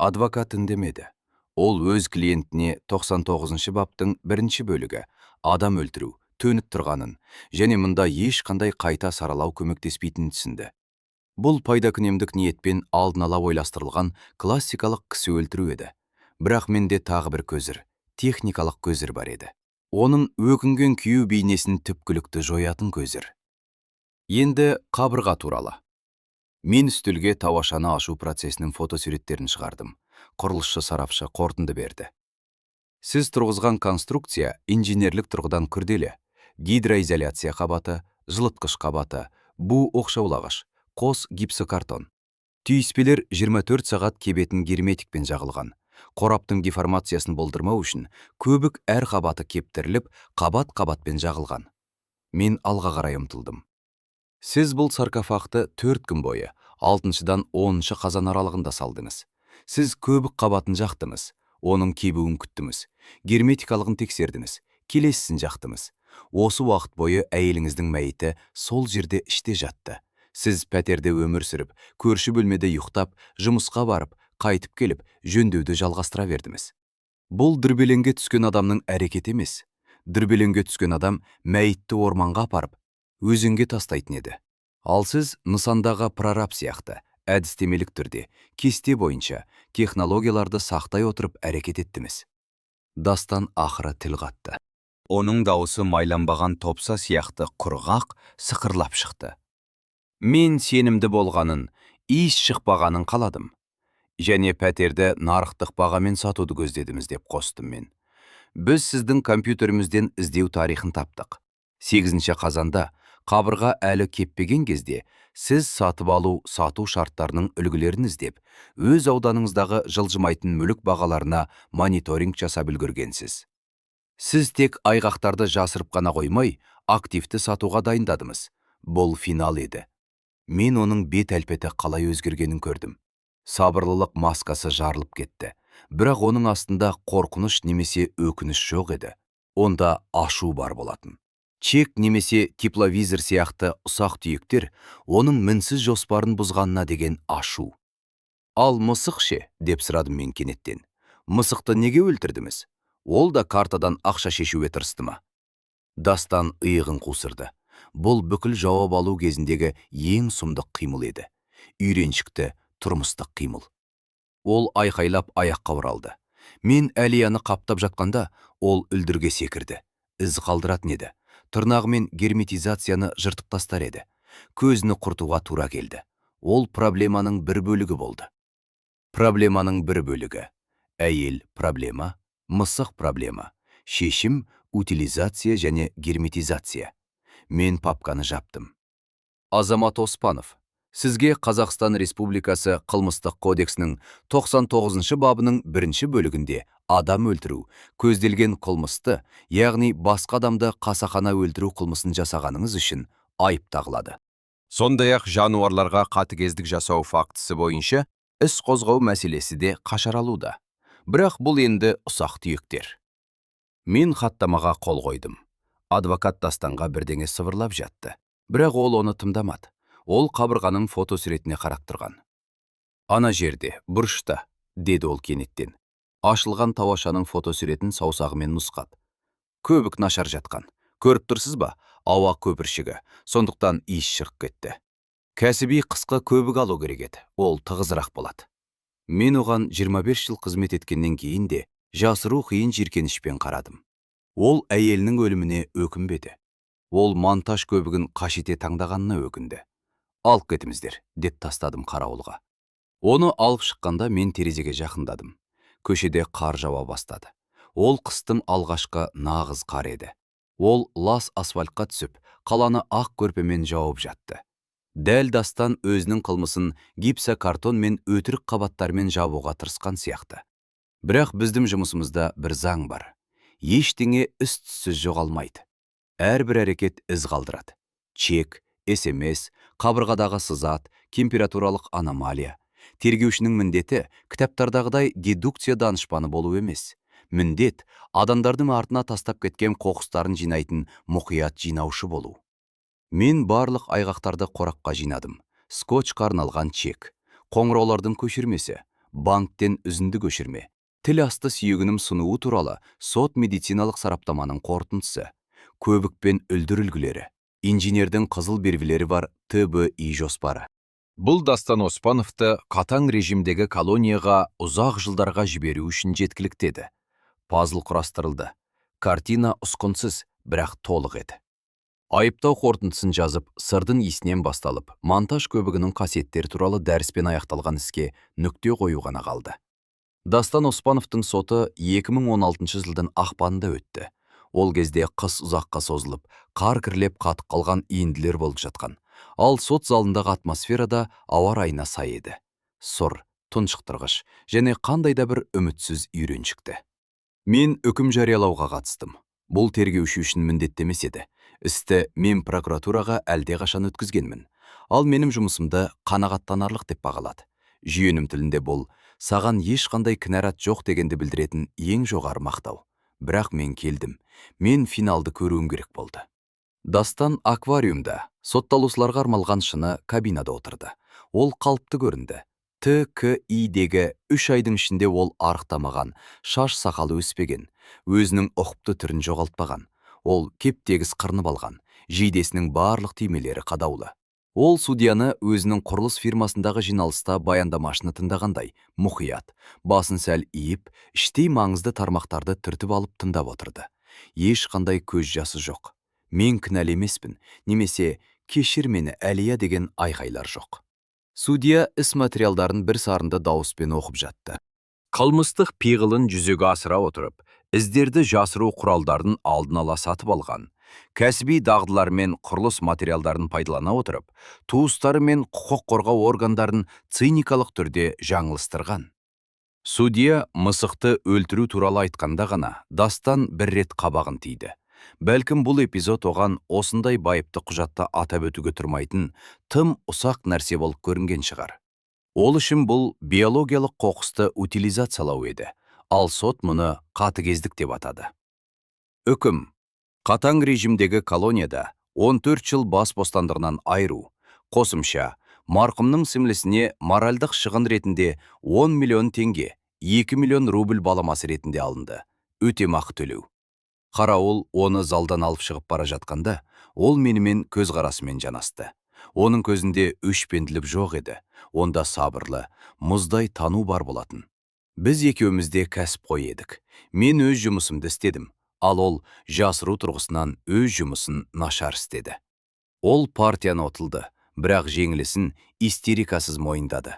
Адвокат үндемеді. Ол өз клиентіне 99 баптың 1 бөлігі адам өлтіру, төніп тұрғанын және мұнда ешқандай қайта саралау көмектеспейтінін түсінді. Бұл пайдакүнемдік ниетпен алдын ала ойластырылған классикалық кісі өлтіру еді. Бірақ менде тағы бір көзір, техникалық көзір бар еді. Оның өкінген күйеу бейнесін түпкілікті жоятын көзір. Енді қабырға туралы. Мен үстелге тауашаны ашу процесінің фотосуреттерін шығардым. Құрылысшы сарапшы қорытынды берді. Сіз тұрғызған конструкция инженерлік тұрғыдан күрделі. Гидроизоляция қабаты, жылытқыш қабаты, бу оқшаулағыш, қос гипсокартон. Түйіспелер 24 сағат кебетін герметикпен жағылған. Қораптың деформациясын болдырмау үшін көбік әр қабаты кептіріліп, қабат-қабатпен жағылған. Мен алға қарай ұмтылдым. Сіз бұл саркофагты 4 күн бойы, 6-дан 10 қазан аралығында салдыңыз. Сіз көбік қабатын жақтыңыз, оның кебуін күттіңіз, герметикалығын тексердіңіз, келесісін жақтыңыз. Осы уақыт бойы әйеліңіздің мәйіті сол жерде іште жатты. Сіз пәтерде өмір сүріп, көрші бөлмеде ұйықтап, жұмысқа барып, қайтып келіп, жөндеуді жалғастыра бердіңіз. Бұл дүрбелеңге түскен адамның әрекеті емес. Дүрбелеңге түскен адам мәйітті орманға апарып, өзенге тастайтын еді. Ал сіз нысандағы прораб сияқты, әдістемелік түрде, кесте бойынша, технологияларды сақтай отырып әрекет еттіңіз. Дастан ақыры тіл қатты. Оның дауысы майланбаған топса сияқты құрғақ, сықырлап шықты. Мен сенімді болғанын, иіс шықпағанын қаладым. Және пәтерді нарықтық бағамен сатуды көздедіміз деп қостым мен. Біз сіздің компьютерімізден іздеу тарихын таптық. 8 қазанда қабырға әлі кеппеген кезде сіз сатып алу, сату шарттарының үлгілерін іздеп, өз ауданыңыздағы жылжымайтын мүлік бағаларына мониторинг жасап үлгергенсіз. Сіз тек айғақтарды жасырып қана қоймай, активті сатуға дайындадыңыз. Бұл финал еді. Мен оның бет әлпеті қалай өзгергенін көрдім. Сабырлылық маскасы жарылып кетті. Бірақ оның астында қорқыныш немесе өкініш жоқ еді. Онда ашу бар болатын. Чек немесе тепловизор сияқты ұсақ түйектер оның мінсіз жоспарын бұзғанына деген ашу. Ал мысық ше, деп сұрадым мен кенеттен. Мысықты неге өлтірдіңіз? Ол да картадан ақша шешуге тырысты ма? Дастан иығын қусырды. Бұл бүкіл жауап алу кезіндегі ең сұмдық қимыл еді. Үйреншікті, тұрмыстық қимыл. Ол айқайлап аяққа оралды. Мен Әлияны қаптап жатқанда, ол үлдірге секірді. Із қалдыратын еді. Тырнағымен герметизацияны жыртып тастар еді. Көзіні құртуға тура келді. Ол проблеманың бір бөлігі болды. Проблеманың бір бөлігі. Әйел проблема, мысық проблема. Шешім, утилизация және герметизация. Мен папканы жаптым. Азамат Оспанов, сізге Қазақстан Республикасы қылмыстық кодексінің 99 бабының 1 бөлігінде адам өлтіру, көзделген қылмысты, яғни басқа адамды қасақана өлтіру қылмысын жасағаныңыз үшін айып тағылады. Сондай-ақ жануарларға қатыгездік жасау фактісі бойынша іс қозғау мәселесі де қашаралуда. Бірақ бұл енді ұсақ түйектер. Мен хаттамаға қол қойдым. Адвокат Дастанға бірдеңе сыбырлап жатты. Бірақ ол оны тыңдамады. Ол қабырғаның фотосуретіне қарап тұрған. Ана жерде, бұрышта, деді ол кенеттен. Ашылған тауашаның фотосуретін саусағымен нұсқап. Көбік нашар жатқан. Көріп тұрсыз ба? Ауа көпіршігі. Сондықтан иіс шығып кетті. Кәсіби қысқа көбік алу керек еді. Ол тығызырақ болады. Мен оған 25 жыл қызмет еткеннен кейін де жасыру қиын жиіркенішпен қарадым. Ол әйелінің өліміне өкінбеді. Ол монтаж көбігін қашете таңдағанына өкінді. Алып кетіңіздер, деп тастадым қарауылға. Оны алып шыққанда мен терезеге жақындадым. Көшеде қар жауа бастады. Ол қыстың алғашқы нағыз қар еді. Ол лас асфальтқа түсіп, қаланы ақ көрпемен жауып жатты. Дәл Дастан өзінің қылмысын гипсокартон мен өтірік қабаттармен жабуға тырысқан сияқты. Бірақ біздің жұмысымызда бір заң бар. Ештеңе із-түзсіз жоғалмайды. Әрбір әрекет із қалдырады. Чек, СМС, қабырғадағы сызат, температуралық аномалия. Тергеушінің міндеті кітаптардағыдай дедукция данышпаны болу емес. Міндет адамдардың артына тастап кеткен қоқыстарын жинайтын мұқият жинаушы болу. Мен барлық айғақтарды қорапқа жинадым. Скотчқа арналған чек, қоңыраулардың көшірмесі, банктен үзінді көшірме, тіл асты сүйегінің сынуы туралы сот медициналық сараптаманың қорытындысы, көбік пен үлдір үлгілері, инженердің қызыл белгілері бар ТБИ жоспары. Бұл Дастан Оспановты қатаң режимдегі колонияға ұзақ жылдарға жіберу үшін жеткіліктеді. Пазл құрастырылды. Картина ұсқынсыз, бірақ толық еді. Айыптау қорытындысын жазып, сырдың иісінен басталып, монтаж көбігінің қасиеттері туралы дәріспен аяқталған іске нүкте қою ғана қалды. Дастан Оспановтың соты 2016 жылдың ақпанында өтті. Ол кезде қыс ұзаққа созылып, қар кірлеп қатып қалған иінділер болып жатқан. Ал сот залындағы атмосферада ауа райына сай еді. Сұр, тұншықтырғыш және қандай да бір үмітсіз үйреншікті. Мен үкім жариялауға қатыстым. Бұл тергеуші үшін міндеттемес еді. Істі мен прокуратураға әлде қашан өткізгенмін. Ал менің жұмысымды қанағаттанарлық деп бағалады. Жүйенім тілінде бұл саған ешқандай кінәрат жоқ дегенді білдіретін ең жоғары мақтау. Бірақ мен келдім. Мен финалды көруім керек болды. Дастан аквариумда, сотталушыларға арналған шыны кабинада отырды. Ол қалыпты көрінді. ТКИ-дегі 3 айдың ішінде ол арықтамаған, шаш сақалы өспеген, өзінің ұқыпты түрін жоғалтпаған. Ол кептегіс қырнып алған, жейдесінің барлық түймелері қадаулы. Ол судьяны өзінің құрылыс фирмасындағы жиналыста баяндамашыны тыңдағандай, мұқият, басын сәл иіп, іштей маңызды тармақтарды түртіп алып тыңдап отырды. Ешқандай көз жасы жоқ. Мен кінәлі емеспін, немесе кешір мені Әлия деген айқайлар жоқ. Судья іс материалдарын бір сарында дауыспен оқып жатты. Қылмыстық пиғылын жүзеге асыра отырып, іздерді жасыру құралдарын алдын ала сатып алған, кәсіби дағдылар мен құрылыс материалдарын пайдалана отырып, туыстары мен құқық қорғау органдарын циникалық түрде жаңылыстырған. Судья мысықты өлтіру туралы айтқанда ғана Дастан бір рет қабағын тиді. Бәлкім бұл эпизод оған осындай байыпты құжатта атап өтуге тұрмайтын, тым ұсақ нәрсе болып көрінген шығар. Ол үшін бұл биологиялық қоқысты утилизациялау еді, ал сот мұны қатыгездік деп атады. Үкім. Қатаң режимдегі колонияда 14 жыл бас бостандығынан айыру. Қосымша, марқұмның сіңлісіне моральдық шығын ретінде 10 миллион теңге, 2 миллион рубль баламасы ретінде алынды. өтемақы төлеу. Қарауыл оны залдан алып шығып бара жатқанда, ол менімен көз қарасымен жанасты. Оның көзінде өшпенділік жоқ еді, онда сабырлы, мұздай тану бар болатын. Біз екеумізде кәсіпқой едік. Мен өз жұмысымды істедім, ал ол жасыру тұрғысынан өз жұмысын нашар істеді. Ол партияны ұтылды, бірақ жеңілісін истерикасыз мойындады.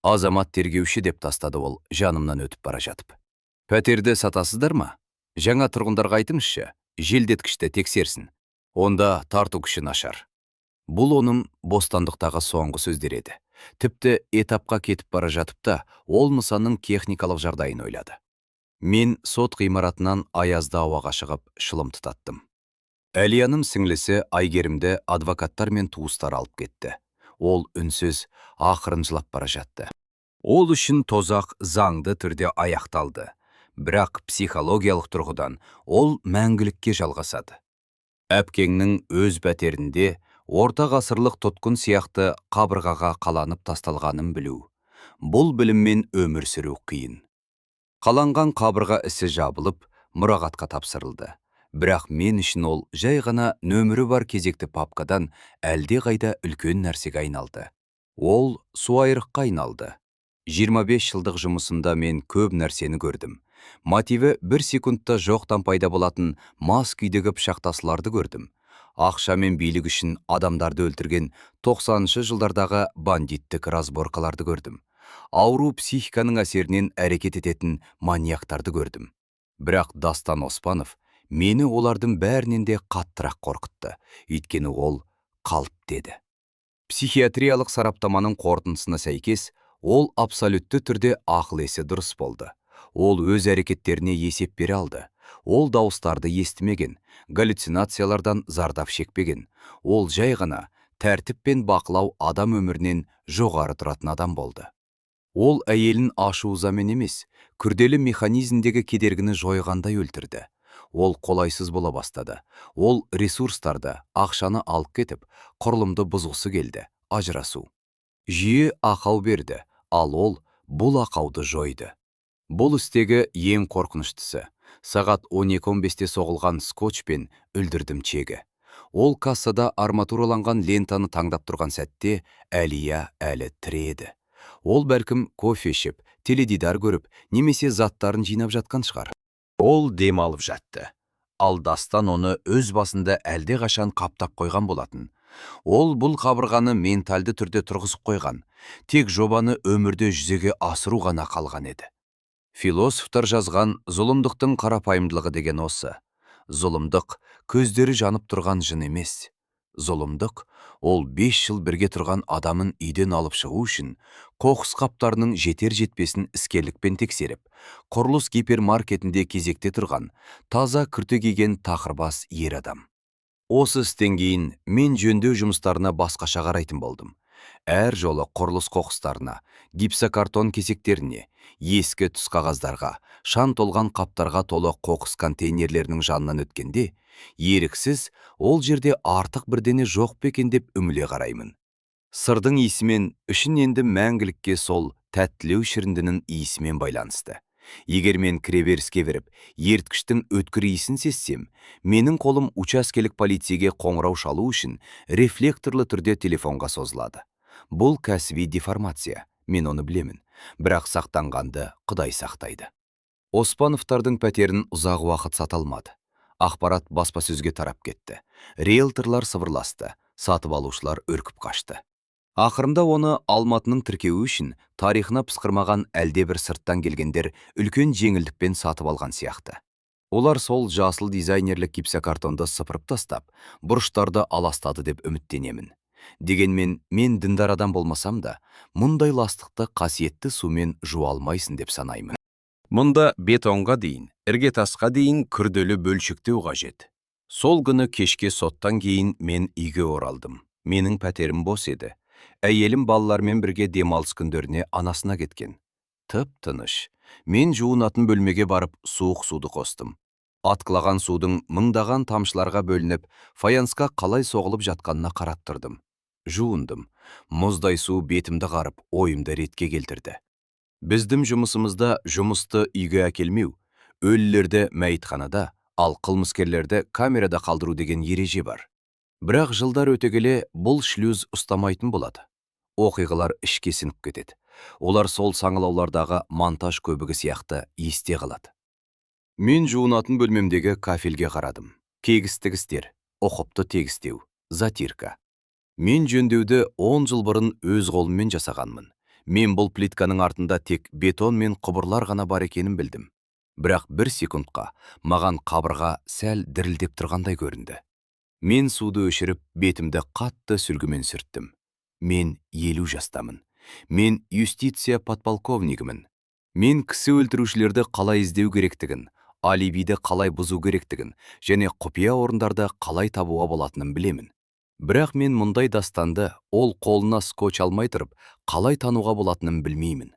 Азамат тергеуші деп тастады ол жанымнан өтіп бара жатып. Пәтерді сатасыздар ма? Жаңа тұрғындарға айтыңызшы, желдеткішті тексерсін. Онда тарту күші нашар. Бұл оның бостандықтағы соңғы сөздер еді. Тіпті этапқа кетіп бара жатып та, ол нысанның техникалық жағдайын ойлады. Мен сот ғимаратынан аязды ауаға шығып шылым тұтаттым. Әлияның сіңлісі Айгерімді адвокаттар мен туыстар алып кетті. Ол үнсіз, ақырын жылап бара жатты. Ол үшін тозақ заңды түрде аяқталды. Бірақ психологиялық тұрғыдан ол мәңгілікке жалғасады. Әпкеңнің өз пәтерінде орта ғасырлық тұтқын сияқты қабырғаға қаланып тасталғанын білу. Бұл біліммен өмір сүру қиын. Қаланған қабырға ісі жабылып, мұрағатқа тапсырылды. Бірақ мен үшін ол жай ғана нөмірі бар кезекті папкадан әлде қайда үлкен нәрсеге айналды. Ол суайрыққа айналды. 25 жылдық жұмысында мен көп нәрсені көрдім. Мотиві бір секундта жоқтан пайда болатын мас күйдегі пышақтасыларды көрдім. Ақша мен билік үшін адамдарды өлтірген 90-шы жылдардағы бандиттік разборкаларды көрдім. Ауру психиканың әсерінен әрекет ететін маньяктарды көрдім. Бірақ Дастан Оспанов мені олардың бәрінен де қаттырақ қорқытты. Өйткені ол қалып деді. Психиатриялық сараптаманың қорытындысына сәйкес, ол абсолютті түрде ақыл есі дұрыс болды. Ол өз әрекеттеріне есеп бере алды. Ол дауыстарды естімеген, галлюцинациялардан зардап шекпеген. Ол жай ғана тәртіп пен бақылау адам өмірінен жоғары тұратын адам болды. Ол әйелін ашу-ызамен емес, күрделі механизмдегі кедергіні жойғандай өлтірді. Ол қолайсыз бола бастады. Ол ресурстарды, ақшаны алып кетіп, құрылымды бұзғысы келді, ажырасу. Жүйе ақау берді, ал ол бұл ақауды жойды. Бұл істегі ең қорқыныштысы, сағат 12:15-те соғылған скотчпен үлдірдім чегі. Ол кассада арматураланған лентаны таңдап тұрған сәтте Әлия әлі тірі еді. Ол бәлкім кофе ішіп, теледидар көріп, немесе заттарын жинап жатқан шығар. Ол дем алып жатты. Ал Дастан оны өз басында әлде қашан қаптап қойған болатын. Ол бұл қабырғаны менталды түрде тұрғызып қойған. Тек жобаны өмірде жүзеге асыру ғана қалған еді. Философтар жазған зұлымдықтың қарапайымдылығы деген осы. Зұлымдық көздері жанып тұрған жын емес. Зұлымдық ол 5 жыл бірге тұрған адамын үйден алып шығу үшін қоқыс қаптарының жетер-жетпесін іскерлікпен тексеріп, құрылыс гипермаркетінде кезекте тұрған таза күрте киген тақырбас ер адам. Осы істен кейін мен жөндеу жұмыстарына басқаша қарайтын болдым. Әр жолы құрылыс қоқыстарына, гипсокартон кесектеріне, ескі түс қағаздарға, шаң толған қаптарға толы қоқыс контейнерлерінің жанынан өткенде, еріксіз ол жерде артық бірдене жоқ пе екен деп үміле қараймын. Сырдың иісімен үшін енді мәңгілікке сол тәттілеу шіріндінің иісімен байланысты. Егер мен кіреберіске беріп, ерткіштің өткір иісін сезсем, менің қолым учаскелік полицейге қоңырау шалу үшін рефлекторлы түрде телефонға созылады. Бұл кәсіби деформация, мен оны білемін, бірақ сақтанғанды Құдай сақтайды. Оспановтардың пәтерін ұзақ уақыт сата алмады. Ақпарат баспасөзге тарап кетті. Риэлторлар сыбырласты, сатып алушылар үркіп қашты. Ақырында оны Алматының тіркеуі үшін тарихына пысқырмаған әлде бір сырттан келгендер үлкен жеңілдікпен сатып алған сияқты. Олар сол жасыл дизайнерлік гипсокартонды сыпырып тастап, бұрыштарды аластады деп үміттенемін. Дегенмен мен діндар адам болмасам да, мұндай ластықты қасиетті сумен жуа алмайсың деп санаймын. Мұнда бетонға дейін, іргетасқа дейін күрделі бөлшектеу қажет. Сол күні кешке соттан кейін мен үйге оралдым. Менің пәтерім бос еді. Әйелім балалармен бірге демалыс күндеріне анасына кеткен. Тып-тыныш. Мен жуынатын бөлмеге барып суық суды қостым. Атқылаған судың мыңдаған тамшыларға бөлініп, фаянсқа қалай соғылып жатқанына қарап тұрдым. Жуындым. Мұздай су бетімді қарып, ойымды ретке келтірді. Біздің жұмысымызда жұмысты үйге әкелмеу, өлілерді мәйітханада, ал қылмыскерлерді камерада қалдыру деген ереже бар. Бірақ жылдар өте келе бұл шлюз ұстамайтын болады. Оқиғалар ішке сіңіп кетеді. Олар сол саңылаулардағы монтаж көбігі сияқты есте қалады. Мен жуынатын бөлмемдегі кафельге қарадым. Кегістік істер, ұқыпты тегістеу, затирка. Мен жөндеуді 10 жыл бұрын өз қолыммен жасағанмын. Мен бұл плитканың артында тек бетон мен құбырлар ғана бар екенін білдім. Бірақ бір секундқа маған қабырға сәл дірілдеп тұрғандай көрінді. Мен суды өшіріп, бетімді қатты сүлгімен сүрттім. Мен 50 жастамын. Мен юстиция подполковнигімін. Мен кісі өлтірушілерді қалай іздеу керектігін, алибиді қалай бұзу керектігін және құпия орындарды қалай табуға болатынын білемін. Бірақ мен мұндай дастанды ол қолына скотч алмай тұрып, қалай тануға болатынын білмеймін.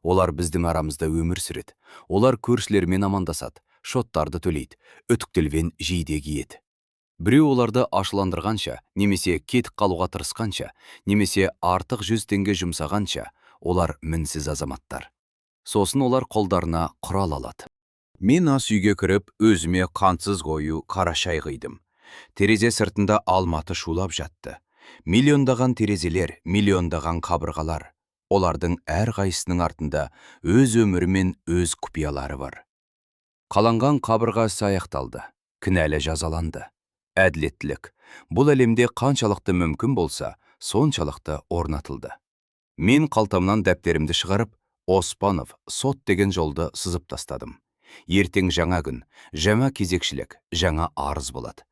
Олар біздің арамызда өмір сүреді. Олар көршілермен амандасады, шоттарды төлейді, үтіктелген жейде киеді. Біреу оларды ашыландырғанша, немесе кетіп қалуға тырысқанша, немесе артық 100 теңге жұмсағанша, олар мінсіз азаматтар. Сосын олар қолдарына құрал алады. Мен ас үйге кіріп, өзіме қантсыз қою қара шай құйдым. Терезе сыртында алматы шулап жатты. Миллиондаған терезелер, миллиондаған қабырғалар. Олардың әр қайсының артында өз өмірі мен өз құпиялары бар. Қаланған қабырға аяқталды. Кінәлі жазаланды. Әділеттілік. Бұл әлемде қаншалықты мүмкін болса, соншалықты орнатылды. Мен қалтамнан дәптерімді шығарып, Оспанов сот деген жолды сызып тастадым. Ертең жаңа күн, жаңа кезекшілік, жаңа арыз болады.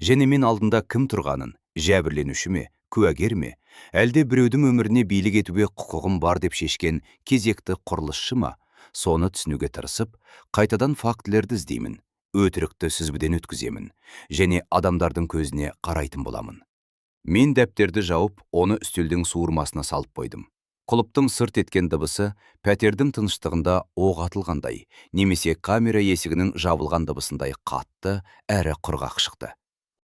Және мен алдында кім тұрғанын, жәбірленуші ме, куәгер ме, әлде біреудің өміріне билік етуге құқығым бар деп шешкен кезекті құрылысшы ма, соны түсінуге тырысып, қайтадан фактілерді іздеймін, өтірікті сүзбіден өткіземін, және адамдардың көзіне қарайтын боламын. Мен дәптерді жауып, оны үстелдің суырмасына салып қойдым. Құлыптың сырт еткен дыбысы пәтердің тыныштығында оқ атылғандай, немесе камера есігінің жабылған дыбысындай қатты әрі құрғақ шықты.